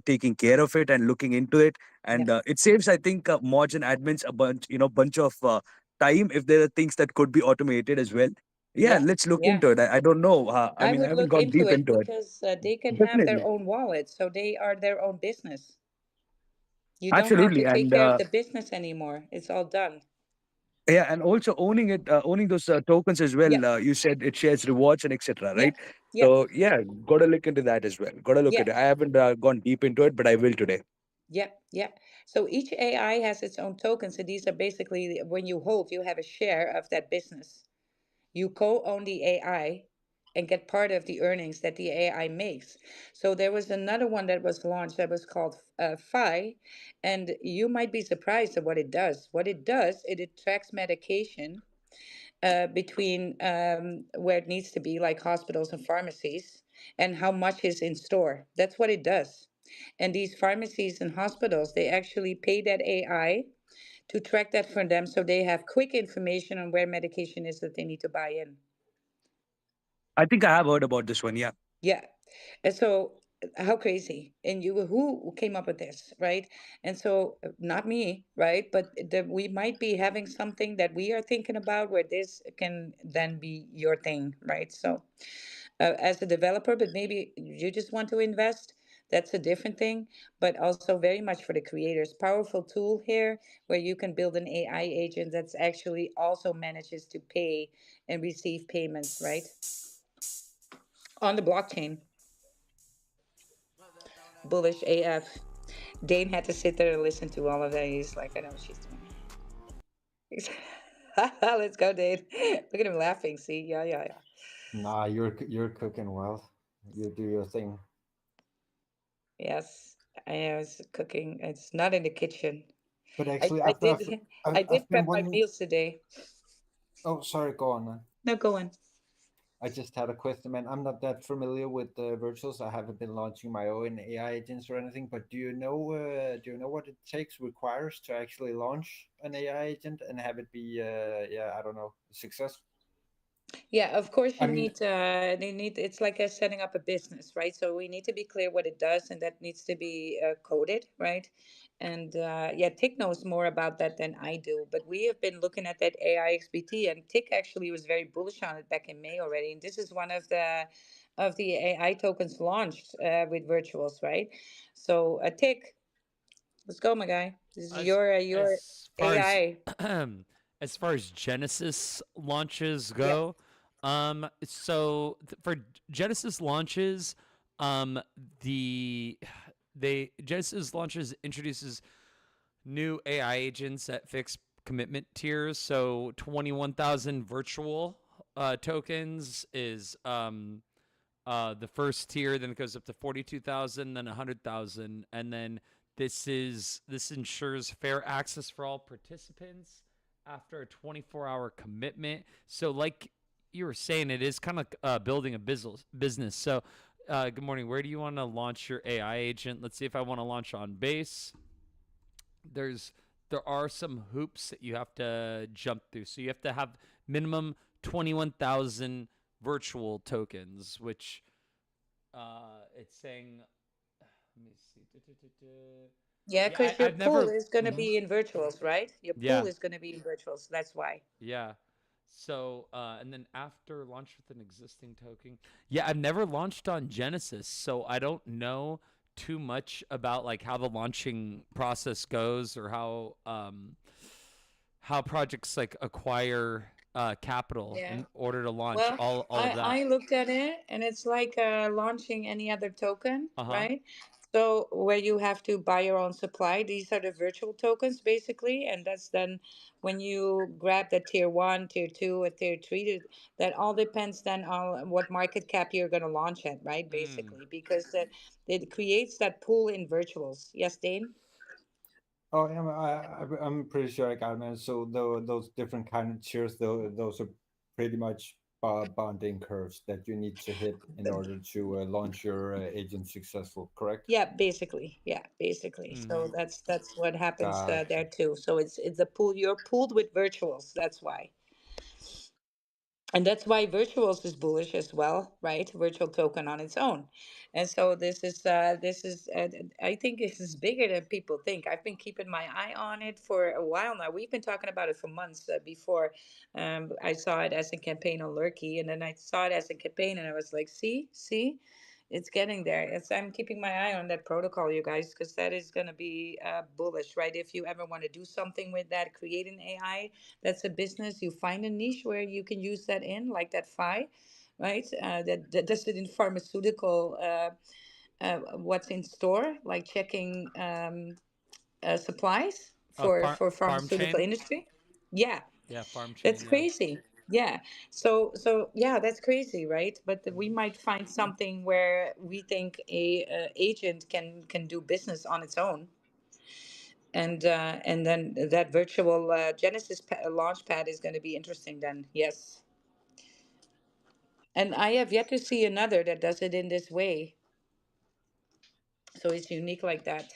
taking care of it and looking into it, yeah, and it saves, I think, mods and admins a bunch of time if there are things that could be automated as well. Yeah, yeah, let's look yeah. into it. I don't know. I I mean, I would haven't look gone into deep it into it. because they can have their Definitely. own wallet, so they are their own business. You don't have to Absolutely. take And care of the business anymore. It's all done. yeah, and also owning it, owning those tokens as Yeah, well. You said it shares rewards and etc. yeah, Right? yeah, So yeah, gotta look into that as well. Gotta look yeah, at it. I haven't gone deep into it, but I will today. yeah, yeah. So each AI has its own tokens, and these are basically when you hold, you have a share of that business. You co-own the AI and get part of the earnings that the AI makes. So there was another one that was launched that was called Phi, and you might be surprised at what it does. What it does, it tracks medication between where it needs to be, like hospitals and pharmacies, and how much is in store. That's what it does. And these pharmacies and hospitals, they actually pay that AI to track that for them so they have quick information on where medication is that they need to buy in. I think I have heard about this one. Yeah. Yeah. And so how crazy. And you who came up with this, right? And so not me, right? But we might be having something that we are thinking about where this can then be your thing, right? So as a developer, but maybe you just want to invest. That's a different thing, but also very much for the creators. Powerful tool here where you can build an AI agent that's actually also manages to pay and receive payments, right? On the blockchain. Bullish AF. Dane had to sit there and listen to all of that. He's like, I know what she's doing. Let's go, Dane. Look at him laughing. See, yeah, yeah, yeah. Nah, you're cooking well. You do your thing. Yes, I was cooking. It's not in the kitchen. But I, actually, I after did I I've did been prep my wondering. meals today. Oh, sorry, go on, man. No, go on. I just had a question, man. I'm not that familiar with virtuals. I haven't been launching my own AI agents or anything. But do you know what it takes requires to actually launch an AI agent and have it be yeah, I don't know, a success? Yeah, of course I you mean, need they need it's like a setting up a business, right? So we need to be clear what it does and that needs to be coded, right? And yeah, Tick knows more about that than I do, but we have been looking at that AI XBT and Tick actually was very bullish on it back in May already. And this is one of the AI tokens launched with virtuals, right? So Tick, let's go, my guy. This is As your as far as AI. as far as Genesis launches Yeah, go, for Genesis launches, um, the they Genesis launches introduces new AI agents at fixed commitment tiers. So 21,000 virtual tokens is the first tier. Then it goes up to 42,000, then 100,000, and then this ensures fair access for all participants after a 24-hour commitment. So like you were saying, it is kind of building a business. So good morning. Where do you want to launch your AI agent? Let's see if I want to launch on base. there's there are some hoops that you have to jump through. So you have to have minimum 21,000 virtual tokens, which it's saying. Let me see. yeah, Yeah, because your I've pool never. is going to Mhm. be in virtuals, right? Your pool Yeah, is going to be in virtuals. That's why. yeah. So and then after launch with an existing token, yeah, I've never launched on Genesis, so I don't know too much about like how the launching process goes or how projects like acquire capital Yeah. in order to launch Well, all of that. I looked at it and it's like launching any other token, Uh huh. right? So where you have to buy your own supply, these are the virtual tokens basically, and that's then when you grab the tier one, tier two, or tier three, that all depends then on what market cap you're going to launch at, right? Mm. Basically, because it creates that pool in virtuals. Yes, Dane? Oh, yeah, I'm pretty sure I got it, man. So those different kind of tiers, those are pretty much bonding curves that you need to hit in order to launch your agent successful, correct? Yeah, basically. Yeah, basically. So Mm-hmm. that's what happens there Gotcha. too. So it's a pool. You're pooled with virtuals. That's why. And that's why virtuals is bullish as well, right? Virtual token on its own. And so this is I think this is bigger than people think. I've been keeping my eye on it for a while now. We've been talking about it for months before I saw it as a campaign on Lurky, and then I saw it as a campaign, and I was like, see, it's getting there. I'm keeping my eye on that protocol, you guys, because that is going to be bullish, right? If you ever want to do something with that, create an AI that's a business, you find a niche where you can use that in, like that Fi, right? That does it in pharmaceutical, what's in store, like checking supplies for Farm pharmaceutical chain. industry. Yeah, Yeah, farm chain. that's Yeah. crazy. Yeah. So yeah, that's crazy, right? But we might find something where we think a agent can do business on its own, and then that virtual Genesis launch pad is going to be interesting. Then yes, and I have yet to see another that does it in this way. So it's unique like that.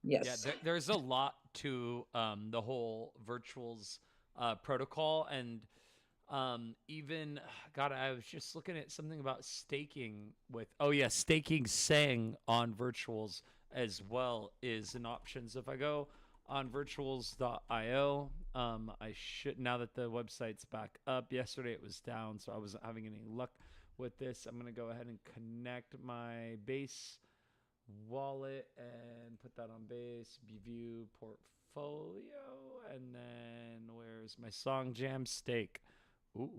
Yeah, Yes. there's a lot to the whole virtuals protocol, and even God, I was just looking at something about staking with. Oh yeah, staking sang on virtuals as well is an option. So if I go on virtuals.io, I should now that the website's back up. Yesterday it was down, so I wasn't having any luck with this. I'm gonna go ahead and connect my base wallet and put that on base, view portfolio, and then where's my song jam stake? Ooh.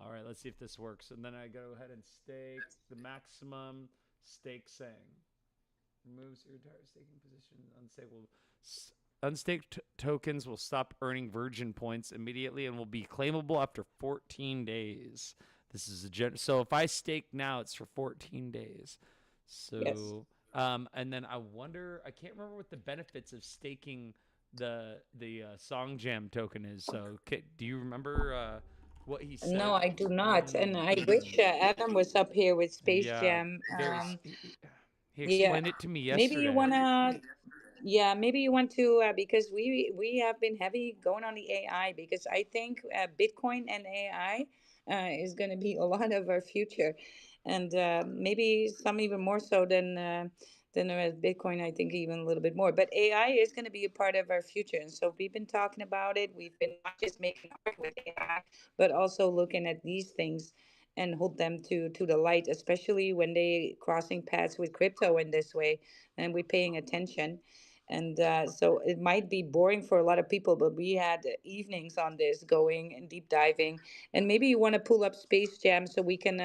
All right, let's see if this works. And then I go ahead and stake the maximum stake saying. Removes your entire staking position. Unstaked tokens will stop earning virgin points immediately and will be claimable after 14 days. This is so if I stake now, it's for 14 days. Yes. So and then I wonder, I can't remember what the benefits of staking the Song Jam token is. So do you remember what he No, said? I do not. And I Mm, wish Adam was up here with Space yeah, Jam. there's he Yeah, explained it to me maybe you yesterday. wanna. Yeah, maybe you want to because we have been heavy going on the AI because I think Bitcoin and AI is going to be a lot of our future, and maybe some even more so than Bitcoin. I think even a little bit more. But AI is going to be a part of our future, and so we've been talking about it. We've been not just making art with AI, but also looking at these things and hold them to the light, especially when they crossing paths with crypto in this way, and we're paying attention. And so it might be boring for a lot of people, but we had evenings on this going and deep diving. And maybe you want to pull up Space Jam so we can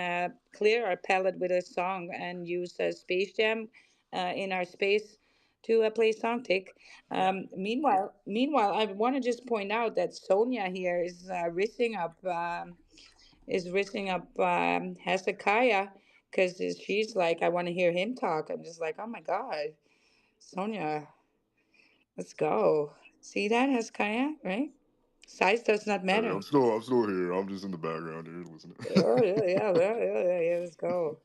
clear our palette with a song and use Space Jam in our space to play song tick. Yeah. Meanwhile, I want to just point out that Sonia here is rising up Hezekiah because she's like, I want to hear him talk. I'm just like, oh my God, Sonia, let's go. See that, Hezekiah, right? Size does not Hey, matter. I'm still here. I'm just in the background here listening. Oh, yeah, yeah, yeah, yeah, yeah, yeah, let's go.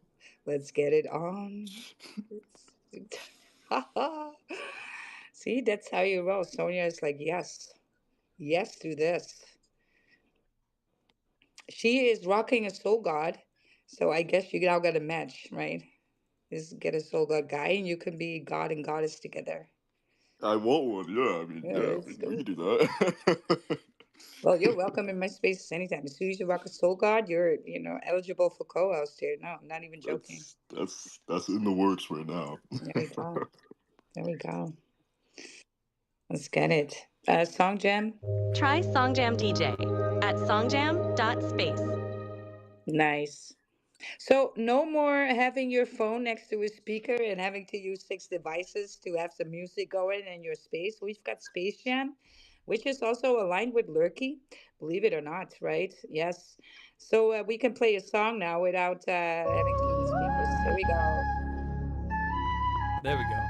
Let's get it on. It's- See, that's how you roll. Sonia is like, yes, yes to this. She is rocking a soul god. So I guess you now got a match, right? Is get a soul god guy and you can be god and goddess together. I want one. Yeah, Yeah, yeah. let's We go. can do that. Well, you're welcome in my spaces anytime. As soon as you rock a soul god, you're, eligible for co-host here. No, I'm not even joking. That's in the works right now. There we go. There we go. Let's get it. Song Jam. Try Songjam DJ at songjam.space. Nice. So no more having your phone next to a speaker and having to use six devices to have some music going in your space. We've got Space Jam, which is also aligned with Lurky, believe it or not, right? Yes. So we can play a song now without having to use speakers. Here we go. There we go.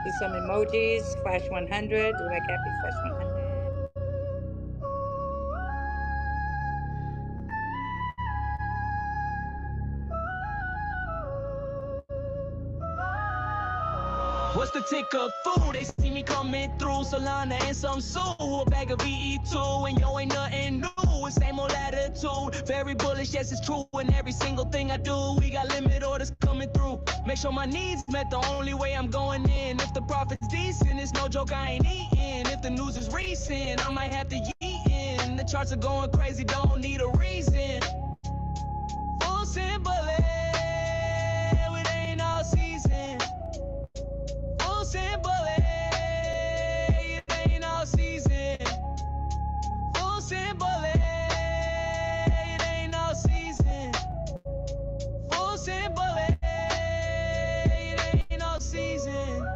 See some emojis. Flash 100. Do like happy Flash 100. What's the tick of food? They see me coming through, Solana and some Sue, a bag of VE2, and yo ain't nothing new. Same old attitude, very bullish, yes it's true. And every single thing I do, we got limit orders coming through. Make sure my needs met, the only way I'm going in. If the profit's decent, it's no joke, I ain't eating. If the news is recent, I might have to yeet in. The charts are going crazy, don't need a reason. Full simple, it ain't all season. Full simple, it ain't all season. Full simple, it ain't all season. Full simple, it ain't all season.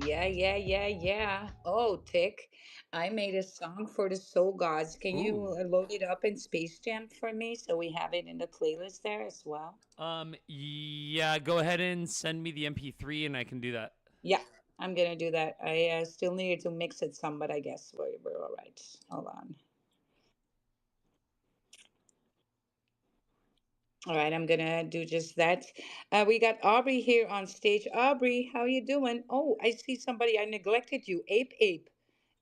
Yeah, yeah, yeah, yeah. Oh, Tick, I made a song for the Soul Gods. Can you Ooh. load it up in Space Jam for me so we have it in the playlist there as well? Yeah, go ahead and send me the MP3 and I can do that. Yeah, I'm gonna do that. I still needed to mix it some, but I guess we're all right. Hold on. All right, I'm gonna do just that. We got Aubrey here on stage. Aubrey, how you doing? Oh, I see somebody. I neglected you. Ape, ape.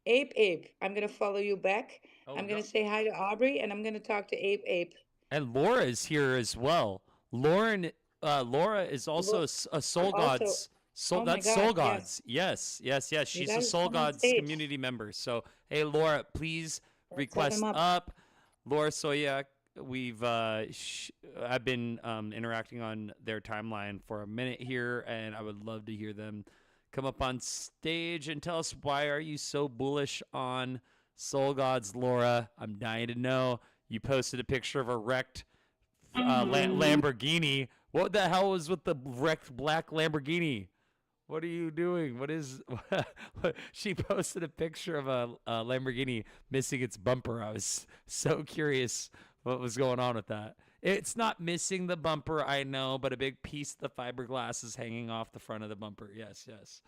Ape Ape, I'm gonna follow you back. Oh, I'm gonna go. say hi to Aubrey, and I'm gonna talk to Ape Ape. And Laura is here as well. Laura is also Look, a Soul also, Gods. Soul, oh my that's God, Soul yes, Gods. Yes, yes, yes. you She's a guys Soul come on Gods stage. community member. So, hey, Laura, please Let's have him request up. up. Laura Soyak, I've been interacting on their timeline for a minute here, and I would love to hear them come up on stage and tell us why are you so bullish on Soul Gods, Laura. I'm dying to know. You posted a picture of a wrecked Lamborghini. What the hell was with the wrecked black Lamborghini? What are you doing? What is? She posted a picture of a Lamborghini missing its bumper. I was so curious what was going on with that. It's not missing the bumper, I know, but a big piece of the fiberglass is hanging off the front of the bumper. Yes, yes.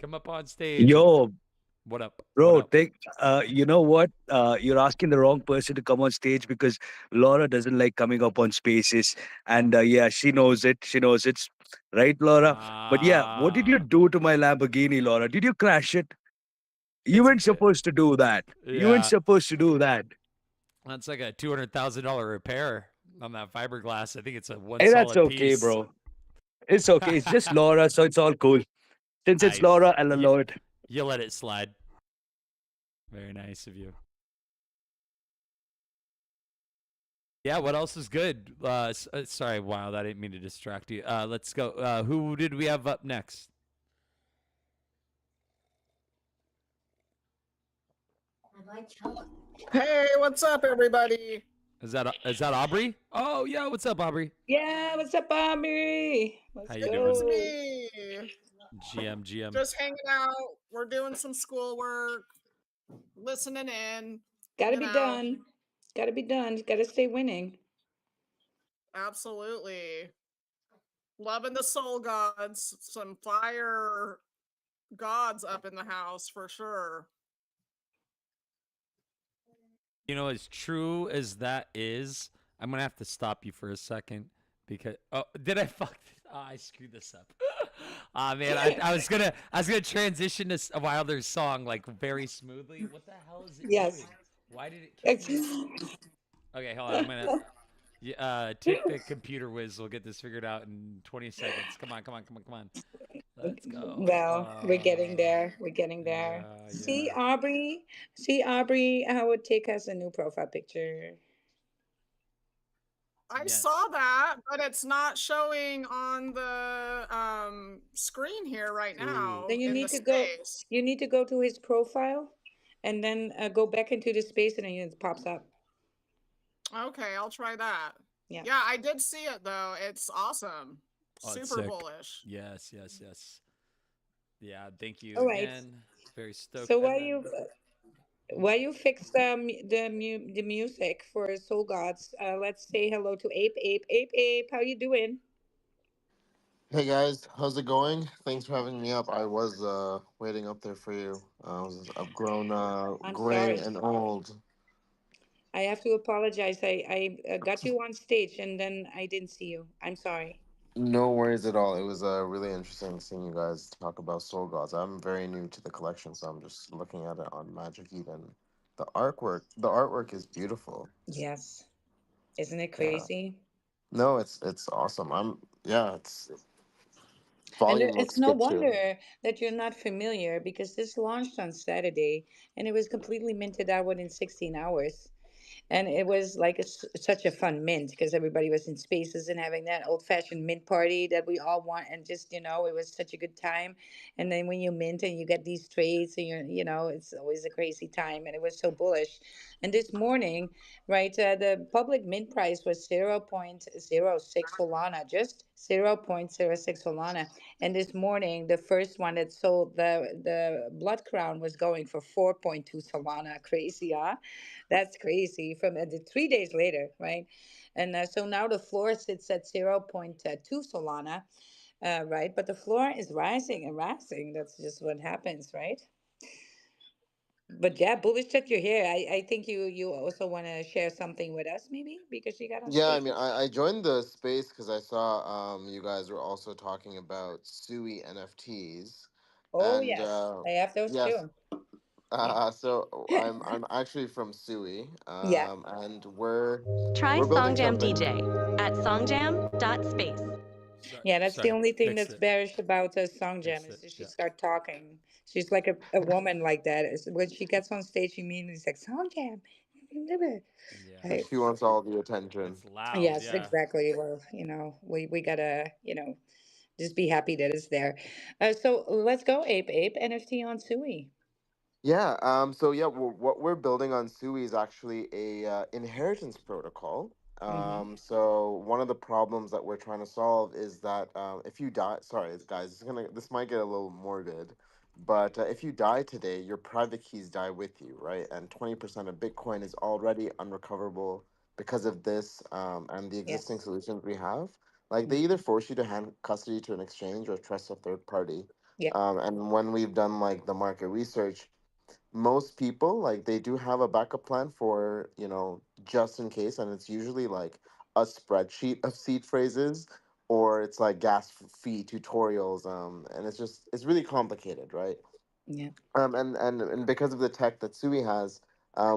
Come up on stage. Yo, What up? What bro, up? you know what? You're asking the wrong person to come on stage because Laura doesn't like coming up on spaces. And yeah, she knows it. She knows it. Right, Laura? But yeah, what did you Ah, do to my Lamborghini, Laura? Did you crash it? You it's weren't supposed to do that. You weren't yeah. supposed to do that. That's like a $200,000 repair on that fiberglass. I think it's a one Hey, that's solid okay, piece. bro. It's okay. It's just Laura, so it's all cool. Since it's I Laura, I'll you, allow it. you let it slide. Very nice of you. Yeah, what else is good? Sorry, Wild. I didn't mean to distract you. Let's go. Who did we have up next? Hey, what's up, everybody? Is that Aubrey? Oh yeah, what's up, Aubrey? Yeah, what's up, Aubrey? How Let's you It's doing? go. me. GM. Just hanging out. We're doing some schoolwork, listening in, Gotta you be know. done. Gotta be done. Gotta stay winning. Absolutely. Loving the soul gods. Some fire gods up in the house for sure. You know, as true as that is, I'm gonna have to stop you for a second because did I fuck? I screwed this up. Ah man, I was gonna transition to a Wilder's song like very smoothly. What the hell is it Yes. doing? Why did it kick me? Okay, hold on. I'm gonna. Tick the computer whiz will get this figured out in 20 seconds. Come on, come on, come on, come on. Let's go. Well, we're getting there. We're getting there. Yeah, See yeah. Aubrey. See Aubrey. How would take us a new profile picture? I saw Yes. that, but it's not showing on the screen here right Ooh. Then now in the space. You need to go to his profile, and then go back into the space, and then it pops up. Okay, I'll try that. Yeah. Yeah, I did see it though. It's awesome. Oh, it's Super sick. bullish. Yes, yes, yes. Yeah, thank you All right. again. Very stoked. So And then while you fix the music for Soul Gods, let's say hello to Ape. Ape. Ape. Ape. How you doing? Hey guys, how's it going? Thanks for having me up. I was waiting up there for you. I've grown I'm gray sorry. and old. I have to apologize. I got you on stage and then I didn't see you. I'm sorry. No worries at all. It was really interesting seeing you guys talk about soul gods. I'm very new to the collection, so I'm just looking at it on Magic Eden. The artwork is beautiful. Yes. Isn't it Yeah. crazy? No, it's awesome. It's And volume it's looks no good too. wonder that you're not familiar because this launched on Saturday and it was completely minted out within 16 hours. And it was like such a fun mint because everybody was in spaces and having that old fashioned mint party that we all want. And just, it was such a good time. And then when you mint and you get these trades and it's always a crazy time. And it was so bullish. And this morning, right, the public mint price was 0.06 Solana, just 0.06 Solana. And this morning, the first one that sold the blood crown was going for 4.2 Solana. Crazy, huh? That's crazy. From the 3 days later, right? And so now the floor sits at 0.2 Solana, right? But the floor is rising and rising. That's just what happens, right? But yeah, bullish that you're here. I think you also want to share something with us, maybe because you got on Yeah, I mean, stages. I joined the space because I saw you guys were also talking about Sui NFTs, Oh and yes, I have those yes, too. Yeah. so I'm actually from Sui, Yeah. and Try we're building Songjam something. DJ at songjam.space. sorry, Yeah, that's the sorry. only thing Fixed that's it. bearish about Song Jam Fixed is it. that she Yeah. start talking. She's like a woman like that. When she gets on stage, she immediately is like Song Jam. Yeah. Right. She wants all the attention. It's loud. Yes, Yeah. exactly. Well, we gotta, just be happy that it's there. So let's go, Ape Ape NFT on Sui. Yeah. So yeah, what we're building on Sui is actually a inheritance protocol. Mm-hmm. So one of the problems that we're trying to solve is that if you die, sorry guys, this might get a little morbid, but if you die today, your private keys die with you, right? And 20% of Bitcoin is already unrecoverable because of this and the existing Yes. solutions we have. Like they either Mm-hmm. force you to hand custody to an exchange or trust a third party. Yeah. And when we've done like the market research, most people like they do have a backup plan for just in case, and it's usually like a spreadsheet of seed phrases, or it's like fee tutorials, and it's really complicated, right? Yeah. And because of the tech that Sui has,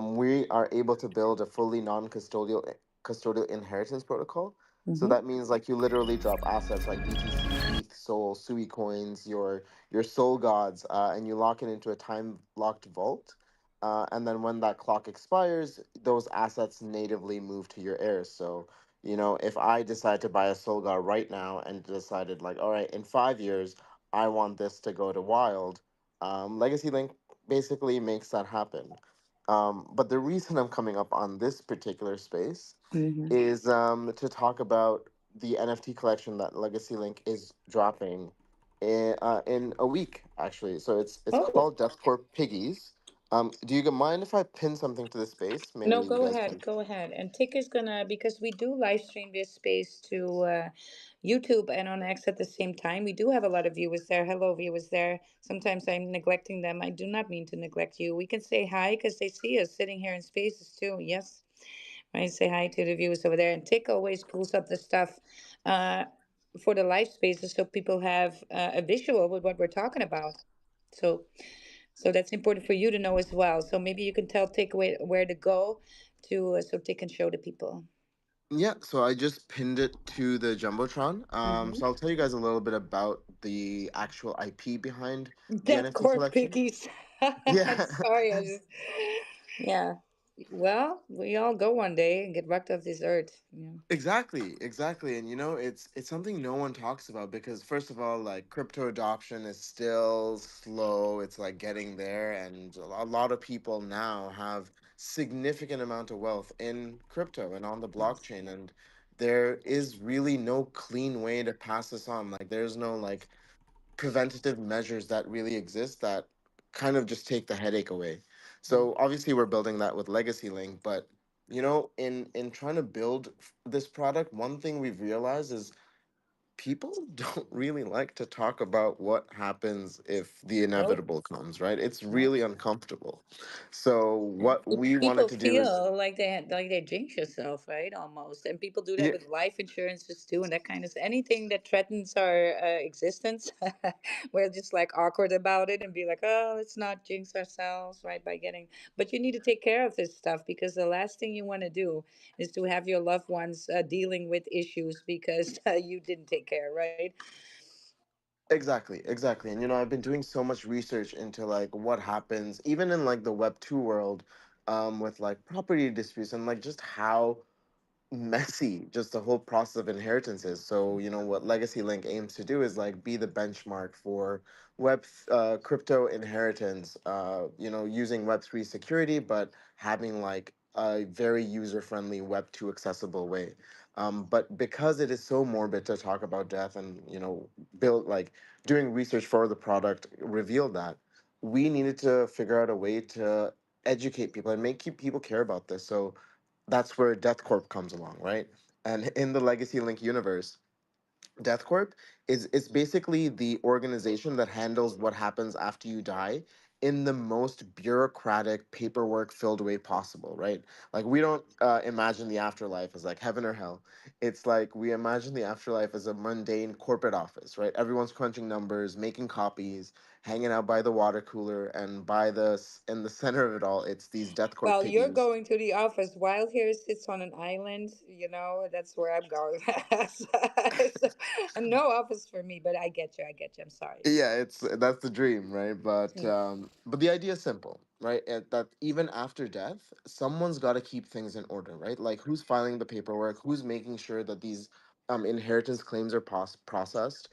we are able to build a fully custodial inheritance protocol. So Mm-hmm. that means like you literally drop assets like BTC, ETH, Sol, Sui coins, your Soul Gods, and you lock it into a time locked vault. And then when that clock expires, those assets natively move to your heirs. So if I decide to buy a Soul God right now and decided like, all right, in 5 years, I want this to go to Wild, Legacy Link basically makes that happen. But the reason I'm coming up on this particular space Mm-hmm. is to talk about the NFT collection that Legacy Link is dropping in a week, actually. So it's Oh. called Deathcore Piggies. Do you mind if I pin something to the space? Maybe No, you go guys ahead, can. go ahead. And Tick is gonna, because we do live stream this space to YouTube and on X at the same time. We do have a lot of viewers there. Hello, viewers there. Sometimes I'm neglecting them. I do not mean to neglect you. We can say hi because they see us sitting here in spaces too. Yes. Right, say hi to the viewers over there. And Tick always pulls up the stuff uh, for the live spaces so people have a visual with what we're talking about. So, so that's important for you to know as well. So maybe you can tell Tick where to go to so Tick can show the people. Yeah, so I just pinned it to the Jumbotron. So Hmm. I'll tell you guys a little bit about the actual IP behind the Death NFT Court collection. piggies. Yeah. Sorry, I just yeah. Well, we all go one day and get wrecked off this earth. Yeah. Exactly, exactly. And it's something no one talks about because first of all, like crypto adoption is still slow. It's like getting there, and a lot of people now have significant amount of wealth in crypto and on the Yes. blockchain, and there is really no clean way to pass this on. Like there's no like preventative measures that really exist that kind of just take the headache away. Mm. So obviously we're building that with Legacy Link, but in trying to build this product, one thing we've realized is people don't really like to talk about what happens if the Nope. inevitable comes, right? It's Nope. really uncomfortable. So And what we wanted people to do is feel like they jinx yourself, right? Almost, and people do that yeah, with life insurances too, and that kind of anything that threatens our existence. We're just like awkward about it and be like, oh, let's not jinx ourselves, right? By getting, but you need to take care of this stuff because the last thing you want to do is to have your loved ones dealing with issues because you didn't take care, right? exactly, exactly. And I've been doing so much research into like what happens even in like the Web 2 world, with like property disputes and like just how messy just the whole process of inheritance is. So what Legacy Link aims to do is like be the benchmark for crypto inheritance, using Web3 security but having like a very user friendly Web2 accessible way. But because it is so morbid to talk about death, and build like doing research for the product revealed that we needed to figure out a way to educate people and make people care about this. So that's where Death Corp comes along, right? And in the Legacy Link universe, Death Corp is it's basically the organization that handles what happens after you die in the most bureaucratic, paperwork filled way possible, right? Like we don't imagine the afterlife as like heaven or hell. It's like we imagine the afterlife as a mundane corporate office, right? Everyone's crunching numbers, making copies, hanging out by the water cooler, and in the center of it all, it's these Death Corp Well, you're piggies. going to the office. Wild here sits on an island. That's where I'm going. So, no office for me, but I get you. I get you. I'm sorry. Yeah, it's that's the dream, right? Mm. But the idea is simple, right? That even after death, someone's got to keep things in order, right? Like who's filing the paperwork, who's making sure that these inheritance claims are processed,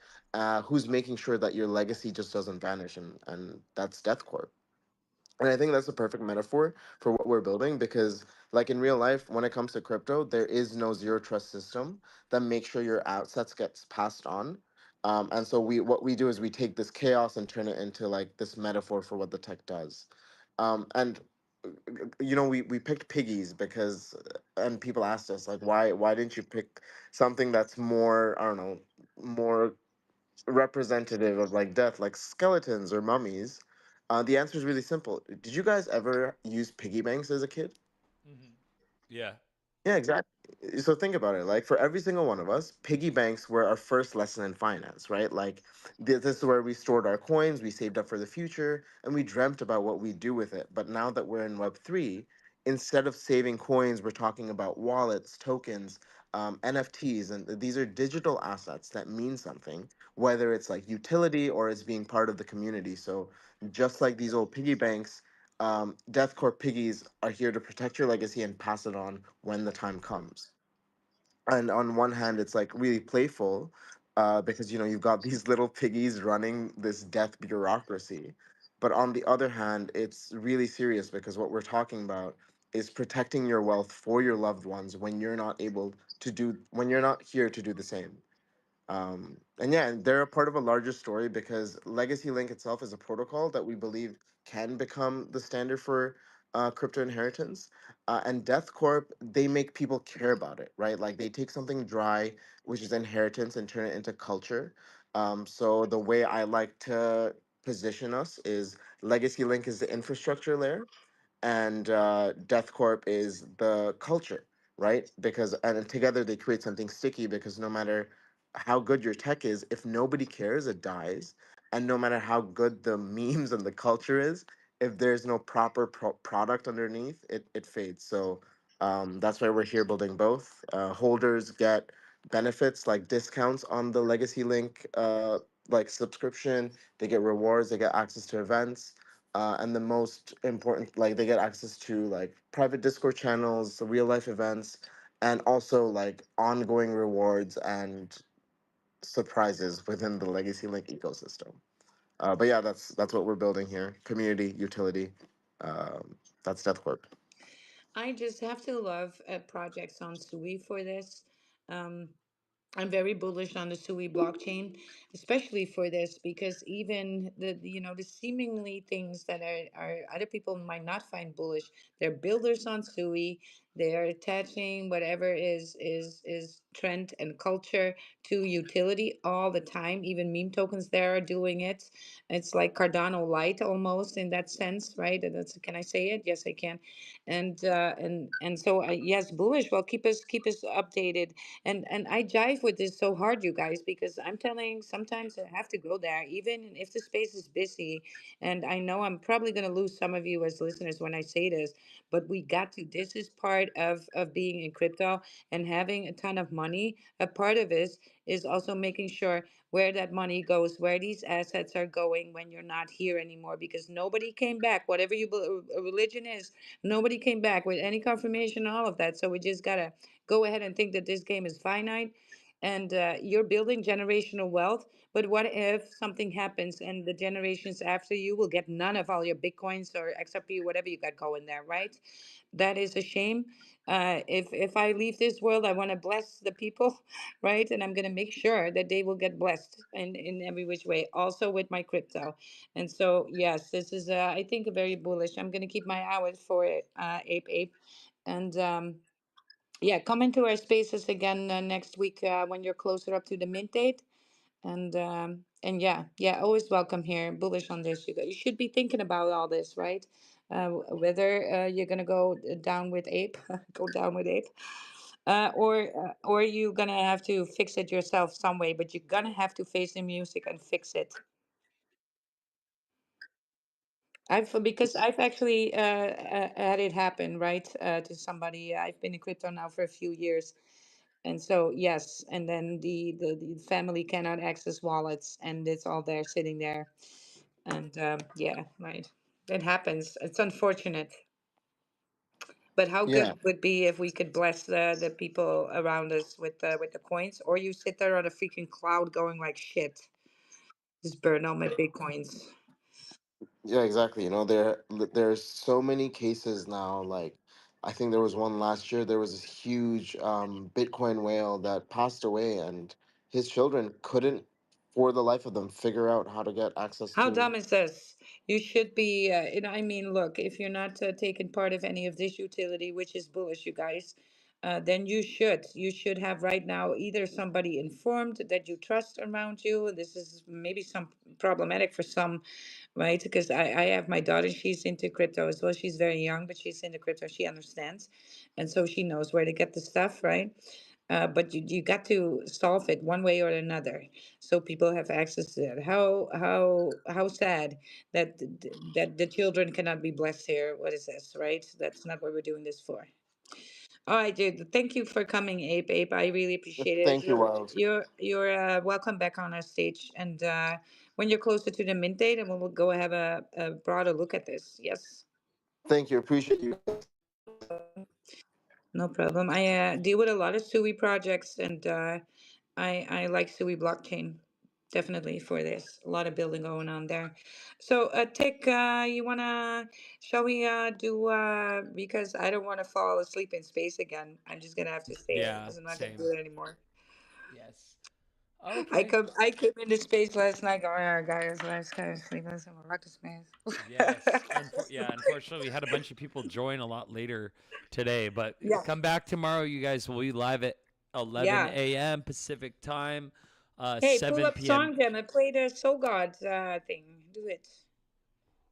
who's making sure that your legacy just doesn't vanish, and that's Death Corp. And I think that's a perfect metaphor for what we're building because, like in real life, when it comes to crypto, there is no zero trust system that makes sure your assets gets passed on. And so what we do is we take this chaos and turn it into like this metaphor for what the tech does. And we picked piggies because, and people asked us like, why didn't you pick something that's more, I don't know, more representative of like death, like skeletons or mummies? The answer is really simple. Did you guys ever use piggy banks as a kid? Hmm. Yeah. Yeah, exactly. So think about it. Like for every single one of us, piggy banks were our first lesson in finance, right? Like this is where we stored our coins, we saved up for the future, and we dreamt about what we'd do with it. But now that we're in Web3, instead of saving coins, we're talking about wallets, tokens, NFTs, and these are digital assets that mean something, whether it's like utility or it's being part of the community. So just like these old piggy banks, Death Corp piggies are here to protect your legacy and pass it on when the time comes. And on one hand, it's like really playful, because you've got these little piggies running this death bureaucracy. But on the other hand, it's really serious because what we're talking about is protecting your wealth for your loved ones when you're not here to do the same. And yeah, and they're a part of a larger story because Legacy Link itself is a protocol that we believe can become the standard for crypto inheritance. And Death Corp, they make people care about it, right? Like they take something dry, which is inheritance, and turn it into culture. So the way I like to position us is Legacy Link is the infrastructure layer, and Death Corp is the culture, right? Because and together they create something sticky, because no matter how good your tech is, if nobody cares, it dies. And no matter how good the memes and the culture is, if there's no proper product underneath, it fades. So that's why we're here building both. Holders get benefits like discounts on the Legacy Link like subscription. They get rewards. They get access to events. And the most important, like they get access to like private Discord channels, real life events, and also like ongoing rewards and surprises within the Legacy Link ecosystem. But yeah, that's what we're building here: community, utility. That's Death Corp. I just have to love projects on Sui for this. Um, I'm very bullish on the Sui blockchain, especially for this because even the seemingly things that are other people might not find bullish, they're builders on Sui. They are attaching whatever is trend and culture to utility all the time. Even meme tokens there are doing it. It's like Cardano light almost in that sense, right? That's, can I say it? Yes, I can. And so yes, bullish. Well, keep us updated, and I jive with this so hard, you guys, because I'm telling, sometimes I have to go there, even if the space is busy. And I know I'm probably going to lose some of you as listeners when I say this, but we got to. This is part of being in crypto and having a ton of money. A part of it is also making sure where that money goes, where these assets are going when you're not here anymore, because nobody came back. Whatever religion is, nobody came back with any confirmation, all of that. So we just gotta go ahead and think that this game is finite, and you're building generational wealth. But what if something happens and the generations after you will get none of all your bitcoins or XRP, whatever you got going there, right? That is a shame. If I leave this world, I want to bless the people, right? And I'm going to make sure that they will get blessed in every which way, also with my crypto. And so, yes, this is, I think, very bullish. I'm going to keep my hours for it, Ape. And yeah, come into our spaces again next week when you're closer up to the mint date. And yeah, always welcome here. Bullish on this. You should be thinking about all this, right? Whether you're gonna go down with Ape, go down with Ape, or you're gonna have to fix it yourself some way. But you're gonna have to face the music and fix it. Because I've actually had it happen, right, to somebody. I've been in crypto now for a few years, and so yes, and then the family cannot access wallets, and it's all there sitting there, and yeah, right. It happens. It's unfortunate, but how good Yeah, it would be if we could bless the people around us with the coins, or you sit there on a freaking cloud going like shit, just burn all my bitcoins. yeah, exactly. You know, there's so many cases now. Like, I think there was one last year. There was this huge Bitcoin whale that passed away, and his children couldn't, for the life of them, figure out how to get access How to. dumb is this? You should be, I mean, look, if you're not taking part of any of this utility, which is bullish, you guys, then you should. You should have right now either somebody informed that you trust around you. This is maybe some problematic for some, right? Because I have my daughter, she's into crypto as well. She's very young, but she's into crypto. She understands. And so she knows where to get the stuff, right? But you got to solve it one way or another, so people have access to it. How sad that that the children cannot be blessed here. What is this, right? That's not what we're doing this for. All right, dude. Thank you for coming, Ape. I really appreciate it. Thank you, You're Wild. you're you're welcome back on our stage, and when you're closer to the mint date, and we'll go have a broader look at this. Yes. Thank you. Appreciate you. No problem. No problem. I deal with a lot of SUI projects, and I like SUI blockchain definitely for this. A lot of building going on there. So, Tick, you wanna? Shall we do? Because I don't want to fall asleep in space again. I'm just gonna have to say it Yeah, because I'm not gonna do same. it anymore. Yes. Okay. I came into space last night. Going, oh, guys, let's go to sleep. Let's go back to space. Yes. Yeah, unfortunately, we had a bunch of people join a lot later today, but Yeah, come back tomorrow, you guys. We'll be live at 11 yeah. a.m. Pacific time, Hey, pull 7 up p.m. Song Jam and play the Soul God thing. Do it.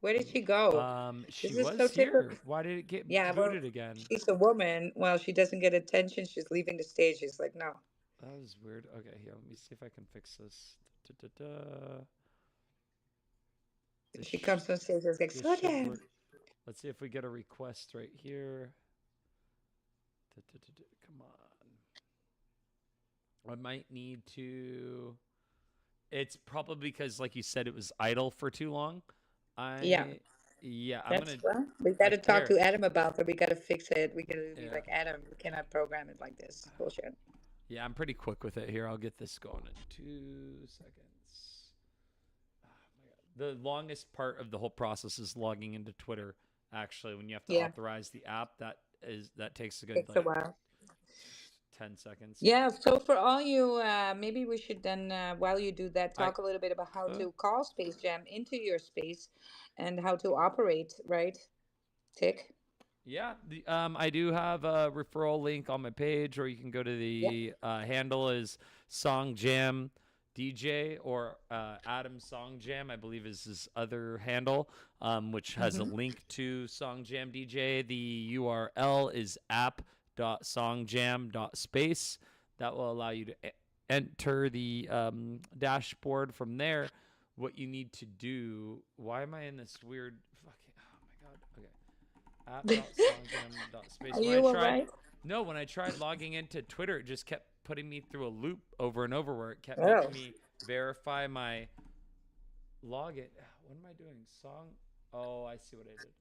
Where did she go? She This is so was typical. here. Why did it get Yeah, well, booted again? she's a woman. Well, she doesn't get attention. She's leaving the stage. She's like, no. That was weird. Okay, here, let me see if I can fix this. Da-da-da-da. This She comes on stage and is like, this slow should down. work. Let's see if we get a request right here. Da-da-da-da. Come on. I might need to. It's probably because, like you said, it was idle for too long. Yeah, Yeah, I'm that's gonna well. We got to right talk there. to Adam about it. We got to fix it. We got to be Yeah. like, Adam, we cannot program it like this. Bullshit. Yeah, I'm pretty quick with it here. I'll get this going in 2 seconds. Oh my God. The longest part of the whole process is logging into Twitter. Actually, when you have to Yeah, authorize the app, that takes a good takes a like while. 10 seconds. Yeah, so for all you, maybe we should then, while you do that, I talk a little bit about how uh, to call Space Jam into your space and how to operate, right, Tick? Yeah, I do have a referral link on my page, or you can go to Yeah. the handle is Song Jam DJ or Adam Song Jam, I believe is his other handle, which has a Mm-hmm. link to Song Jam DJ. The URL is app.songjam.space. That will allow you to enter the dashboard from there. What you need to do. Why am I in this weird fucking? Oh my God. Okay. App.songjam.space. Are you all right? No, when I tried logging into Twitter, it just kept putting me through a loop over and over where it kept Oh, making me verify my login. What am I doing? Song. Oh, I see what I did.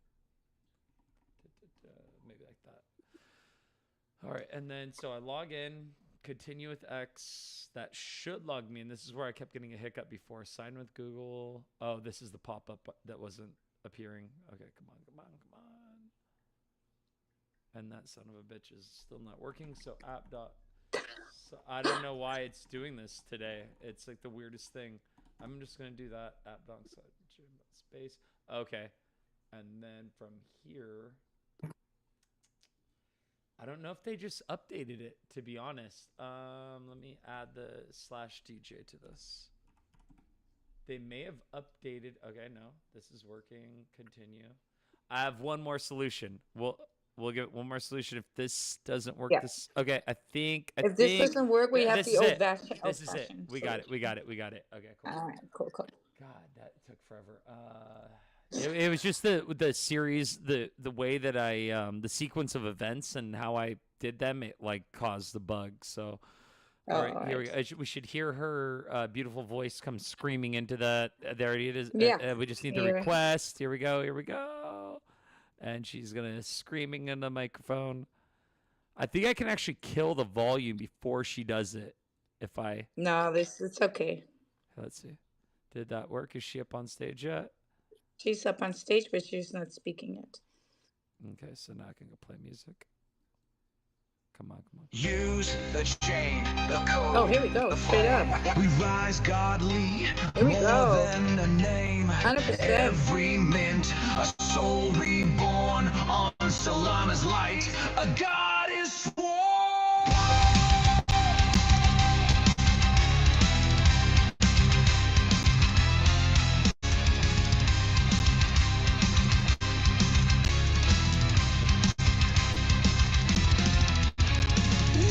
Maybe like that. All right, and then so I log in, continue with X. That should log me in. This is where I kept getting a hiccup before. Sign with Google. Oh, this is the pop-up that wasn't appearing. Okay, come on. And that son of a bitch is still not working. So so I don't know why it's doing this today. It's like the weirdest thing. I'm just gonna do that app.space. Okay, and then from here, I don't know if they just updated it. To be honest, let me add the /DJ to this. They may have updated. Okay, no, this is working. Continue. I have one more solution. We'll get one more solution if this doesn't work. yeah. This okay. I think If this doesn't work, we have this the is old it. fashioned, This is it. We got it. solution. We got it. Okay, cool. All right, cool. God, that took forever. It was just the series, the way that I the sequence of events and how I did them. It like caused the bug. So. All right, here we go. We should hear her beautiful voice come screaming into that. There it is. Yeah. We just need the Here. request. Here we go. And she's gonna screaming in the microphone. I think I can actually kill the volume before she does it. If I No, it's okay. let's see, did that work? Is she up on stage yet? She's up on stage, but she's not speaking yet. Okay, so now I can go play music. Come on. Use the chain, the code. Oh, here we go. Straight up. We rise godly. Here we go. Than a name. 100%. Every mint, a soul reborn on Solana's light. A god is sworn.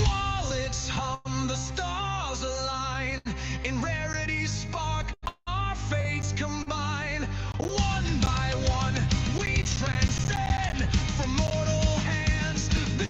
Wallets hum, the stars align. In rarity spark, our fates combine. One by one, we transcend from mortal hands. The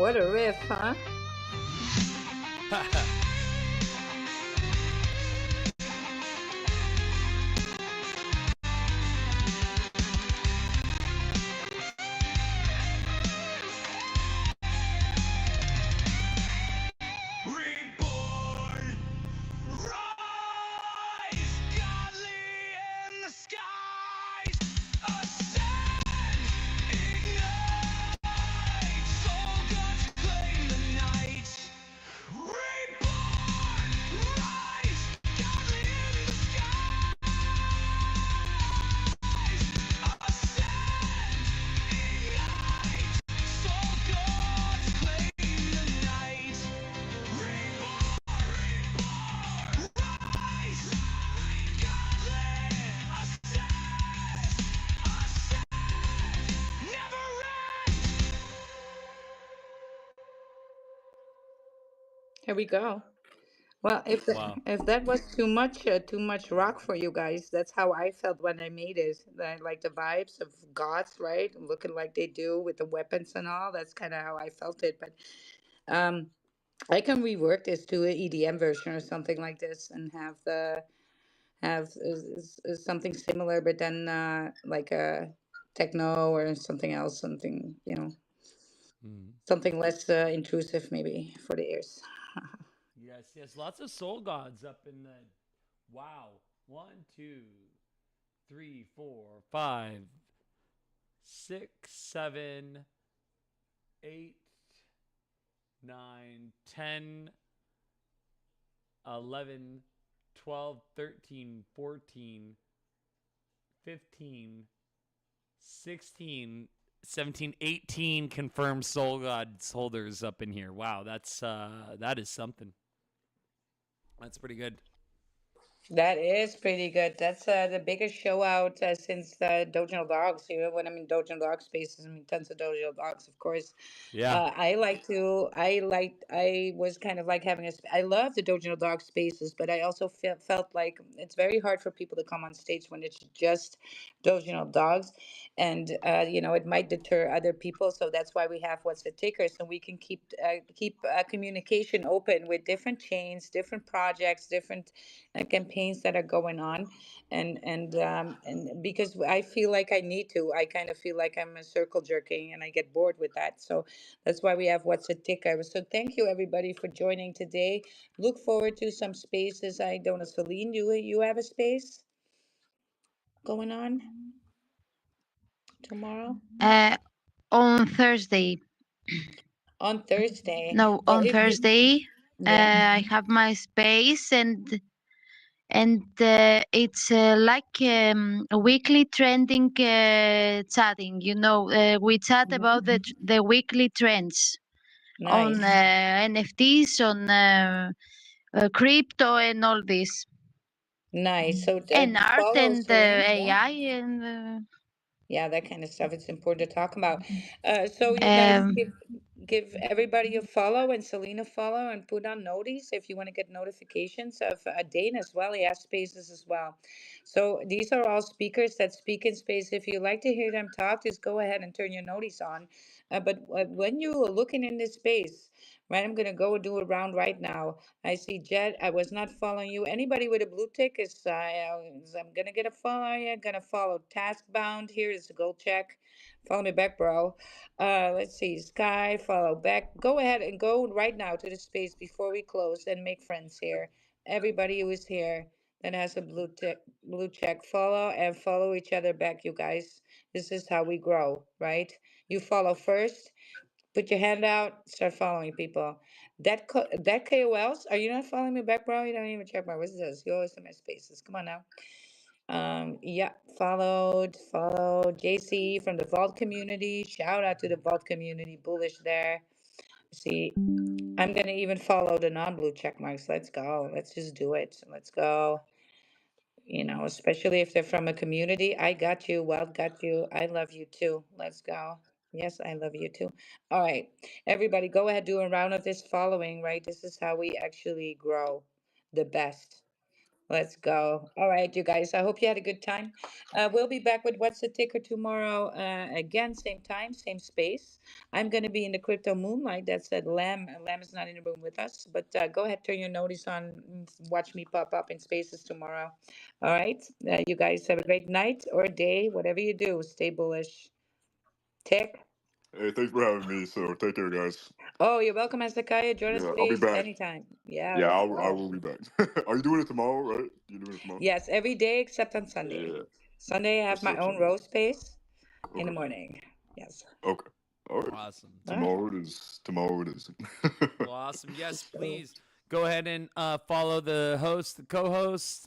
What a riff, huh? Reborn, rise, godly in the skies, ascend, ignite, soul gods claim the night. Reborn, rise, godly in the skies, ascend, ignite, soul gods claim the night. Here we go. Well, if Wow. if that was too much rock for you guys, that's how I felt when I made it. Like the vibes of gods, right? Looking like they do with the weapons and all. That's kind of how I felt it. But um, I can rework this to an EDM version or something like this, and have something similar, but then like a techno or something else, something Mm. something less intrusive maybe for the ears. Yes, yes. Lots of soul gods up in the. Wow. One, two, three, four, five, six, seven, eight, nine, 10, 11, 12, 13, 14, 15, 16, 17, 18 confirmed soul gods holders up in here. Wow, that is something. That's pretty good. That is pretty good. That's the biggest show out since Dojo Dogs. You know, when I'm in Dojo Dog spaces, I mean, tons of Dojo Dogs, of course. Yeah. I was kind of like having I love the Dojo Dog spaces, but I also felt like it's very hard for people to come on stage when it's just Dojo Dogs. And, it might deter other people. So that's why we have What's the Ticker? So we can keep communication open with different chains, different projects, different campaigns that are going on, and because I feel like I need to, I kind of feel like I'm a circle jerking, and I get bored with that. So that's why we have What's a Ticker. So thank you everybody for joining today. Look forward to some spaces. I don't know, Celine, you have a space going on tomorrow Uh, on Thursday. on Thursday? No, Well, on if you, Thursday, yeah, I have my space, and it's like a weekly trending chatting. We chat about mhm, the weekly trends on nice, NFTs, on crypto, and all this, nice. So and art follow and Celine, yeah. AI and Yeah, that kind of stuff. It's important to talk about. So you guys um, give everybody a follow and Selena follow and put on notice if you want to get notifications of Dane as well. He has spaces as well. So these are all speakers that speak in space. If you like to hear them talk, just go ahead and turn your notice on. But when you are looking in this space, right, I'm gonna go do a round right now. I see Jet. I was not following you. Anybody with a blue tick I'm gonna get a follow. Yeah, gonna follow. Task bound. Here is a gold check. Follow me back, bro. Let's see. Sky, follow back. Go ahead and go right now to the space before we close and make friends here. Everybody who is here that has a blue tick, blue check, follow and follow each other back, you guys. This is how we grow, right? You follow first. Put your hand out. Start following people. That KOLs. Are you not following me back, bro? You don't even check my what's this? You always in my spaces. Come on now. Yeah, follow JC from the Vault community. Shout out to the Vault community. Bullish there. See, I'm gonna even follow the non-blue check marks. Let's go. Let's just do it. Let's go. Especially if they're from a community. I got you. Wild got you. I love you too. Let's go. Yes, I love you too. All right. Everybody, go ahead, do a round of this following, right? This is how we actually grow the best. Let's go. All right, you guys. I hope you had a good time. We'll be back with What's the Ticker tomorrow. Again, same time, same space. I'm going to be in the crypto moonlight. That said, Lamb. Lamb is not in the room with us, but go ahead, turn your notice on. Watch me pop up in spaces tomorrow. All right. You guys have a great night or day, whatever you do. Stay bullish. Tick. Hey, thanks for having me. So take care, guys. Oh, you're welcome, Hezekiah. Join us, Yeah, I'll be please, back. anytime. Yeah, Yeah, let's I go. will be back. Are you doing it tomorrow? Right? You're doing it tomorrow. Yes, every day except on Sunday. Yeah. Sunday, I have my Except own Sunday. row space in the Okay. morning. Yes. Okay. All right. Awesome. All right. Tomorrow it is. Tomorrow it is. Well, awesome. Yes, Let's go. please go ahead and follow the host, the co-host,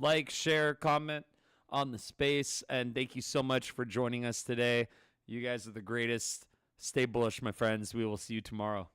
like, share, comment on the space, and thank you so much for joining us today. You guys are the greatest. Stay bullish, my friends. We will see you tomorrow.